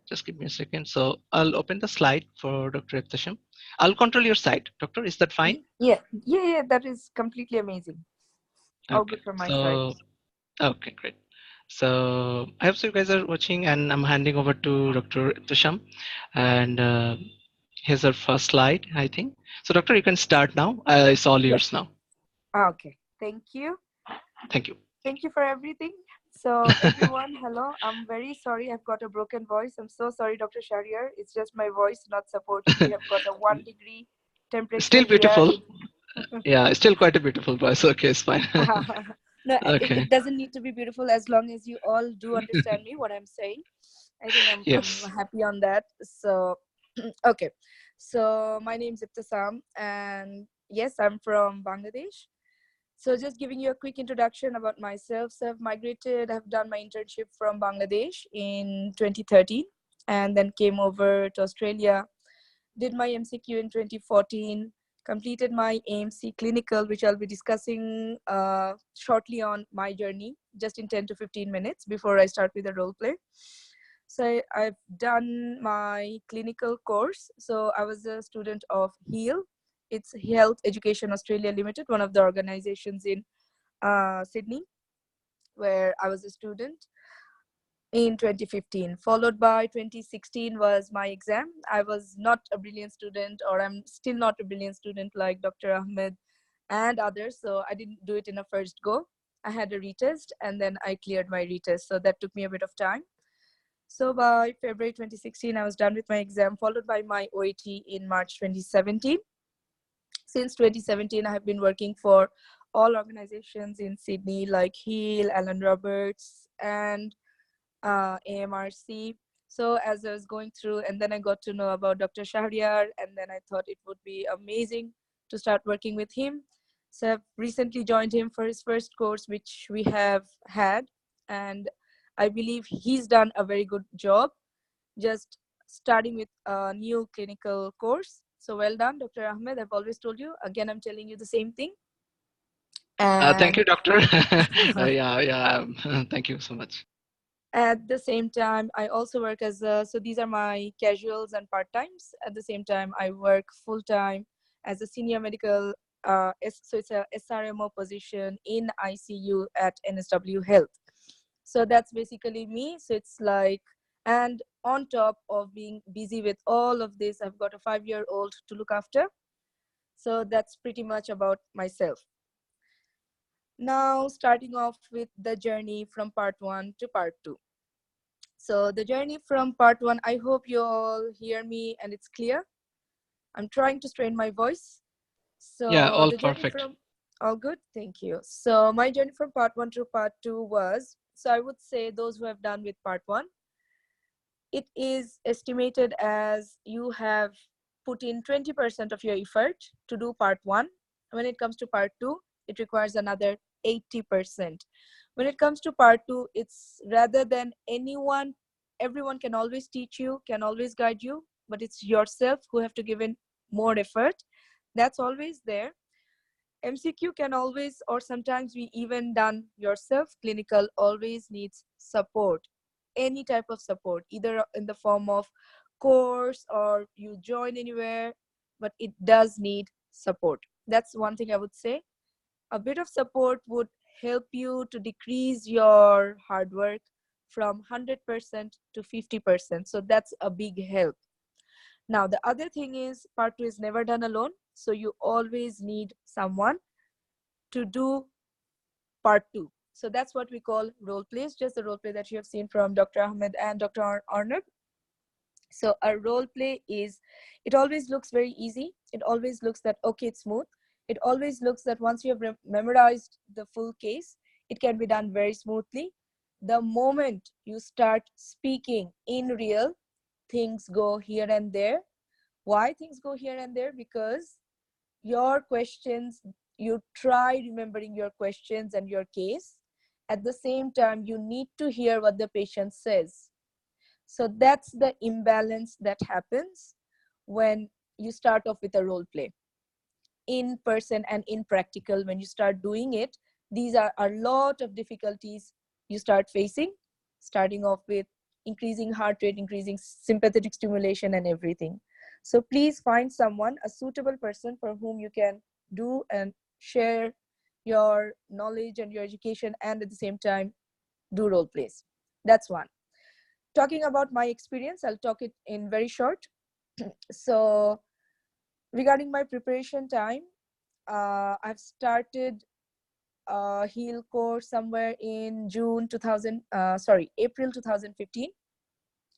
just give me a second. So I'll open the slide for Dr. Eptisham. I'll control your side, doctor. Is that fine? Yeah, that is completely amazing. All Okay, good from my side. so okay, great. So I hope so you guys are watching, and I'm handing over to Dr. Tusham, and here's our first slide, I think. So doctor, you can start now. It's all yours now. Okay, thank you. Thank you. Thank you for everything. So everyone, hello. I'm very sorry I've got a broken voice. I'm so sorry, Dr. Shahriar. It's just my voice not supporting. We have got a 1 degree temperature. Still beautiful. Here. Yeah, still quite a beautiful voice. Okay, it's fine. No, okay. it doesn't need to be beautiful as long as you all do understand me what I'm saying. I think I'm happy on that. So okay, so my name is Ibtisam, and yes, I'm from Bangladesh. So just giving you a quick introduction about myself. So I've migrated, I've done my internship from Bangladesh in 2013, and then came over to Australia, did my MCQ in 2014, completed my AMC Clinical, which I'll be discussing shortly on my journey, just in 10 to 15 minutes before I start with the role play. So I've done my clinical course. So I was a student of HEAL. It's Health Education Australia Limited, one of the organizations in Sydney, where I was a student in 2015. Followed by 2016 was my exam. I was not a brilliant student, or I'm still not a brilliant student like Dr. Ahmed and others. So I didn't do it in a first go. I had a retest, and then I cleared my retest. So that took me a bit of time. So by February 2016, I was done with my exam, followed by my OET in March 2017. Since 2017, I have been working for all organizations in Sydney, like HEAL, Alan Roberts, and AMRC. So as I was going through, and then I got to know about Dr. Shahriar, and then I thought it would be amazing to start working with him. So I've recently joined him for his first course, which we have had, and I believe he's done a very good job, just starting with a new clinical course. So well done, Dr. Ahmed. I've always told you. Again, I'm telling you the same thing. Thank you, And doctor. Yeah. Thank you so much. at the same time, I also work as a, so these are my casuals and part-times. At the same time, I work full-time as a senior medical, so it's a SRMO position in ICU at NSW Health. So that's basically me. So it's like, and on top of being busy with all of this, I've got a 5-year-old to look after. So that's pretty much about myself. Now, starting off with the journey from part 1 to part 2. So the journey from part 1, I hope you all hear me and it's clear. I'm trying to strain my voice. So yeah, all the journey perfect. from, all good, thank you. So my journey from part 1 to part 2 was, so I would say those who have done with part 1, it is estimated as you have put in 20% of your effort to do part 1. When it comes to part 2, it requires another 80%. When it comes to part 2, it's rather than anyone, everyone can always teach you, can always guide you, but it's yourself who have to give in more effort. That's always there. MCQ can always, or sometimes we even done yourself. Clinical always needs support, any type of support, either in the form of course or you join anywhere, but it does need support. That's one thing I would say. A bit of support would help you to decrease your hard work from 100% to 50%. So that's a big help. Now, the other thing is part 2 is never done alone. So you always need someone to do part 2. So that's what we call role plays, just the role play that you have seen from Dr. Ahmed and Dr. Arnab. So a role play is, it always looks very easy. It always looks that, okay, it's smooth. It always looks that once you have memorized the full case, it can be done very smoothly. The moment you start speaking in real, things go here and there. Why things go here and there? Because your questions, you try remembering your questions and your case. At the same time, you need to hear what the patient says. So that's the imbalance that happens when you start off with a role play. In person and in practical, when you start doing it, these are a lot of difficulties you start facing, starting off with increasing heart rate, increasing sympathetic stimulation and everything. So please find someone, a suitable person for whom you can do and share your knowledge and your education, and at the same time do role plays. That's one. Talking about my experience, I'll talk it in very short. So regarding my preparation time, I've started a HEAL course somewhere in April 2015.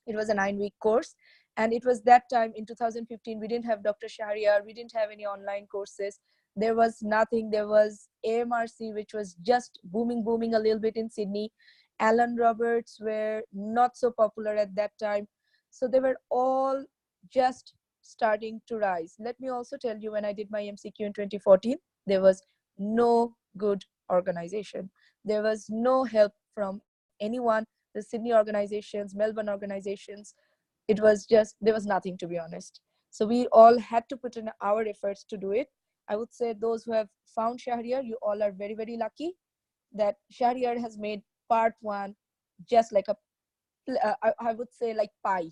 It was a 9-week course. And it was that time in 2015, we didn't have Dr. Shahriar, we didn't have any online courses. There was nothing. There was AMRC, which was just booming a little bit in Sydney. Alan Roberts were not so popular at that time. So they were all just starting to rise. Let me also tell you, when I did my MCQ in 2014, there was no good organization. There was no help from anyone. The Sydney organizations, Melbourne organizations, it was just, there was nothing, to be honest. So we all had to put in our efforts to do it. I would say those who have found Shahriar, you all are very, very lucky that Shahriar has made part 1 just like a, I would say like pie.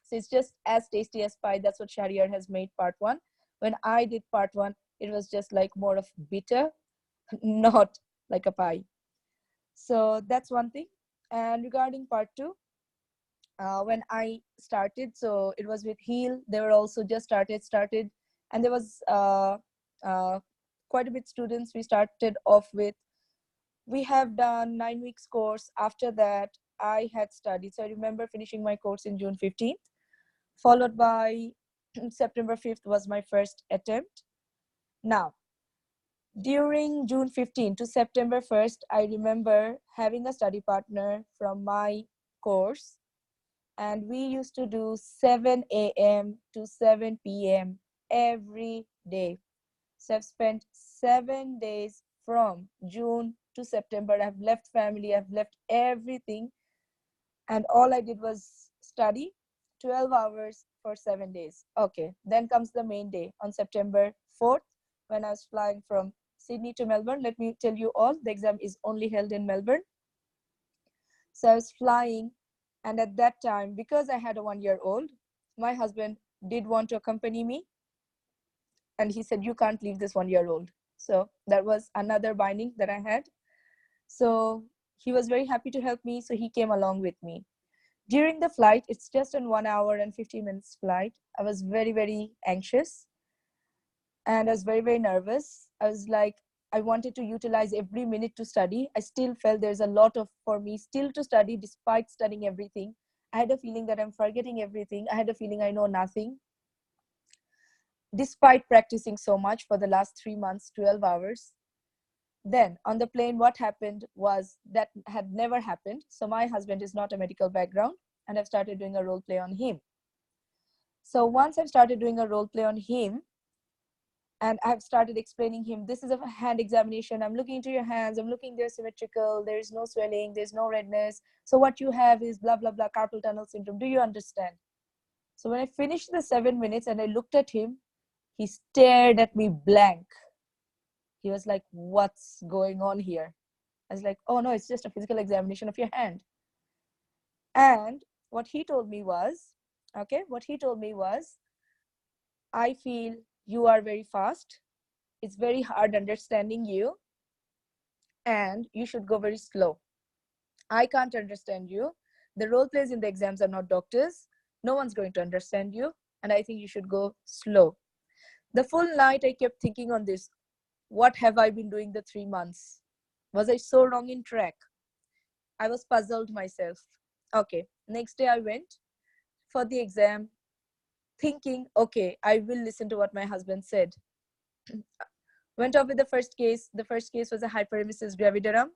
So it's just as tasty as pie. That's what Shahriar has made part 1. When I did part 1, it was just like more of bitter, not like a pie. So that's one thing. And regarding part 2, when I started, so it was with HEAL. They were also just started, and there was quite a bit students we started off with. We have done 9 weeks course. After that, I had studied. So I remember finishing my course in June 15th, followed by September 5th was my first attempt. Now, during June 15 to September 1st, I remember having a study partner from my course, and we used to do 7 a.m. to 7 p.m. every day. So I've spent 7 days from June to September. I've left family, I've left everything, and all I did was study 12 hours for 7 days. Okay, then comes the main day on September 4th, when I was flying from Sydney to Melbourne. Let me tell you all, the exam is only held in Melbourne. So I was flying, and at that time, because I had a 1-year-old, my husband did want to accompany me, and he said, you can't leave this 1-year-old. So that was another binding that I had. So he was very happy to help me, so he came along with me. During the flight, it's just an 1 hour and 50 minutes flight. I was very, very anxious, and I was very, very nervous. I was like, I wanted to utilize every minute to study. I still felt there's a lot for me still to study, despite studying everything. I had a feeling that I'm forgetting everything. I had a feeling I know nothing. Despite practicing so much for the last 3 months, 12 hours. Then on the plane, what happened was that had never happened. So my husband is not a medical background, and I've started doing a role play on him. So once I've started doing a role play on him, and I've started explaining him, this is a hand examination. I'm looking into your hands. I'm looking, they're symmetrical. There's no swelling. There's no redness. So what you have is blah, blah, blah, carpal tunnel syndrome. Do you understand? So when I finished the 7 minutes and I looked at him, he stared at me blank. He was like, what's going on here? I was like, oh no, it's just a physical examination of your hand. And what he told me was, I feel you are very fast. It's very hard understanding you, and you should go very slow. I can't understand you. The role plays in the exams are not doctors. No one's going to understand you, and I think you should go slow. The full night I kept thinking on this. What have I been doing the 3 months? Was I so wrong in track? I was puzzled myself. Okay, next day I went for the exam thinking, okay, I will listen to what my husband said. Went off with the first case. The first case was a hyperemesis gravidarum.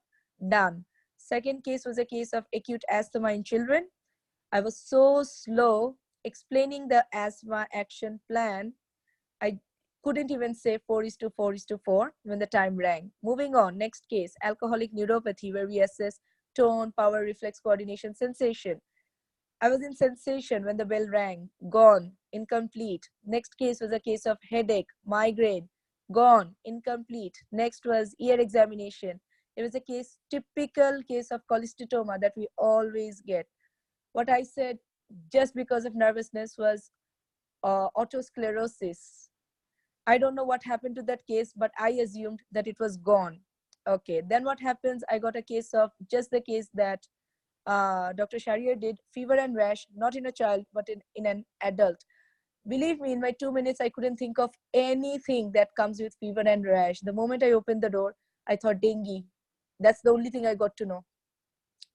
Done. Second case was a case of acute asthma in children. I was so slow explaining the asthma action plan. I couldn't even say 4:4:4 when the time rang. Moving on, next case, alcoholic neuropathy, where we assess tone, power, reflex, coordination, sensation. I was in sensation when the bell rang. Gone, incomplete. Next case was a case of headache, migraine. Gone, incomplete. Next was ear examination. It was a case, typical case of cholesteatoma that we always get. What I said, just because of nervousness, was autosclerosis. I don't know what happened to that case, but I assumed that it was gone. Okay, then what happens? I got a case of just the case that Dr. Shahriar did, fever and rash, not in a child, but in an adult. Believe me, in my 2 minutes, I couldn't think of anything that comes with fever and rash. The moment I opened the door, I thought dengue. That's the only thing I got to know.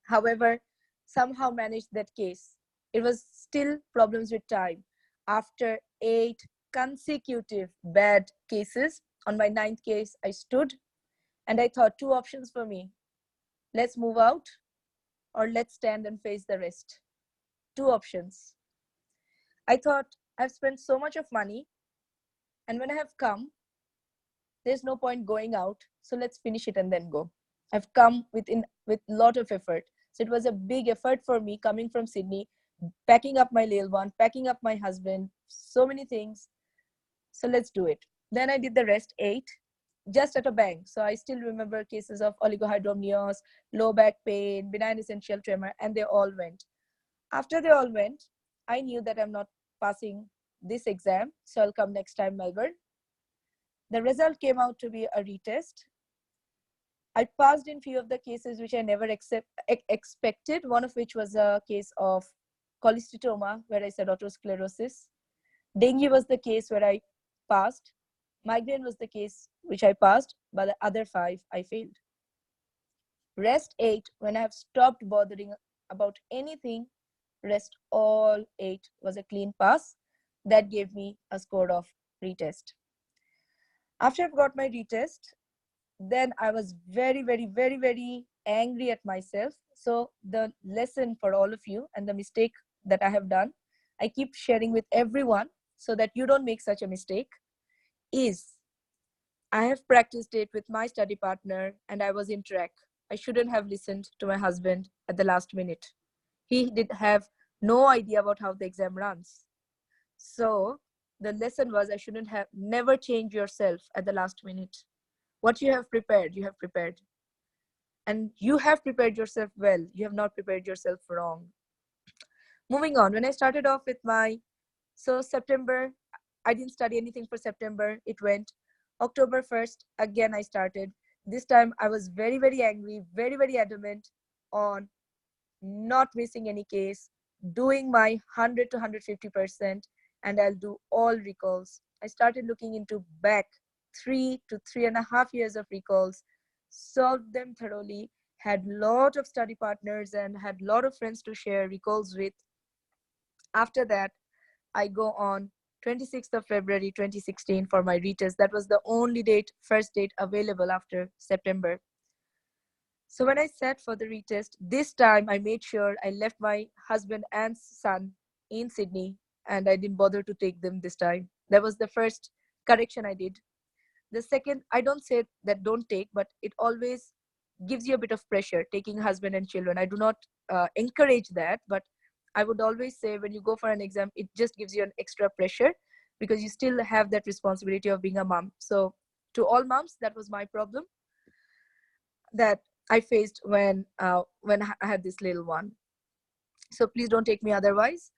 However, somehow managed that case. It was still problems with time. After 8 consecutive bad cases, on my 9th case, I stood and I thought, 2 options for me. Let's move out or let's stand and face the rest. 2 options. I thought, I've spent so much of money, and when I have come, there's no point going out, so let's finish it and then go. I've come with lot of effort. So it was a big effort for me coming from Sydney, packing up my little one, packing up my husband, so many things. So let's do it. Then I did the rest 8, just at a bang. So I still remember cases of oligohydramnios, low back pain, benign essential tremor, and they all went. After they all went, I knew that I'm not passing this exam, so I'll come next time, Melbourne. The result came out to be a retest. I passed in few of the cases which I never expected, one of which was a case of cholesteatoma, where I said autosclerosis. Dengue was the case where I passed. Migraine was the case which I passed, but the other 5 I failed. Rest 8, when I have stopped bothering about anything, rest all 8 was a clean pass. That gave me a score of retest. After I've got my retest, then I was very, very, very, very angry at myself. So the lesson for all of you and the mistake that I have done, I keep sharing with everyone so that you don't make such a mistake, is I have practiced it with my study partner and I was in track. I shouldn't have listened to my husband at the last minute. He did have no idea about how the exam runs. So the lesson was I shouldn't have never change yourself at the last minute. What you have prepared, you have prepared. And you have prepared yourself well. You have not prepared yourself wrong. Moving on, when I started off with so September, I didn't study anything for September. It went October 1st. Again, I started. This time I was very, very angry, very, very adamant on not missing any case, doing my 100 to 150%, and I'll do all recalls. I started looking into back 3 to 3.5 years of recalls, solved them thoroughly, had lot of study partners and had lot of friends to share recalls with. After that, I go on 26th of February 2016 for my retest. That was the only first date available after September. So when I sat for the retest, this time I made sure I left my husband and son in Sydney, and I didn't bother to take them this time. That was the first correction I did. The second, I don't say that don't take, but it always gives you a bit of pressure, taking husband and children. I do not encourage that, but I would always say when you go for an exam, it just gives you an extra pressure because you still have that responsibility of being a mom. So to all moms, that was my problem that I faced when I had this little one. So please don't take me otherwise.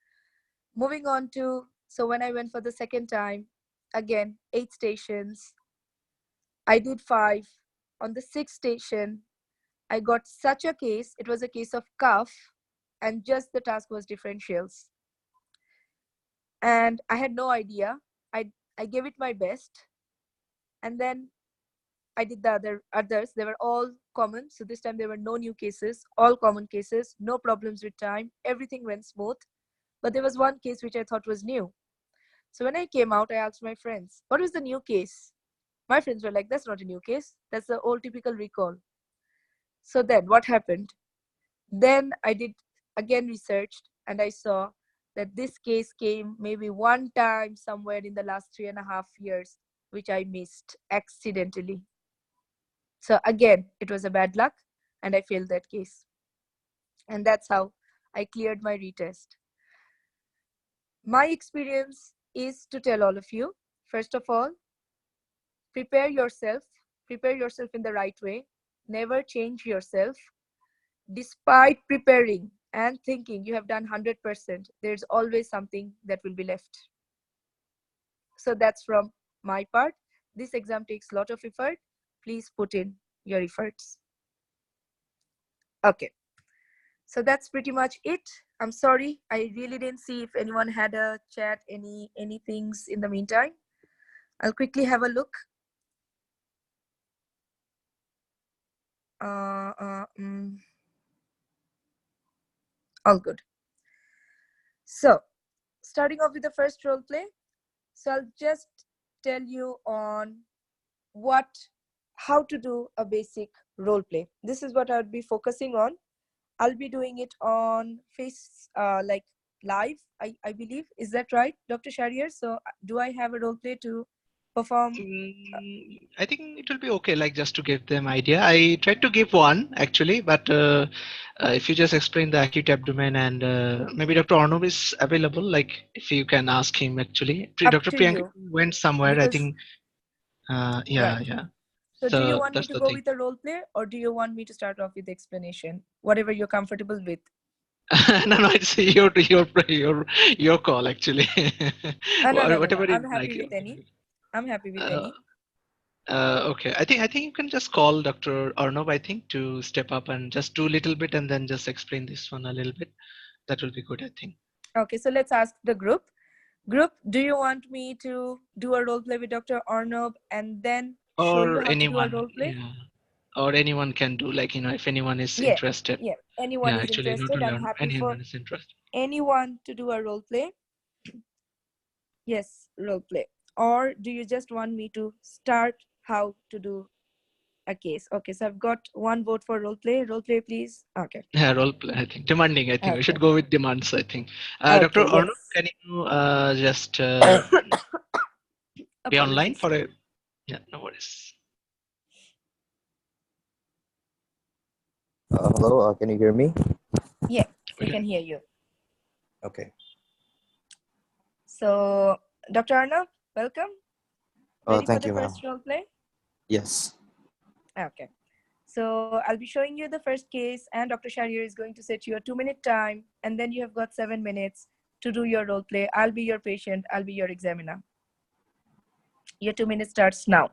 Moving on to, so when I went for the second time, again, 8 stations. I did 5. On the 6th station, I got such a case. It was a case of cough, and just the task was differentials. And I had no idea. I gave it my best. And then I did the others. They were all common. So this time there were no new cases, all common cases, no problems with time. Everything went smooth. But there was one case which I thought was new. So when I came out, I asked my friends, what was the new case? My friends were like, that's not a new case. That's the old typical recall. So then what happened? Then I did again researched, and I saw that this case came maybe one time somewhere in the last 3.5 years, which I missed accidentally. So again, it was a bad luck, and I failed that case. And that's how I cleared my retest. My experience is to tell all of you, first of all, prepare yourself in the right way. Never change yourself. Despite preparing and thinking you have done 100%, there's always something that will be left. So that's from my part. This exam takes a lot of effort. Please put in your efforts. Okay. So that's pretty much it. I'm sorry. I really didn't see if anyone had a chat, any things in the meantime. I'll quickly have a look. All good. So starting off with the first role play. So I'll just tell you on how to do a basic role play. This is what I'll be focusing on. I'll be doing it on like live, I believe. Is that right, Dr. Shahriar? So do I have a role play to perform? I think it will be okay, like just to give them idea. I tried to give one actually, but if you just explain the acute abdomen, and maybe Dr. Arnav is available, like if you can ask him actually. Dr. Priyanka went somewhere, I think. Yeah. So do you want me to go with the role play, or do you want me to start off with the explanation? Whatever you're comfortable with. No, it's your call actually. No. Whatever I'm you happy like. with any. I'm happy with any. Okay, I think you can just call Dr. Arnav, I think, to step up and just do a little bit and then just explain this one a little bit. That will be good, I think. Okay, so let's ask the group. Group, do you want me to do a role play with Dr. Arnav and then show you how to do a role play? Yeah. Or anyone can do, like, if anyone is interested. Yeah, anyone is actually, interested. I'm happy for anyone to do a role play. Yes, role play. Or do you just want me to start how to do a case? Okay, so I've got one vote for role play. Role play, please. Okay. Yeah, role play, I think. Demanding, I think. Okay. We should go with demands, I think. Okay, Dr. yes. Arnav, can you just be online for a... Yeah, no worries. Hello, can you hear me? Yeah, we can hear you. Okay. So, Dr. Arnav, welcome. Ready for Thank the you, ma'am. first role play? Yes. Okay. So I'll be showing you the first case, and Dr. Shahriar is going to set you a 2-minute time, and then you have got 7 minutes to do your role play. I'll be your patient. I'll be your examiner. Your 2 minutes starts now.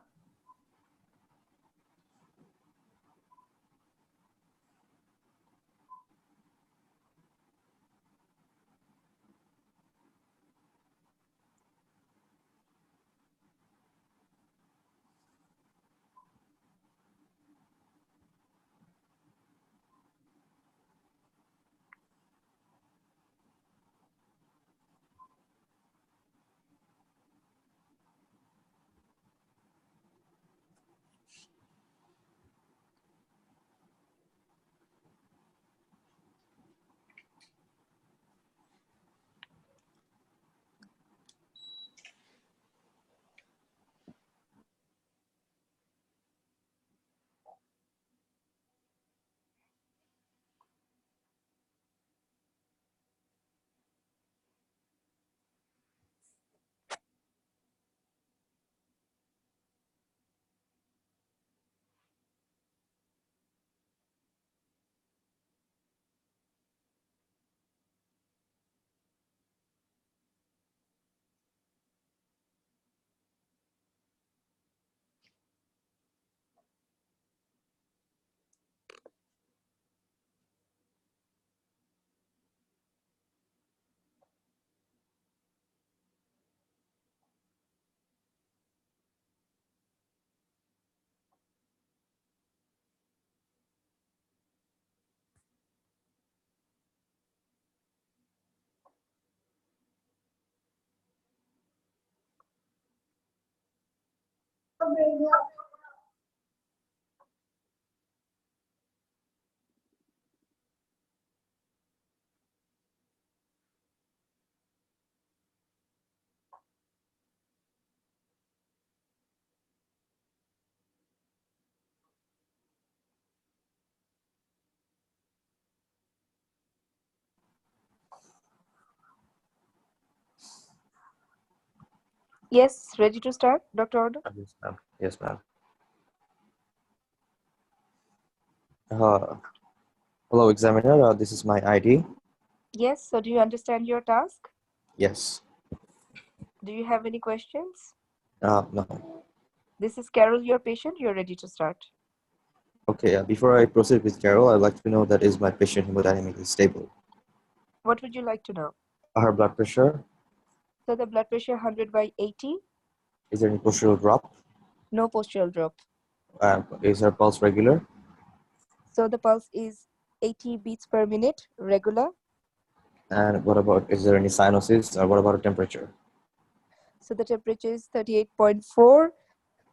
Yes, ready to start, Dr. Arnav? Yes, ma'am. Yes, ma'am. Hello, examiner. This is my ID. Yes, so do you understand your task? Yes. Do you have any questions? No. This is Carol, your patient. You're ready to start. Okay. Before I proceed with Carol, I'd like to know that is my patient hemodynamically stable? What would you like to know? Her blood pressure? So the blood pressure 100/80. Is there any postural drop? No postural drop. Is her pulse regular? So the pulse is 80 beats per minute, regular. And what about, is there any cyanosis, or what about her temperature? So the temperature is 38.4.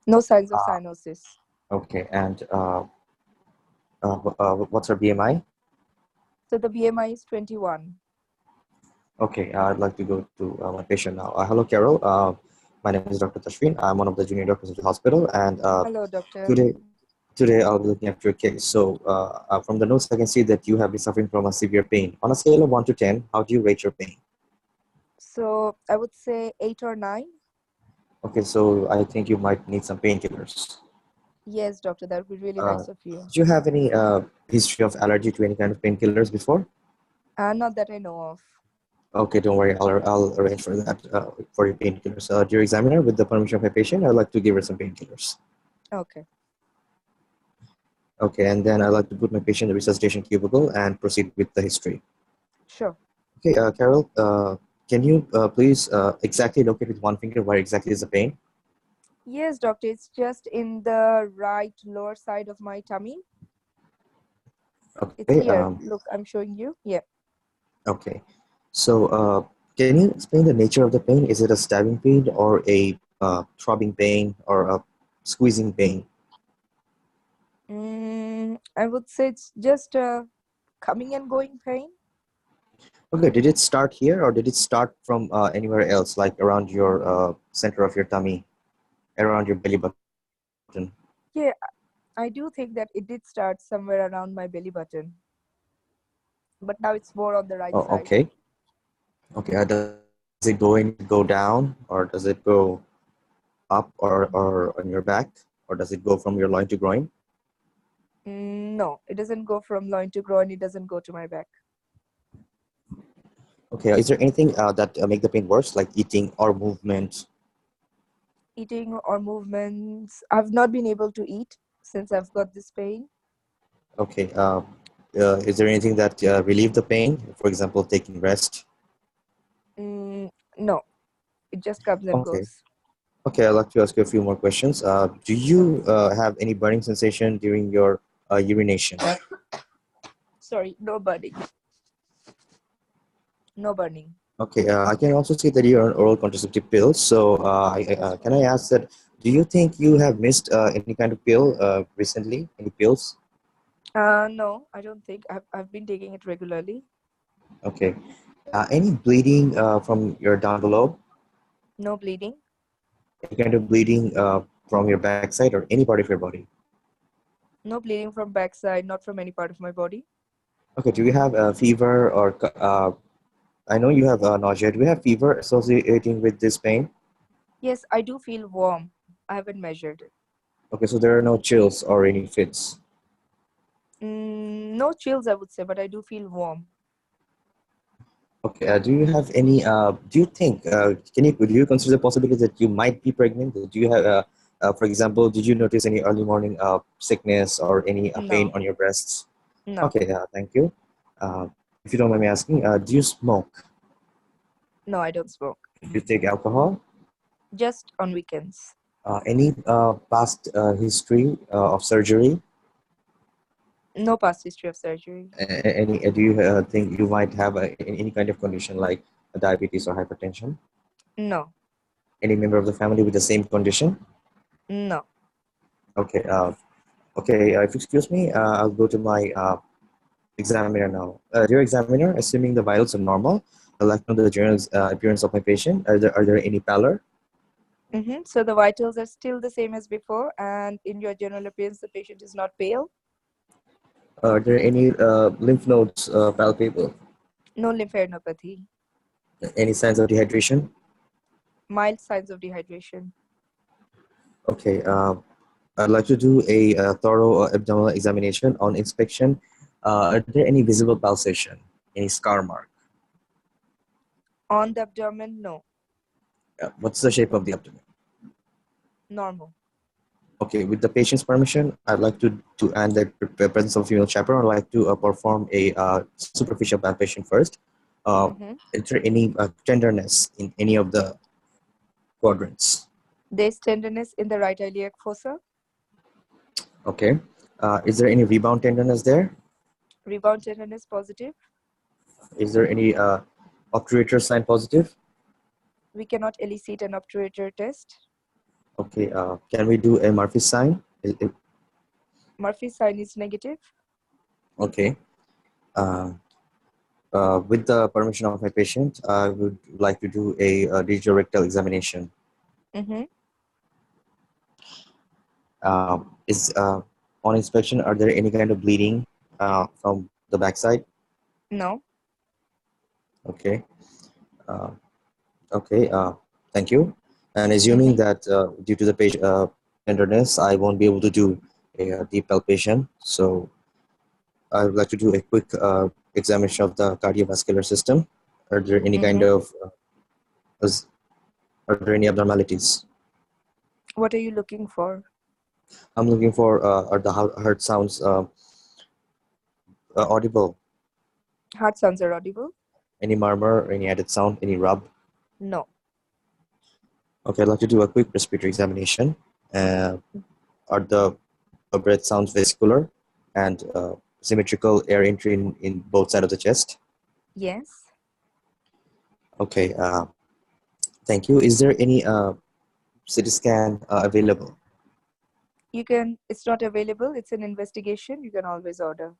No signs of cyanosis. Okay. And what's her BMI? So the BMI is 21. Okay, I'd like to go to my patient now. Hello, Carol. My name is Dr. Tashveen. I'm one of the junior doctors at the hospital, and Hello, doctor. Today I'll be looking after your case. So from the notes, I can see that you have been suffering from a severe pain. On a scale of 1 to 10, how do you rate your pain? So I would say 8 or 9. Okay, so I think you might need some painkillers. Yes, doctor, that would be really nice of you. Do you have any history of allergy to any kind of painkillers before? Not that I know of. Okay, don't worry. I'll arrange for that for your painkillers. Dear examiner, with the permission of my patient, I'd like to give her some painkillers. Okay. Okay, and then I'd like to put my patient in the resuscitation cubicle and proceed with the history. Sure. Okay, Carol, can you please exactly locate with one finger where exactly is the pain? Yes, doctor, it's just in the right lower side of my tummy. Okay. It's here. Look, I'm showing you. Yeah. Okay. So can you explain the nature of the pain? Is it a stabbing pain or a throbbing pain or a squeezing pain? I would say it's just a coming and going pain. Okay, did it start here or did it start from anywhere else, like around your center of your tummy, around your belly button? Yeah, I do think that it did start somewhere around my belly button. But now it's more on the right side. Okay. Okay. Does it go down, or does it go up, or on your back, or does it go from your loin to groin? No, it doesn't go from loin to groin. It doesn't go to my back. Okay. Is there anything that make the pain worse, like eating or movement? Eating or movements. I've not been able to eat since I've got this pain. Okay. Is there anything that relieve the pain? For example, taking rest. No, it just comes and Okay. goes. Okay. I'd like to ask you a few more questions. Do you have any burning sensation during your urination? Sorry, no burning. No burning. Okay. I can also see that you're on oral contraceptive pills. So, can I ask that? Do you think you have missed any kind of pill recently? Any pills? No, I don't think. I've been taking it regularly. Okay. Any bleeding from your down below? No bleeding. Any kind of bleeding from your backside or any part of your body? No bleeding from backside, not from any part of my body. Okay. Do you have a fever or I know you have nausea. Do you have fever associating with this pain? Yes, I do feel warm. I haven't measured it. Okay. So there are no chills or any fits. No chills, I would say, but I do feel warm. Okay. Do you have any? Do you think? Do you consider the possibility that you might be pregnant? Do you have? For example, did you notice any early morning sickness or any pain No. on your breasts? No. Okay. Thank you. If you don't mind me asking, do you smoke? No, I don't smoke. Do you take alcohol? Just on weekends. Any past history of surgery? No past history of surgery. Any? Do you think you might have any kind of condition like diabetes or hypertension? No. Any member of the family with the same condition? No. Okay. Okay. If you excuse me, I'll go to my examiner now. Dear examiner, assuming the vitals are normal, I'd like to know the general appearance of my patient. Are there any pallor? So the vitals are still the same as before, and in your general appearance, the patient is not pale. Are there any lymph nodes palpable? No lymphadenopathy. Any signs of dehydration? Mild signs of dehydration. Okay. I'd like to do a thorough abdominal examination. On inspection, are there any visible pulsation? Any scar mark? On the abdomen, no. What's the shape of the abdomen? Normal. Okay, with the patient's permission, I'd like to and the presence of female chaperone, I'd like to perform a superficial palpation first. Is there any tenderness in any of the quadrants? There's tenderness in the right iliac fossa. Okay. Is there any rebound tenderness there? Rebound tenderness positive. Is there any obturator sign positive? We cannot elicit an obturator test. Okay. Can we do a Murphy sign? Murphy sign is negative. Okay. With the permission of my patient, I would like to do a digital rectal examination. Is on inspection, are there any kind of bleeding from the backside? No. Okay. Okay. Thank you. And assuming that due to the patient tenderness, I won't be able to do a deep palpation. So I would like to do a quick examination of the cardiovascular system. Are there any kind of are there any abnormalities? What are you looking for? I'm looking for are the heart sounds audible? Heart sounds are audible. Any murmur, any added sound, any rub? No. Okay, I'd like to do a quick respiratory examination. Are the breath sounds vesicular and symmetrical air entry in both sides of the chest? Yes. Okay, thank you. Is there any CT scan available? You can, it's not available. It's an investigation. You can always order.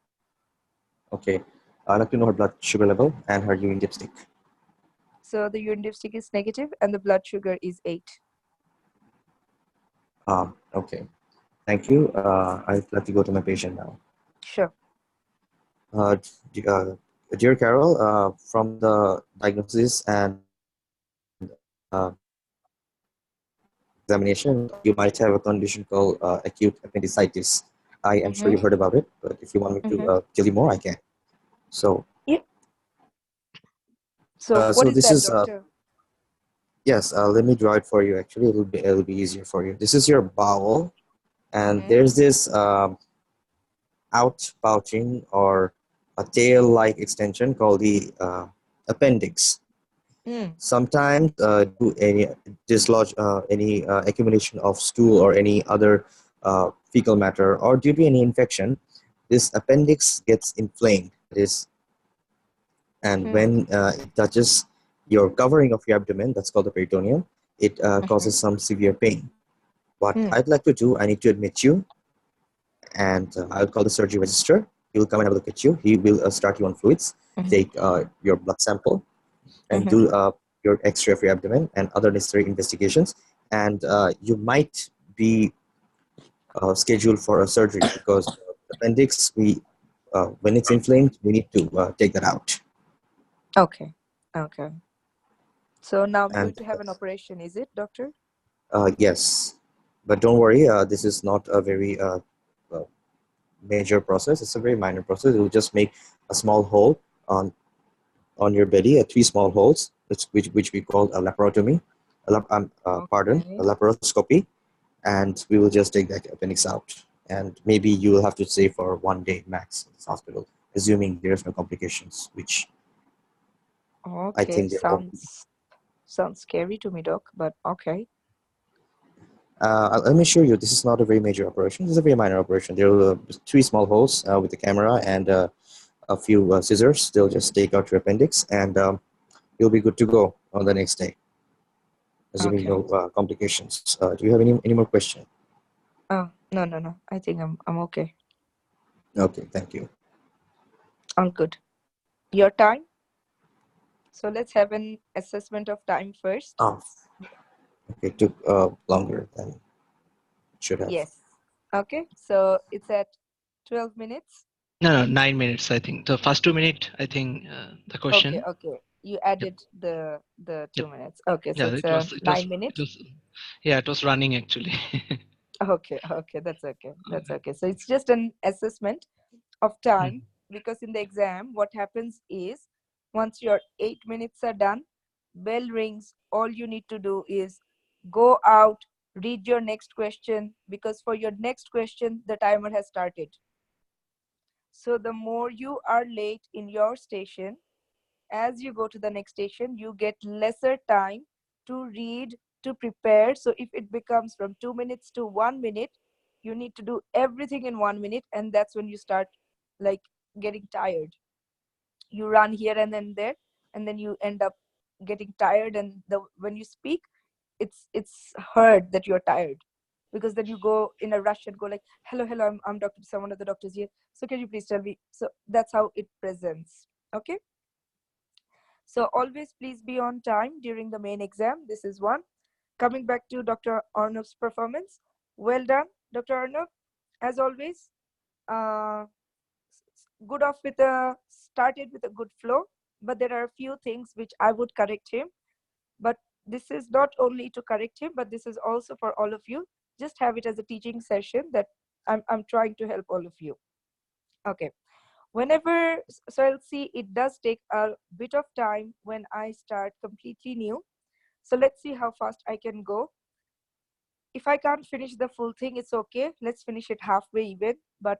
Okay, I'd like to know her blood sugar level and her urine dipstick. So the urine dipstick is negative and the blood sugar is 8. Okay, thank you. I'd like to go to my patient now. Sure. dear Carol, from the diagnosis and examination, you might have a condition called acute appendicitis. I am sure you've heard about it, but if you want me to tell you more, I can. So, Yeah. So what so is this that, is doctor? yes. Let me draw it for you. Actually, it'll be easier for you. This is your bowel, and there's this outpouching or a tail-like extension called the appendix. Sometimes due any dislodge any accumulation of stool or any other fecal matter, or due to any infection, this appendix gets inflamed. And when it touches your covering of your abdomen, that's called the peritoneum, it causes some severe pain. What I'd like to do, I need to admit you, and I'll call the surgery registrar. He will come and have a look at you. He will start you on fluids, take your blood sample, and do your X-ray of your abdomen and other necessary investigations. And you might be scheduled for a surgery because the appendix, when it's inflamed, we need to take that out. Okay. Okay. So now I'm going And to have an operation, is it, doctor? yes, but don't worry. This is not a very major process. It's a very minor process. It will just make a small hole on your belly, 3 small holes, which we call a laparotomy, pardon, a laparoscopy, and we will just take that appendix out. And maybe you will have to stay for 1 day max in this hospital, assuming there's no complications, which I Okay, think there won't be. sounds scary to me, doc, but okay. Let me assure you, this is not a very major operation. This is a very minor operation. There are 3 small holes with the camera and a few scissors. They'll just take out your appendix, and you'll be good to go on the next day, assuming no complications. Do you have any more questions? Oh, no. I think I'm okay. Okay, thank you. All good. Your time? So let's have an assessment of time first. Oh, okay, it took longer than it should have. Yes. Okay, so it's at 12 minutes. No, 9 minutes, I think. The first 2 minutes, I think, the question. Okay. You added the 2 minutes. Okay, so Yeah, it's it 9 minutes. It was running actually. Okay, that's okay. That's okay. So it's just an assessment of time, because in the exam, what happens is once your 8 minutes are done, bell rings, all you need to do is go out, read your next question, because for your next question, the timer has started. So the more you are late in your station, as you go to the next station, you get lesser time to read, to prepare. So if it becomes from 2 minutes to 1 minute, you need to do everything in 1 minute, and that's when you start like getting tired. You run here and then there, and then you end up getting tired, and when you speak, it's heard that you're tired, because then you go in a rush and go like, hello, I'm Dr. Pisa, one of the doctors here, so can you please tell me? So that's how it presents. Okay, so always please be on time during the main exam. This is one. Coming back to Dr. Arnab's performance, well done, Dr. Arnab, as always. Started with a good flow, but there are a few things which I would correct him. But this is not only to correct him, but this is also for all of you. Just have it as a teaching session that I'm trying to help all of you. Okay. So I'll see it does take a bit of time when I start completely new. So let's see how fast I can go. If I can't finish the full thing, it's okay. Let's finish it halfway even, but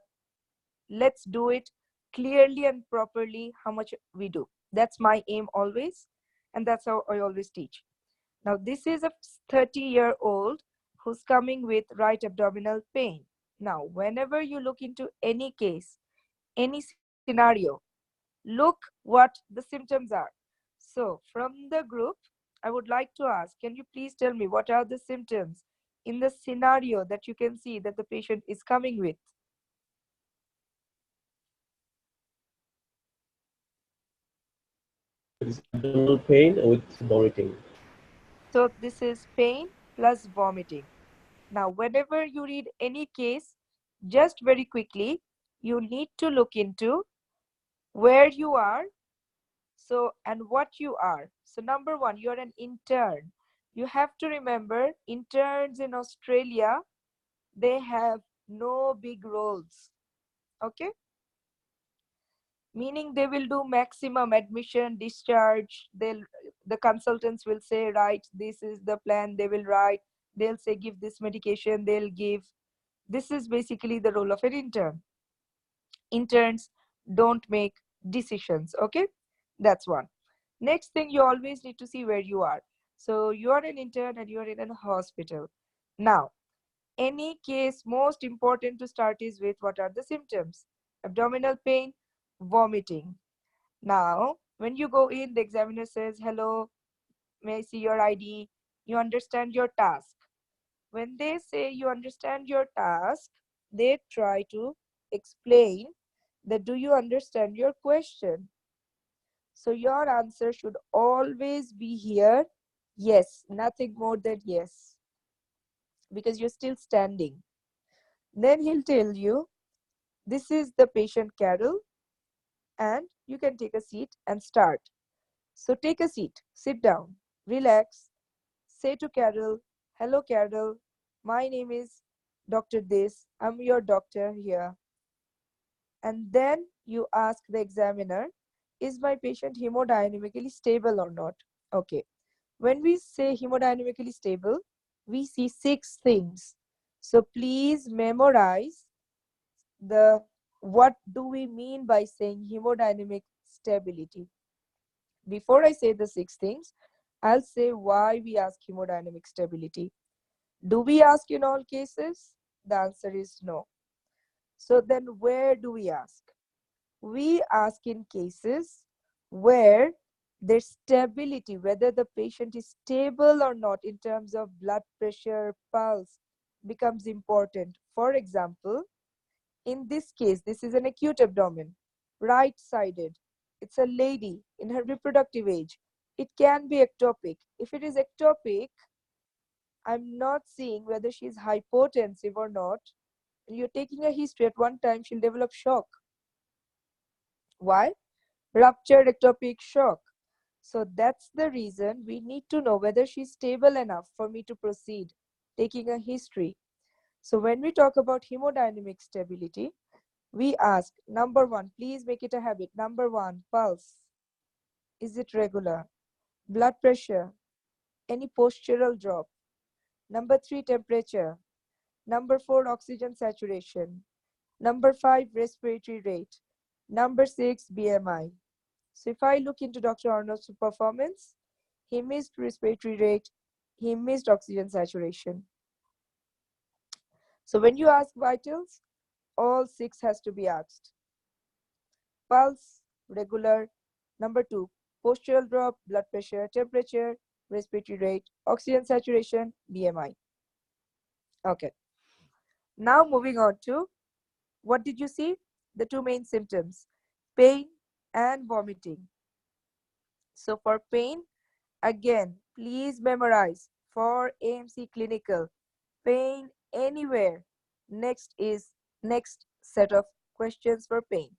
let's do it clearly and properly how much we do. That's my aim always, and that's how I always teach. Now, this is a 30-year-old who's coming with right abdominal pain. Now, whenever you look into any case, any scenario, look what the symptoms are. So from the group, I would like to ask, can you please tell me what are the symptoms in the scenario that you can see that the patient is coming with? Abdominal pain with vomiting. So this is pain plus vomiting. Now, whenever you read any case, just very quickly, you need to look into where you are So, and what you are. So number one, you're an intern. You have to remember, interns in Australia, they have no big roles. Okay? Meaning they will do maximum admission, discharge. The consultants will say, right, this is the plan they will write. They'll say, give this medication, they'll give. This is basically the role of an intern. Interns don't make decisions. Okay? That's one. Next thing, you always need to see where you are. So you are an intern and you're in a hospital. Now, any case, most important to start is with what are the symptoms? Abdominal pain, vomiting. Now, when you go in, the examiner says, hello, may I see your ID? You understand your task. When they say you understand your task, they try to explain that do you understand your question? So your answer should always be here, yes, nothing more than yes, because you're still standing. Then he'll tell you, this is the patient Carol, and you can take a seat and start. So take a seat, sit down, relax, say to Carol, hello Carol, my name is Dr. This, I'm your doctor here. And then you ask the examiner, is my patient hemodynamically stable or not? Okay. When we say hemodynamically stable, we see 6 things. So please memorize what do we mean by saying hemodynamic stability. Before I say the 6 things, I'll say why we ask hemodynamic stability. Do we ask in all cases? The answer is no. So then where do we ask? We ask in cases where their stability, whether the patient is stable or not in terms of blood pressure, pulse, becomes important. For example, in this case, this is an acute abdomen, right-sided. It's a lady in her reproductive age. It can be ectopic. If it is ectopic, I'm not seeing whether she's hypotensive or not. You're taking a history, at one time she'll develop shock. Why? Ruptured ectopic shock. So that's the reason we need to know whether she's stable enough for me to proceed, taking a history. So when we talk about hemodynamic stability, we ask, number one, please make it a habit. Number one, pulse. Is it regular? Blood pressure. Any postural drop? Number 3, temperature. Number 4, oxygen saturation. Number 5, respiratory rate. Number 6, BMI. So if I look into Dr. Arnold's performance, he missed respiratory rate, he missed oxygen saturation. So when you ask vitals, all 6 has to be asked. Pulse, regular. Number 2, postural drop, blood pressure, temperature, respiratory rate, oxygen saturation, BMI. Okay. Now moving on to, what did you see? The 2 main symptoms, pain and vomiting. So for pain, again, please memorize for AMC Clinical, pain anywhere. Next set of questions for pain.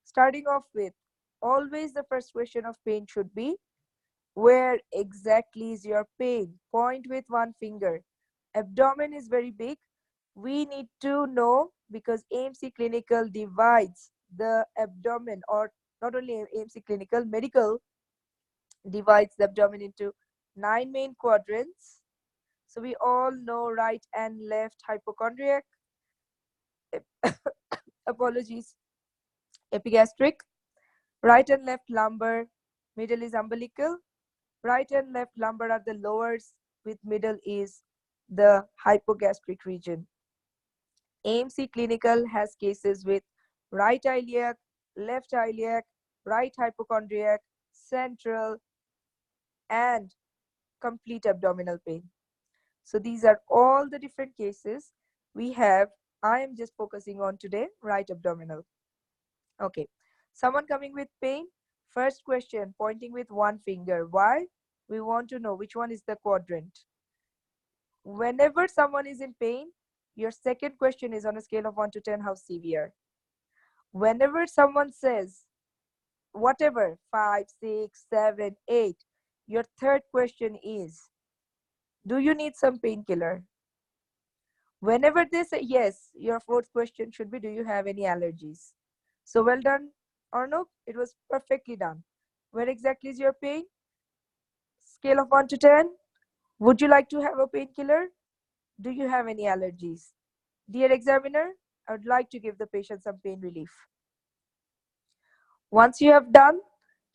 Starting off with, always the first question of pain should be, where exactly is your pain? Point with 1 finger. Abdomen is very big. We need to know, because AMC Clinical divides the abdomen, or not only AMC Clinical, medical divides the abdomen into 9 main quadrants. So we all know right and left hypochondriac, apologies, epigastric, right and left lumbar, middle is umbilical, right and left lumbar are the lowers, with middle is the hypogastric region. AMC Clinical has cases with right iliac, left iliac, right hypochondriac, central, and complete abdominal pain. So these are all the different cases we have. I am just focusing on today, right abdominal. Okay, someone coming with pain, first question, pointing with 1 finger. Why? We want to know which one is the quadrant. Whenever someone is in pain, your second question is on a scale of 1 to 10, how severe. Whenever someone says, whatever, 5, 6, 7, 8. Your third question is, do you need some painkiller? Whenever they say yes, your fourth question should be, do you have any allergies? So well done, Arnab. It was perfectly done. Where exactly is your pain? Scale of 1 to 10. Would you like to have a painkiller? Do you have any allergies? Dear examiner, I would like to give the patient some pain relief. Once you have done,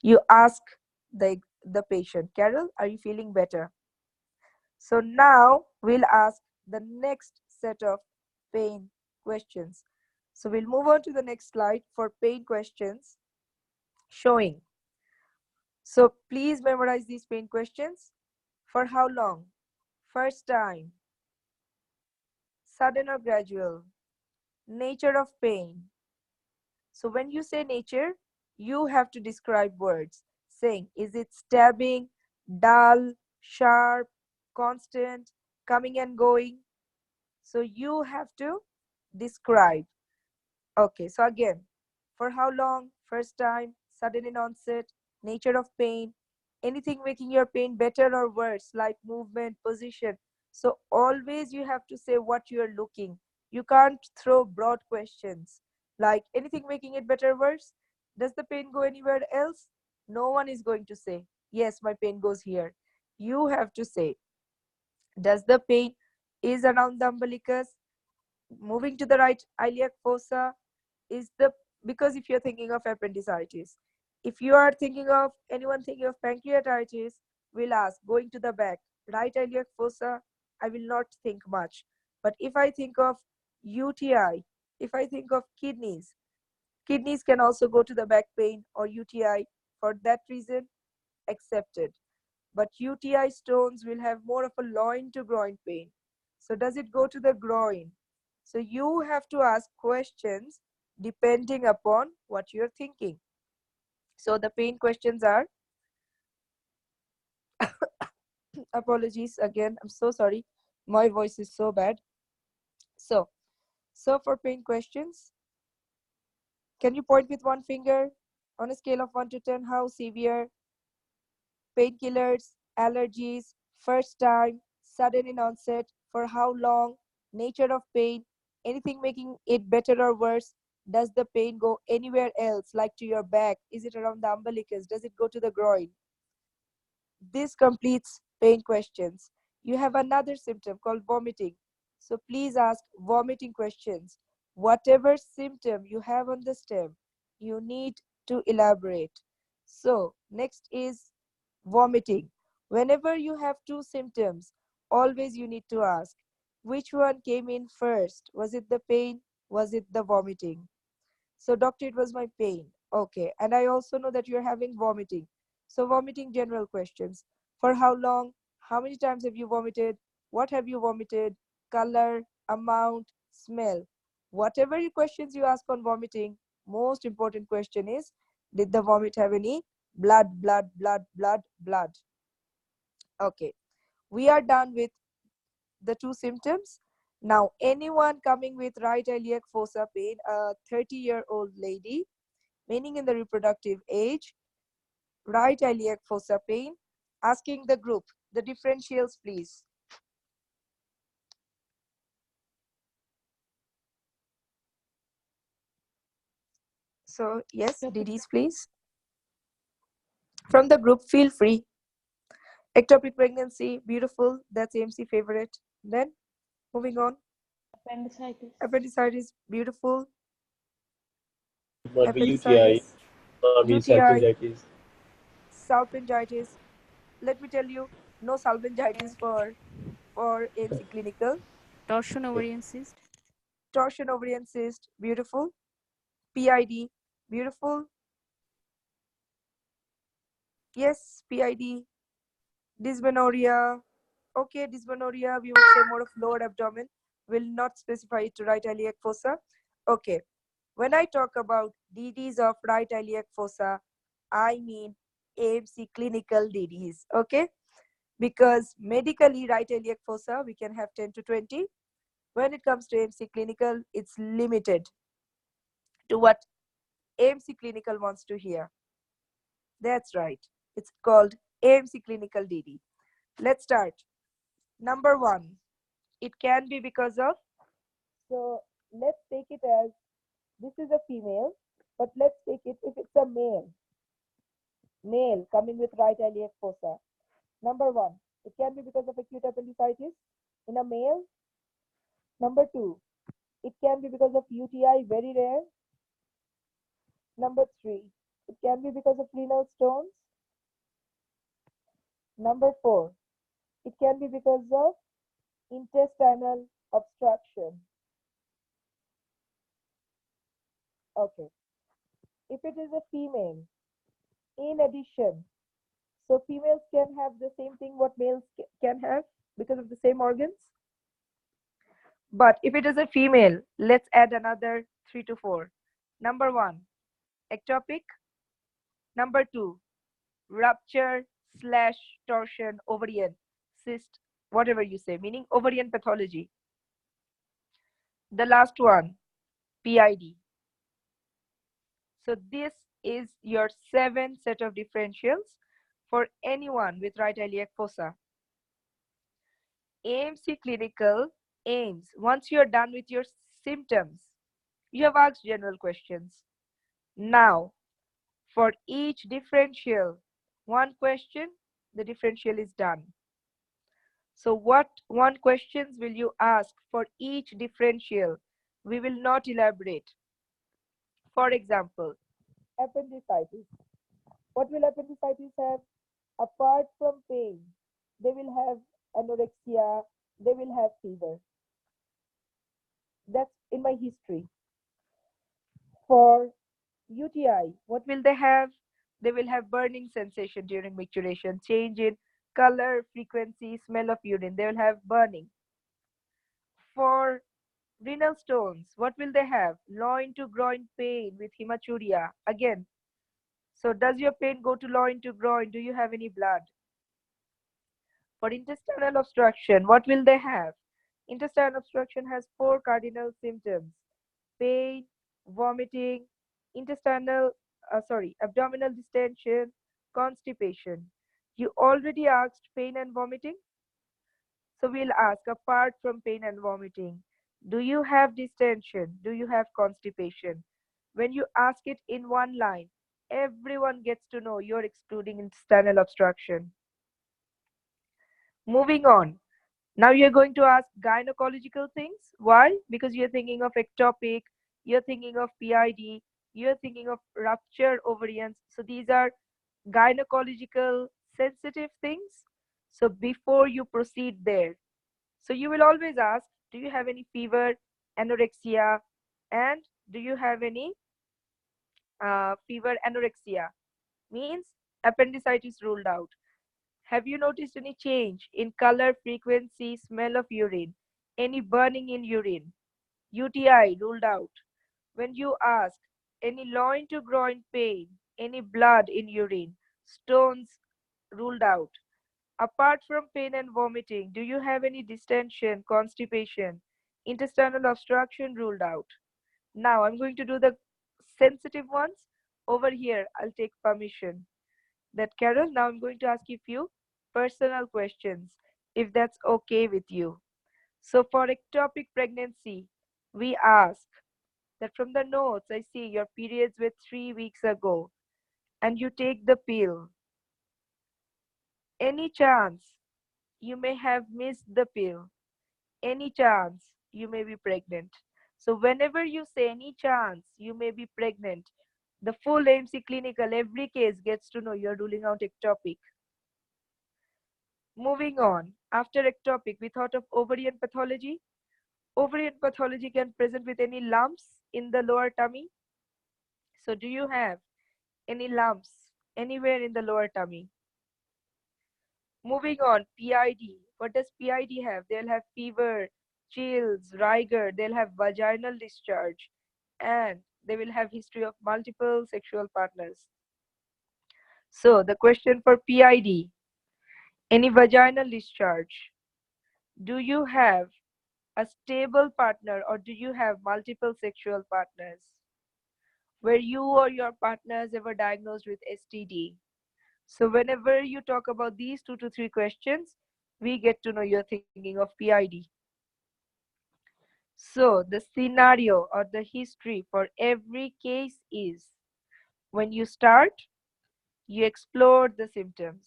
you ask the patient, Carol, are you feeling better? So now we'll ask the next set of pain questions. So we'll move on to the next slide for pain questions showing. So please memorize these pain questions. For how long? First time. Sudden or gradual. Nature of pain. So when you say nature, you have to describe words saying, is it stabbing, dull, sharp, constant, coming and going? So you have to describe. Okay, so again, for how long, first time, sudden in onset, nature of pain, anything making your pain better or worse, like movement, position. So always you have to say what you are looking. You can't throw broad questions like anything making it better or worse. Does the pain go anywhere else? No one is going to say, yes, my pain goes here. You have to say, does the pain is around the umbilicus, moving to the right iliac fossa, is the, because if you're thinking of appendicitis, if you are thinking of anyone thinking of pancreatitis, we'll ask going to the back, right iliac fossa, I will not think much. But if I think of UTI, if I think of kidneys, kidneys can also go to the back pain or UTI. For that reason, accepted. But UTI stones will have more of a loin to groin pain. So does it go to the groin? So you have to ask questions depending upon what you're thinking. So the pain questions are, apologies again, I'm so sorry. My voice is so bad. So for pain questions, can you point with one finger on a scale of 1 to 10, how severe? Painkillers, allergies, first time, sudden in onset, for how long, nature of pain, anything making it better or worse, does the pain go anywhere else, like to your back, is it around the umbilicus, does it go to the groin? This completes pain questions. You have another symptom called vomiting. So please ask vomiting questions. Whatever symptom you have on the stem, you need to elaborate. So next is vomiting. Whenever you have two symptoms, always you need to ask, which one came in first? Was it the pain? Was it the vomiting? So doctor, it was my pain. Okay, and I also know that you're having vomiting. So vomiting general questions. For how long? How many times have you vomited? What have you vomited? Color, amount, smell. Whatever questions you ask on vomiting, most important question is, did the vomit have any blood, blood, blood, blood, blood? Okay, we are done with the two symptoms. Now, anyone coming with right iliac fossa pain, a 30-year-old lady, meaning in the reproductive age, right iliac fossa pain, asking the group, the differentials, please. So, yes, DDs, please. From the group, feel free. Ectopic pregnancy, beautiful. That's AMC favorite. Then, moving on. Appendicitis. Appendicitis, beautiful. Might be UTI, might be salpingitis. Salpingitis. Let me tell you, no salpingitis for AMC Clinical. Torsion ovarian cyst. Torsion ovarian cyst, beautiful. PID, beautiful. Yes, PID. Dysmenorrhea. Okay, dysmenorrhea, we would say more of lower abdomen. Will not specify it to right iliac fossa. Okay, when I talk about DDs of right iliac fossa, I mean AMC clinical DDs, okay? Because medically, right iliac fossa, we can have 10 to 20. When it comes to AMC clinical, it's limited to what AMC clinical wants to hear. That's right. It's called AMC Clinical DD. Let's start. Number 1, it can be because of, so let's take it as, this is a female, but let's take it if it's a male coming with right iliac fossa. Number 1, it can be because of acute appendicitis in a male. Number 2, it can be because of UTI, very rare. Number 3, it can be because of renal stones. Number 4, it can be because of intestinal obstruction. Okay. If it is a female, in addition, so females can have the same thing what males can have because of the same organs. But if it is a female, let's add another 3 to 4. Number 1, ectopic. Number 2, rupture / torsion, ovarian, cyst, whatever you say, meaning ovarian pathology. The last one, PID. So this is your 7 set of differentials for anyone with right iliac fossa. AMC Clinical aims, once you're done with your symptoms, you have asked general questions. Now, for each differential, 1 question, the differential is done. So what 1 questions will you ask for each differential? We will not elaborate. For example, appendicitis. What will appendicitis have? Apart from pain, they will have anorexia, they will have fever. That's in my history. For UTI, what will they have? They will have burning sensation during micturition, change in color, frequency, smell of urine. They will have burning. For renal stones, what will they have? Loin to groin pain with hematuria. Again, so does your pain go to loin to groin? Do you have any blood? For intestinal obstruction, what will they have? Intestinal obstruction has 4 cardinal symptoms: pain, vomiting, abdominal distension, constipation. You already asked pain and vomiting. So we'll ask, apart from pain and vomiting, do you have distension? Do you have constipation? When you ask it in 1 line, everyone gets to know you're excluding intestinal obstruction. Moving on. Now you're going to ask gynecological things. Why? Because you're thinking of ectopic, you're thinking of PID, you're thinking of ruptured ovarians. So these are gynecological sensitive things. So before you proceed there, so you will always ask, do you have any fever, anorexia, and do you have any fever, anorexia? Means appendicitis ruled out. Have you noticed any change in color, frequency, smell of urine, any burning in urine? UTI ruled out. When you ask any loin to groin pain, any blood in urine, stones ruled out. Apart from pain and vomiting, do you have any distension, constipation, intestinal obstruction ruled out? Now I'm going to do the sensitive ones. Over here, I'll take permission. That Carol, now I'm going to ask you a few personal questions, if that's okay with you. So for ectopic pregnancy, we ask that from the notes, I see your periods were 3 weeks ago and you take the pill. Any chance you may have missed the pill? Any chance you may be pregnant? So whenever you say any chance you may be pregnant, the full AMC Clinical, every case gets to know you're ruling out ectopic. Moving on, after ectopic, we thought of ovarian pathology. Ovarian pathology can present with any lumps in the lower tummy. So do you have any lumps anywhere in the lower tummy? Moving on, PID. What does PID have? They'll have fever, chills, rigor, they'll have vaginal discharge, and they will have history of multiple sexual partners. So the question for PID, any vaginal discharge? Do you have a stable partner or do you have multiple sexual partners? Were you or your partners ever diagnosed with STD? So whenever you talk about these 2 to 3 questions, we get to know you're thinking of PID. So the scenario or the history for every case is, when you start, you explore the symptoms.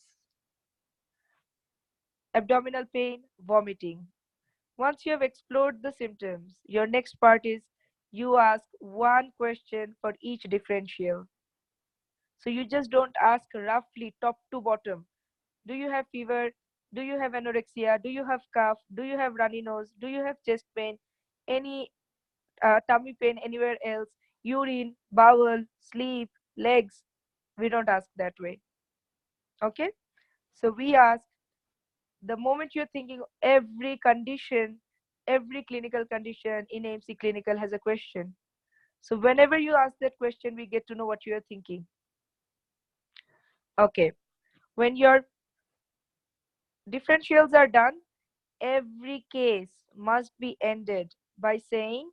Abdominal pain, vomiting. Once you have explored the symptoms, your next part is you ask one question for each differential. So you just don't ask roughly top to bottom. Do you have fever? Do you have anorexia? Do you have cough? Do you have runny nose? Do you have chest pain? Any tummy pain anywhere else? Urine, bowel, sleep, legs? We don't ask that way. Okay? So we ask, the moment you're thinking, every condition, every clinical condition in AMC Clinical has a question. So whenever you ask that question, we get to know what you're thinking. Okay. When your differentials are done, every case must be ended by saying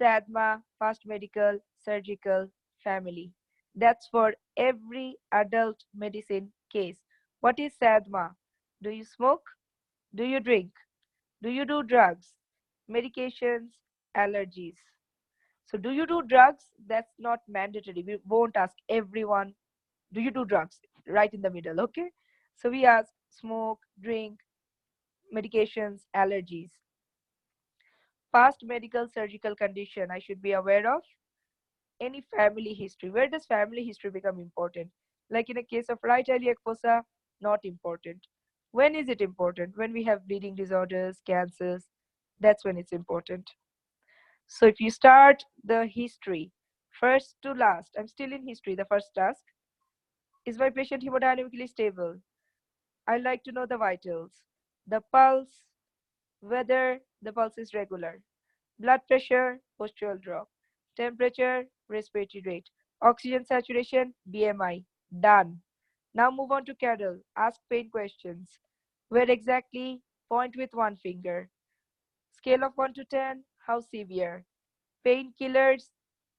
SADMA, past medical, surgical, family. That's for every adult medicine case. What is SADMA? Do you smoke? Do you drink? Do you do drugs? Medications, allergies. So do you do drugs? That's not mandatory. We won't ask everyone, do you do drugs? Right in the middle, okay? So we ask smoke, drink, medications, allergies. Past medical surgical condition I should be aware of. Any family history. Where does family history become important? Like in a case of right iliac fossa, not important. When is it important? When we have bleeding disorders, cancers, that's when it's important. So if you start the history, first to last, I'm still in history, the first task, is my patient hemodynamically stable? I like to know the vitals, the pulse, whether the pulse is regular, blood pressure, postural drop, temperature, respiratory rate, oxygen saturation, BMI, done. Now move on to Carol, ask pain questions. Where exactly? Point with one finger. Scale of 1 to 10, how severe? Painkillers?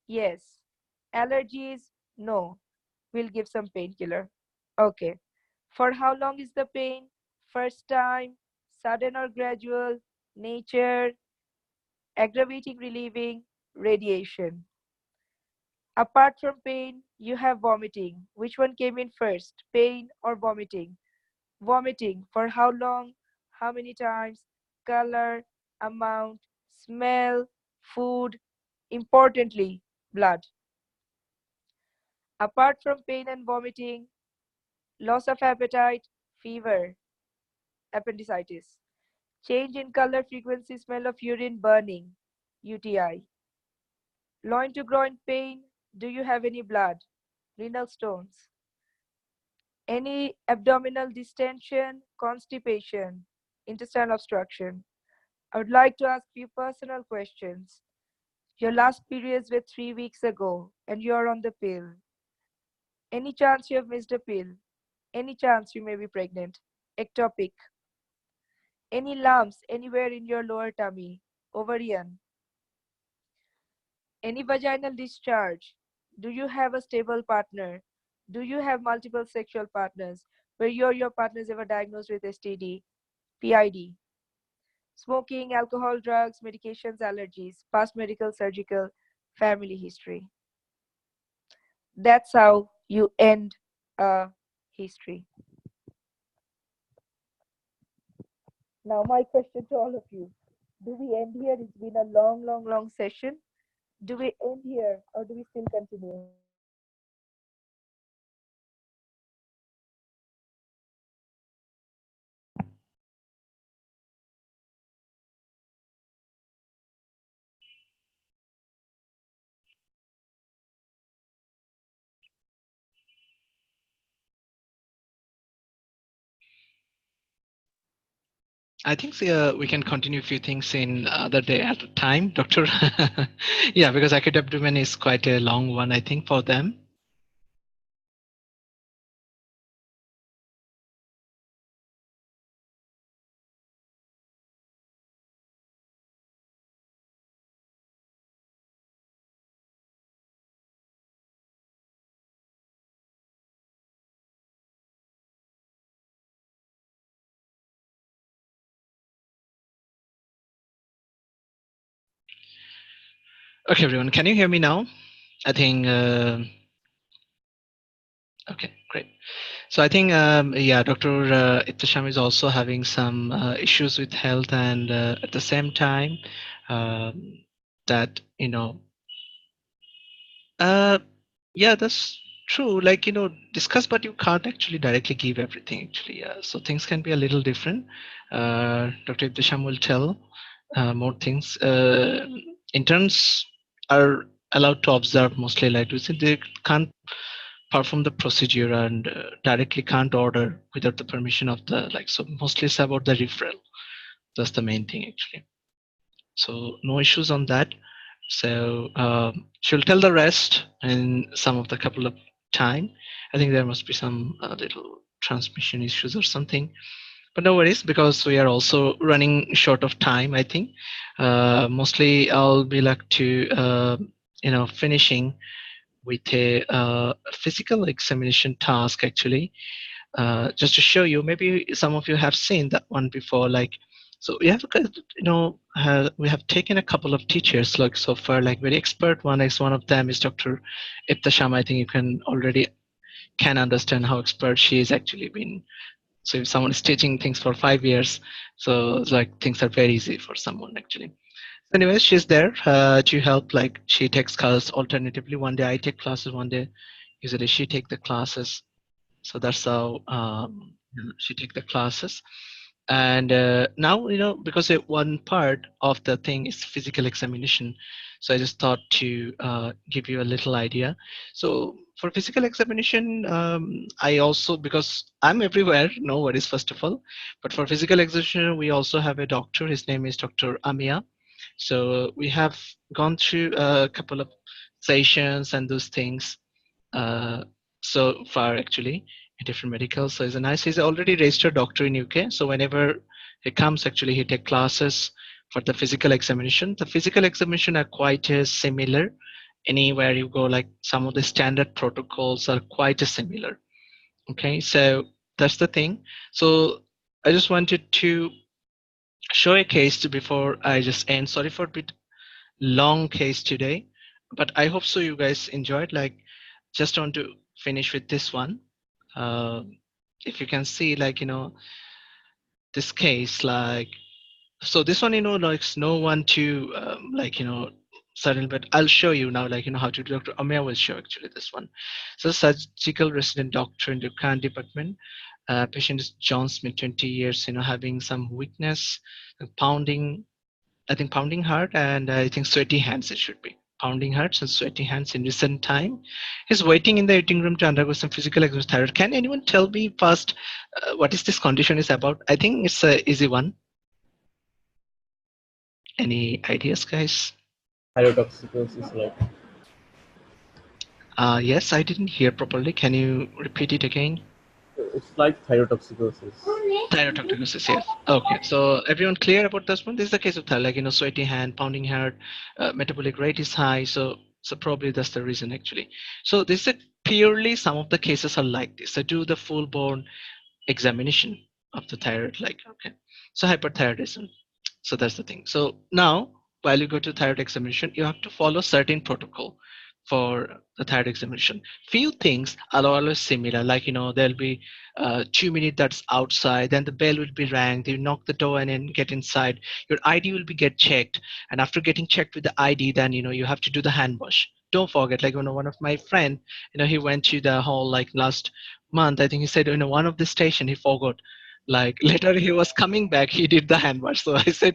Yes. Allergies? No. We'll give some painkiller. Okay. For how long is the pain? First time, sudden or gradual, nature, aggravating, relieving, radiation. Apart from pain, you have vomiting. Which one came in first, pain or vomiting? Vomiting. For how long? How many times? Color, amount, smell, food, importantly, blood. Apart from pain and vomiting, loss of appetite, fever, appendicitis. Change in color, frequency, smell of urine, burning, UTI. Loin to groin pain, do you have any blood? Renal stones. Any abdominal distension, constipation, intestinal obstruction. I would like to ask you personal questions. Your last periods were 3 weeks ago and you are on the pill. Any chance you have missed a pill? Any chance you may be pregnant? Ectopic. Any lumps anywhere in your lower tummy? Ovarian. Any vaginal discharge? Do you have a stable partner? Do you have multiple sexual partners? Were you or your partners ever diagnosed with STD? PID. Smoking, alcohol, drugs, medications, allergies, past medical, surgical, family history. That's how you end a history. Now, my question to all of you, do we end here? It's been a long session. Do we end here or do we still continue? I think we can continue a few things in other day at a time, Doctor. Yeah, because acute abdomen is quite a long one, I think, for them. Okay, everyone, can you hear me now? I think, okay, great. So I think, yeah, Dr. Ittisham is also having some issues with health, and at the same time, that, uh, yeah, that's true. Like, discuss, but you can't actually directly give everything, actually. So things can be a little different. Dr. Ittisham will tell more things. Interns are allowed to observe mostly, like we said, they can't perform the procedure and directly can't order without the permission of the, like, so mostly it's about the referral. That's the main thing, actually. So no issues on that. So she'll tell the rest in some of the couple of time. I think there must be some little transmission issues or something, but no worries, because we are also running short of time. I think mostly I'll be like to finishing with a physical examination task, actually, just to show you. Maybe some of you have seen that one before. Like, so we have we have taken a couple of teachers, like, so far, like very expert. One of them is Dr. Ittisham. I think you can already can understand how expert she is actually been. So if someone is teaching things for 5 years, so it's like things are very easy for someone, actually. Anyways, she's there to help. Like, she takes classes alternatively. One day I take classes, one day usually she take the classes. So that's how she take the classes. And now, because one part of the thing is physical examination, so I just thought to give you a little idea. So for physical examination, I also, because I'm everywhere, no worries, first of all, but for physical examination we also have a doctor. His name is Dr. Amia. So we have gone through a couple of sessions and those things so far, actually, in different medicals. So he's already registered doctor in UK. So whenever he comes, actually, he take classes for the physical examination. The physical examination are quite similar. Anywhere you go, like some of the standard protocols are quite similar. Okay, so that's the thing. So I just wanted to show a case before I just end. Sorry for a bit long case today, but I hope so you guys enjoyed. Like, just want to finish with this one. If you can see, like, this case, like, so this one, like, no one to like, certainly, but I'll show you now, like, how to do. Dr. Amir will show actually this one. So surgical resident doctor in the Khan department. Patient is John Smith, 20 years, having some weakness, pounding, I think pounding heart, and I think sweaty hands it should be. Pounding hearts and sweaty hands in recent time. He's waiting in the waiting room to undergo some physical examination. Thyroid. Can anyone tell me first what is this condition is about? I think it's a easy one. Any ideas, guys? Thyrotoxicosis, like. Yes, I didn't hear properly. Can you repeat it again? It's like thyrotoxicosis. Thyrotoxicosis, yes. Okay, so everyone clear about this one? This is the case of thyroid, like, sweaty hand, pounding heart, metabolic rate is high. So probably that's the reason, actually. So this is purely, some of the cases are like this. So do the full bone examination of the thyroid, like, okay. So hyperthyroidism. So that's the thing. So now, while you go to thyroid examination, you have to follow certain protocol for the thyroid examination. Few things are always similar, like, there'll be 2 minutes that's outside, then the bell will be rang, you knock the door and then get inside. Your ID will be get checked, and after getting checked with the ID, then you have to do the hand wash. Don't forget, like, one of my friend, he went to the hall like last month. I think he said, one of the station he forgot. Like, later he was coming back, he did the hand wash. So I said,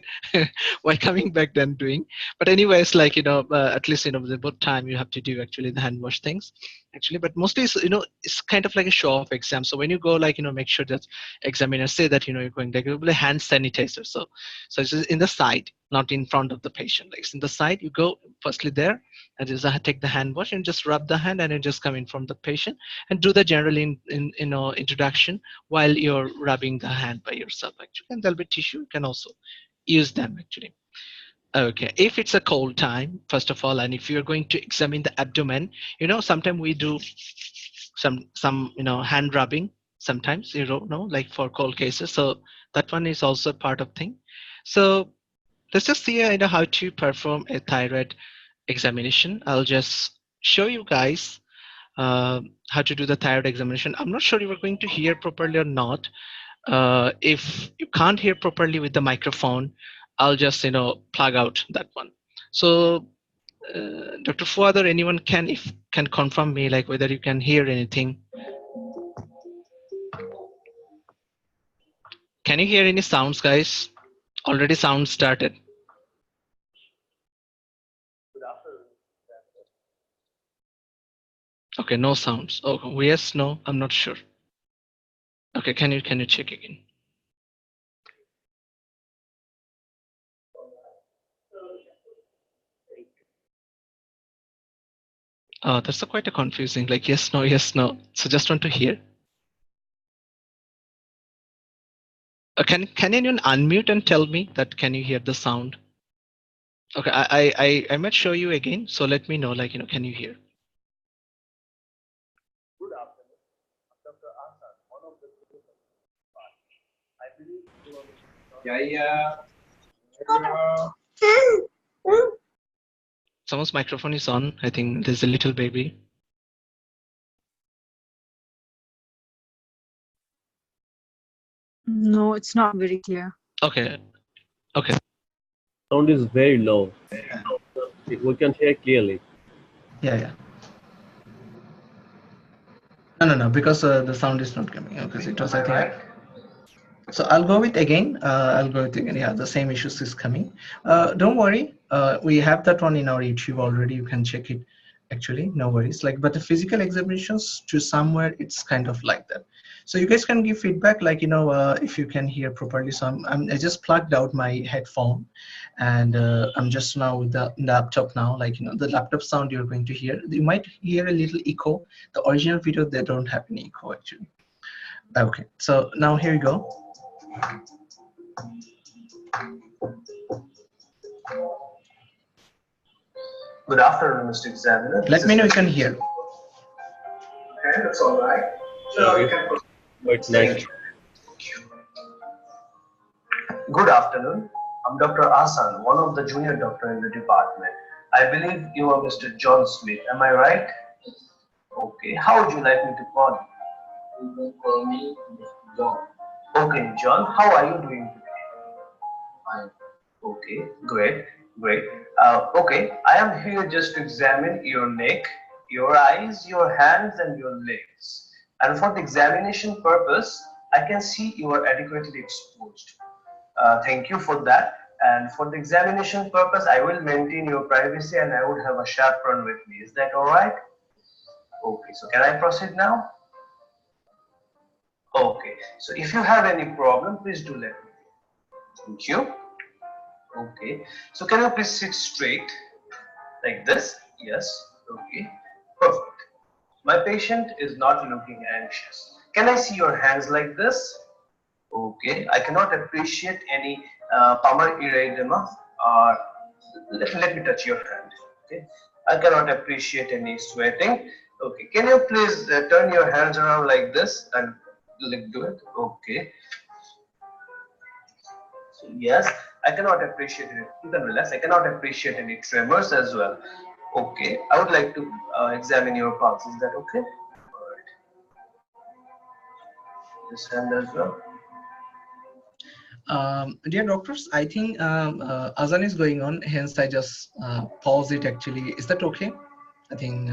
why coming back then doing? But anyways, like, at least, the both time you have to do actually the hand wash things, actually. But mostly, it's kind of like a show off exam. So when you go, like, make sure that examiner say that, you're going, like, a hand sanitizer. So it's just in the side, not in front of the patient. Like, it's in the side, you go firstly there, and just take the hand wash and just rub the hand, and then just come in from the patient and do the general introduction while you're rubbing the hand by yourself, actually. And there'll be tissue, you can also use them, actually. Okay, if it's a cold time, first of all, and if you're going to examine the abdomen, sometimes we do some hand rubbing sometimes, like for cold cases. So that one is also part of thing. So let's just see how to perform a thyroid examination. I'll just show you guys how to do the thyroid examination. I'm not sure if you're going to hear properly or not. If you can't hear properly with the microphone, I'll just plug out that one. So Dr. Fuad or anyone can confirm me like whether you can hear anything. Can you hear any sounds, guys? Already sound started. Okay, no sounds. Oh, yes, no, I'm not sure. Okay, can you check again? Oh, that's quite a confusing. Like yes, no, yes, no. So just want to hear. Can anyone unmute and tell me that? Can you hear the sound? Okay, I might show you again. So let me know. Like can you hear? Someone's microphone is on. I think there's a little baby. No, it's not very clear. Okay. Okay. Sound is very low. We can hear clearly. Yeah. No, because the sound is not coming. Because it was, I think. So I'll go with again. Yeah, the same issues is coming. Don't worry. We have that one in our YouTube already. You can check it. Actually, no worries. But the physical examinations to somewhere it's kind of like that. So you guys can give feedback, if you can hear properly. So I just plugged out my headphone, and I'm just now with the laptop now. The laptop sound you're going to hear. You might hear a little echo. The original video they don't have any echo actually. Okay, so now here you go. Good afternoon, Mr. Examiner. Let me know if you can hear. Okay, that's all right. So you can It's nice. Good afternoon. I'm Dr. Asan, one of the junior doctor in the department. I believe you are Mr. John Smith. Am I right? Okay. How would you like me to call you? You can call me Mr. John. Okay, John. How are you doing today? Fine. Okay, great. Okay, I am here just to examine your neck, your eyes, your hands, and your legs. And for the examination purpose, I can see you are adequately exposed. Thank you for that. And for the examination purpose, I will maintain your privacy and I would have a chaperone with me. Is that all right? Okay, so can I proceed now? Okay, so if you have any problem, please do let me know. Thank you. Okay, so can you please sit straight like this? Yes. Okay, perfect. My patient is not looking anxious. Can I see your hands like this? Okay, I cannot appreciate any palmar erythema or let me touch your hand. Okay, I cannot appreciate any sweating. Okay, can you please turn your hands around like this and do it? Okay. So yes, I cannot appreciate it. You can relax. I cannot appreciate any tremors as well. Okay, I would like to examine your pulse. Is that okay? All right. This hand as well. Dear doctors, I think Azan is going on, hence I just pause it actually. Is that okay? I think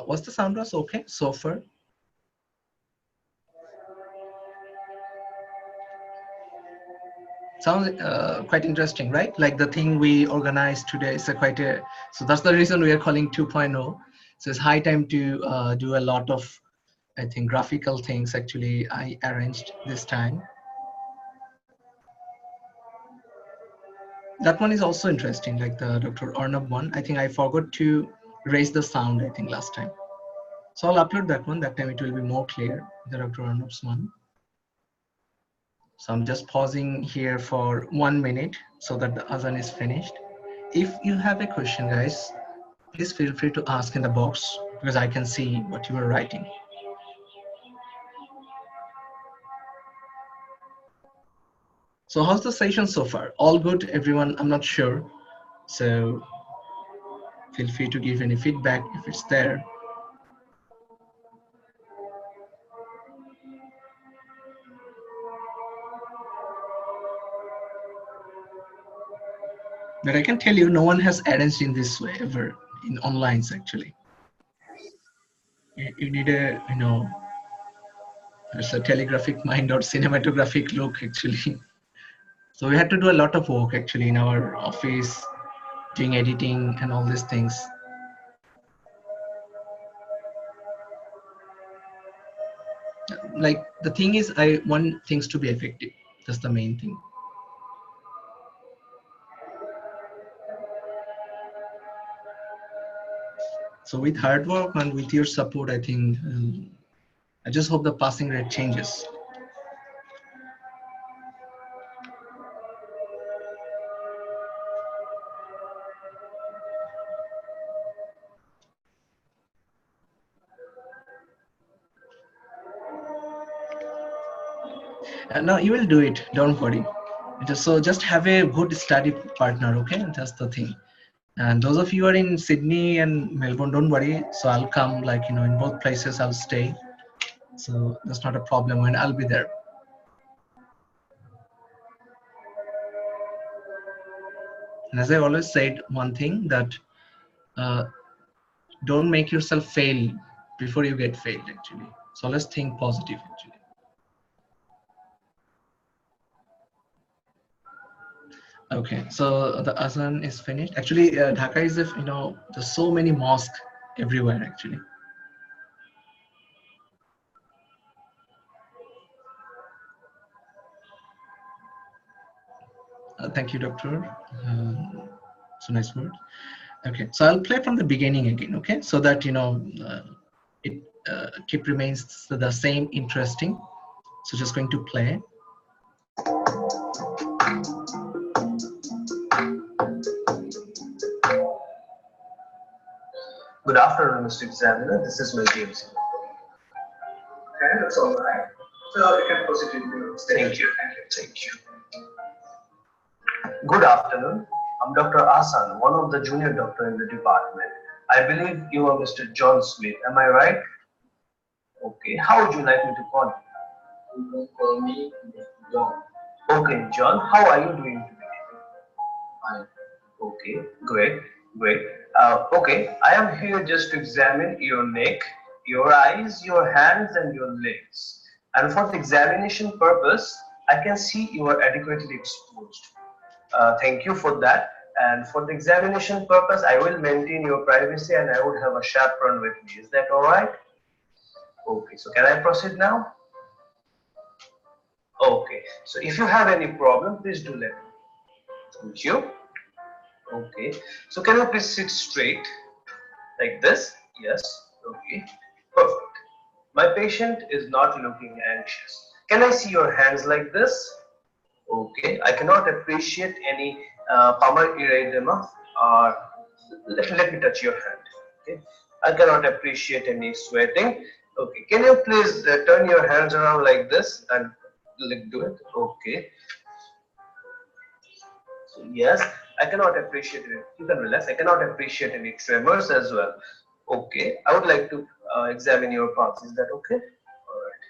was the sound was okay so far? Sounds quite interesting, right? Like the thing we organized today is so that's the reason we are calling 2.0. So it's high time to do a lot of, I think, graphical things actually I arranged this time. That one is also interesting, like the Dr. Arnab one. I think I forgot to raise the sound, I think, last time. So I'll upload that one. That time it will be more clear, the Dr. Arnab's one. So I'm just pausing here for 1 minute so that the Azan is finished. If you have a question, guys, please feel free to ask in the box because I can see what you are writing. So how's the session so far? All good, everyone? I'm not sure. So feel free to give any feedback if it's there. But I can tell you, no one has arranged in this way ever in online actually. You need a, it's a telegraphic mind or cinematographic look actually. So we had to do a lot of work actually in our office, doing editing and all these things. Like the thing is, I want things to be effective. That's the main thing. So with hard work and with your support, I think, I just hope the passing rate changes. No, you will do it. Don't worry. Just have a good study partner. Okay, that's the thing. And those of you who are in Sydney and Melbourne, don't worry. So I'll come, like in both places. I'll stay. So that's not a problem, and I'll be there. And as I always said, one thing that don't make yourself fail before you get failed. Actually, so always think positive. Actually. Okay, so the Azan is finished. Actually, Dhaka is, there's so many mosques everywhere actually. Thank you, doctor. So nice word. Okay, so I'll play from the beginning again. Okay, so that it keep remains the same interesting. So just going to play. Good afternoon, Mr. Examiner. This is my James. Okay, that's all right. So you can proceed with your stage. Thank you. Thank you. Good afternoon. I'm Dr. Asan, one of the junior doctor in the department. I believe you are Mr. John Smith. Am I right? Okay. How would you like me to call you? You can call me John. Okay, John. How are you doing today? Fine. Okay. Great. Great. Okay. I am here just to examine your neck, your eyes, your hands, and your legs. And for the examination purpose, I can see you are adequately exposed. Thank you for that. And for the examination purpose, I will maintain your privacy and I would have a chaperone with me. Is that all right? Okay, so can I proceed now? Okay, so if you have any problem, please do let me know. Thank you. Okay, so can you please sit straight like this? Yes, okay, perfect. My patient is not looking anxious. Can I see your hands like this? Okay, I cannot appreciate any palmar erythema or let me touch your hand. Okay, I cannot appreciate any sweating. Okay, can you please turn your hands around like this and do it? Okay. So yes, I cannot appreciate it. You can relax. I cannot appreciate any tremors as well. Okay, I would like to examine your pulse. Is that okay? All right.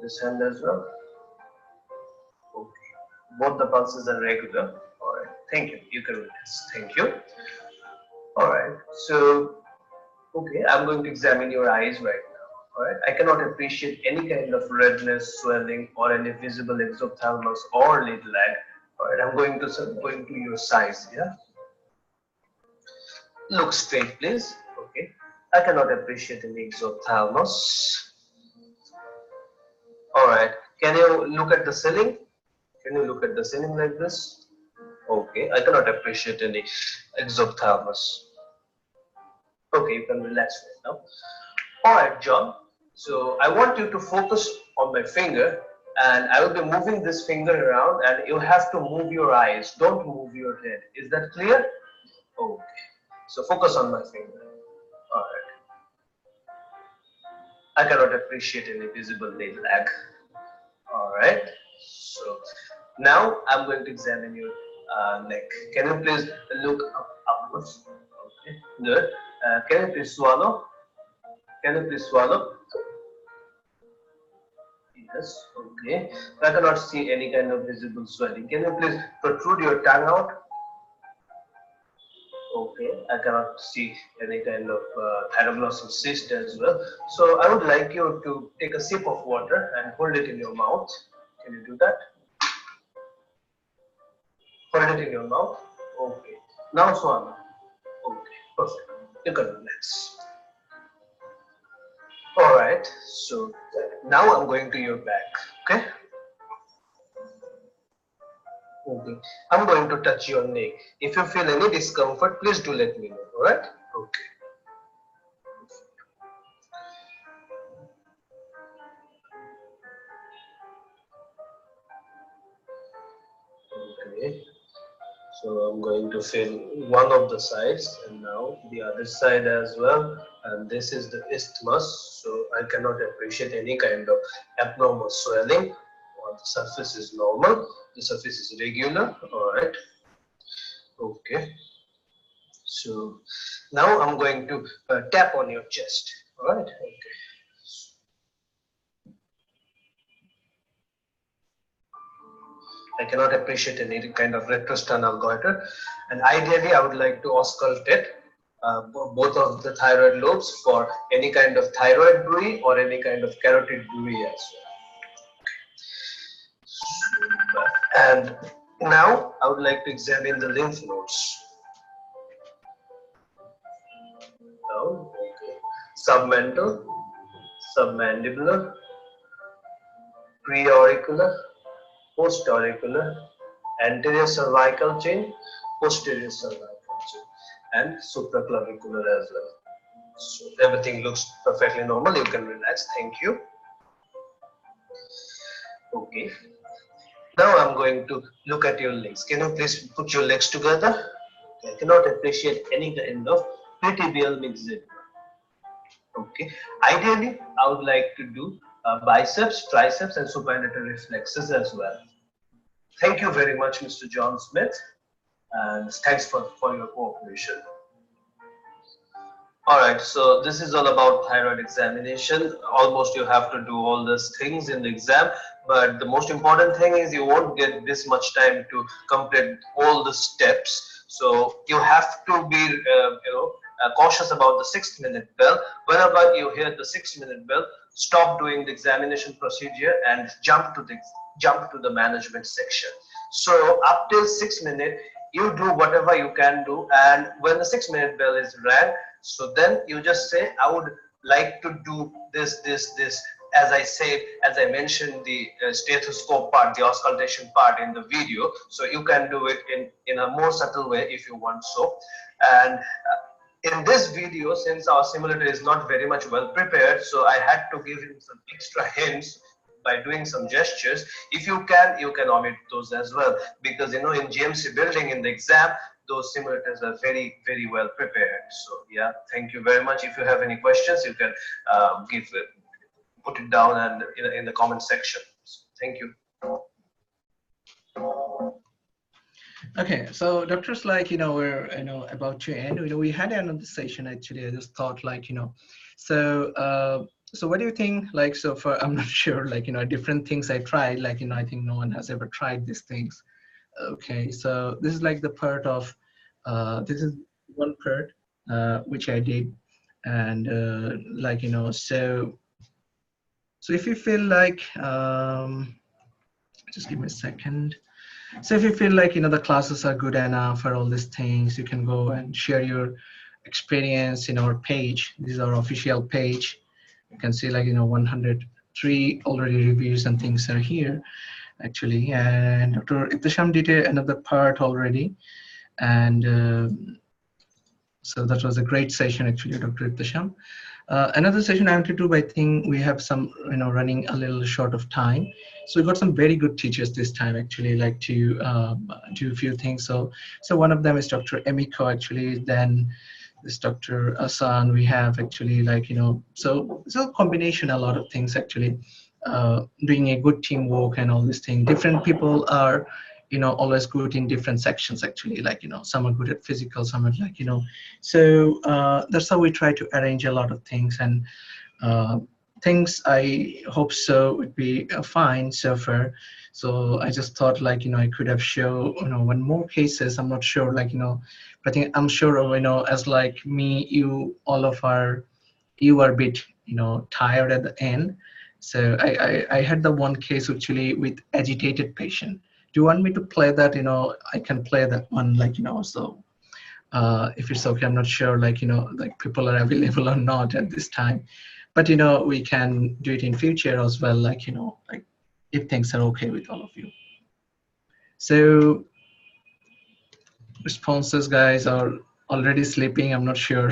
This hand as well. Okay. Both the pulses are regular. All right. Thank you. You can relax. Thank you. All right. So, okay, I'm going to examine your eyes right now. All right. I cannot appreciate any kind of redness, swelling, or any visible exophthalmos or lid lag. All right. I'm going to your size. Yeah. Look straight, please. Okay. I cannot appreciate any exophthalmos. All right. Can you look at the ceiling? Can you look at the ceiling like this? Okay. I cannot appreciate any exophthalmos. Okay, you can relax right now. All right, John. So I want you to focus on my finger, and I will be moving this finger around, and you have to move your eyes. Don't move your head. Is that clear? Okay. So focus on my finger. All right. I cannot appreciate any visible lid lag. All right. So now I'm going to examine your neck. Can you please look upwards? Okay, good. Can you please swallow? Can you please swallow? Yes, okay. I cannot see any kind of visible swelling. Can you please protrude your tongue out? Okay, I cannot see any kind of thyroglossal cyst as well. So I would like you to take a sip of water and hold it in your mouth. Can you do that? Hold it in your mouth. Okay. Now swallow. Okay, perfect. You can relax. Alright, so now I'm going to your back. Okay? Okay. I'm going to touch your neck. If you feel any discomfort, please do let me know. Alright? Okay. Okay. So I'm going to feel one of the sides and now the other side as well. And this is the isthmus. So I cannot appreciate any kind of abnormal swelling. The surface is normal. The surface is regular. Alright. Okay. So now I'm going to tap on your chest. Alright. Okay. I cannot appreciate any kind of retrosternal goiter, and ideally I would like to auscultate both of the thyroid lobes for any kind of thyroid bruit or any kind of carotid bruit as well. And now I would like to examine the lymph nodes. Down, okay. Submental, submandibular, preauricular, post-auricular, anterior cervical chain, posterior cervical chain, and supraclavicular as well. So everything looks perfectly normal. You can relax. Thank you. Okay. Now I'm going to look at your legs. Can you please put your legs together? I cannot appreciate any kind of pretibial mixed. Okay. Ideally, I would like to do biceps, triceps, and supinatory reflexes as well. Thank you very much, Mr. John Smith, and thanks for your cooperation. Alright, so this is all about thyroid examination. Almost you have to do all these things in the exam, but the most important thing is you won't get this much time to complete all the steps. So you have to be, cautious about the 6-minute bell. Whenever you hear the 6-minute bell, stop doing the examination procedure and jump to the management section. So up till 6 minutes, you do whatever you can do, and when the 6-minute bell is rang, so then you just say, I would like to do this. As I mentioned the stethoscope part, the auscultation part in the video. So you can do it in a more subtle way if you want so. And in this video, since our simulator is not very much well prepared, so I had to give him some extra hints by doing some gestures. If you can omit those as well, because in GMC building in the exam, those simulators are very, very well prepared. So yeah, thank you very much. If you have any questions, you can put it down and in the comment section. So, thank you. Okay, so doctors, we're about to end. We had another session actually. I just thought so what do you think? I'm not sure. Different things I tried. I think no one has ever tried these things. Okay, so this is the part of this is one part which I did, and so if you feel just give me a second. So if you feel the classes are good enough for all these things, you can go and share your experience in our page. This is our official page. You can see 103 already reviews and things are here actually. And Dr. Ittisham did another part already. And so that was a great session actually, Dr. Ittisham. Another session I want to do, I think we have some, running a little short of time. So we got some very good teachers this time actually, to do a few things. So one of them is Dr. Emiko actually, then this Dr. Asan we have actually, so it's a combination, a lot of things actually. doing a good teamwork and all these things. Different people are, always good in different sections actually. Like, some are good at physical, some are like, so that's how we try to arrange a lot of things, and things I hope so would be fine so far. So I just thought like, I could have shown, one more cases. I'm not sure, like, but I'm sure, as like me, you are a bit, tired at the end. So I had the one case actually with agitated patient. Do you want me to play that? I can play that one, like, so if it's okay. I'm not sure, like, like people are available or not at this time, but we can do it in future as well, like, like if things are okay with all of you. So responses, guys, are already sleeping. I'm not sure.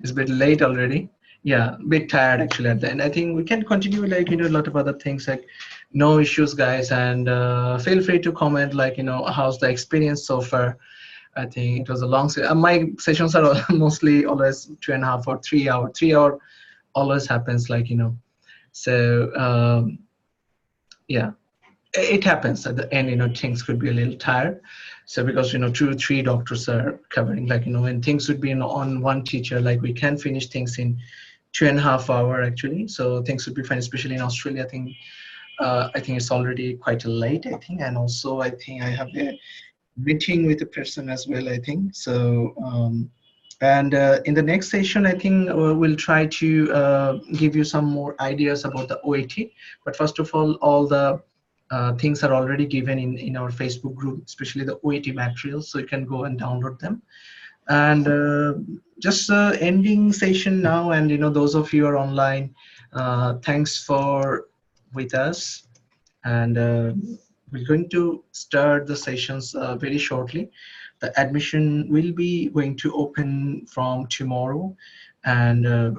It's a bit late already. Yeah, a bit tired actually at the end. I think we can continue, like, a lot of other things, like no issues, guys, and feel free to comment, like, how's the experience so far. I think it was a long session. My sessions are mostly always 2.5 or 3 hour. 3 hour always happens, like, so yeah, it happens at the end, things could be a little tired. So because 2 3 doctors are covering, like, and things would be on one teacher, like we can finish things in 2.5 hour actually. So things would be fine, especially in Australia. I think it's already quite late, I think, and also I think I have a meeting with a person as well, I think. So and in the next session, I think we'll try to give you some more ideas about the OAT. But first of all the things are already given in our Facebook group, especially the OAT materials, so you can go and download them. And just ending session now, and those of you are online, thanks for with us, and we're going to start the sessions very shortly. The admission will be going to open from tomorrow, and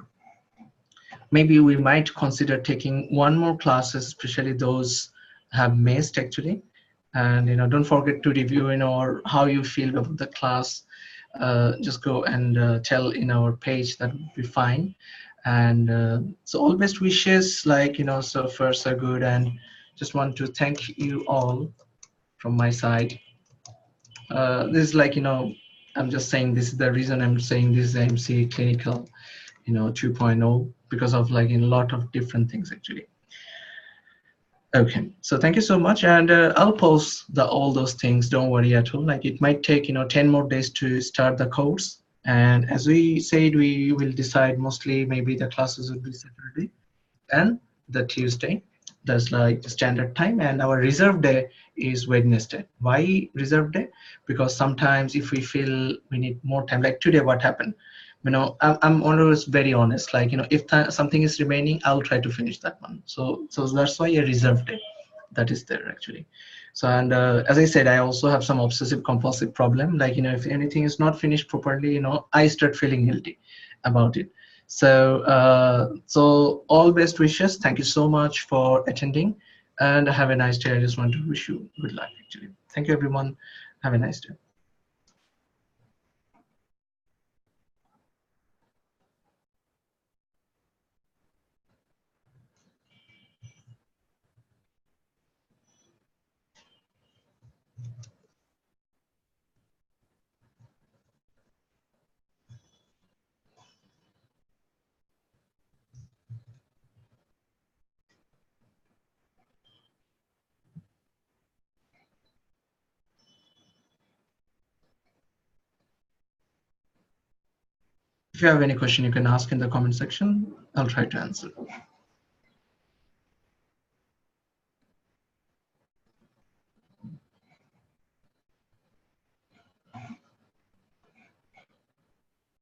maybe we might consider taking one more classes, especially those have missed actually. And don't forget to review or how you feel about the class. Just go and tell in our page, that would be fine. And so all best wishes, like, so far so good, and just want to thank you all from my side. This is like, I'm just saying, this is the reason I'm saying this is AMC Clinical 2.0, because of like in a lot of different things actually. Okay, so thank you so much, and I'll post all those things, don't worry at all. Like, it might take 10 more days to start the course, and as we said, we will decide mostly maybe the classes will be Saturday and the Tuesday. That's like the standard time, and our reserve day is Wednesday. Why reserve day? Because sometimes if we feel we need more time, like today, what happened? I'm always very honest. Like, if something is remaining, I'll try to finish that one. So that's why a reserve day that is there actually. So, and as I said, I also have some obsessive compulsive problem. Like, if anything is not finished properly, I start feeling guilty about it. So all best wishes. Thank you so much for attending, and have a nice day. I just want to wish you good luck actually. Thank you everyone. Have a nice day. If you have any question, you can ask in the comment section. I'll try to answer.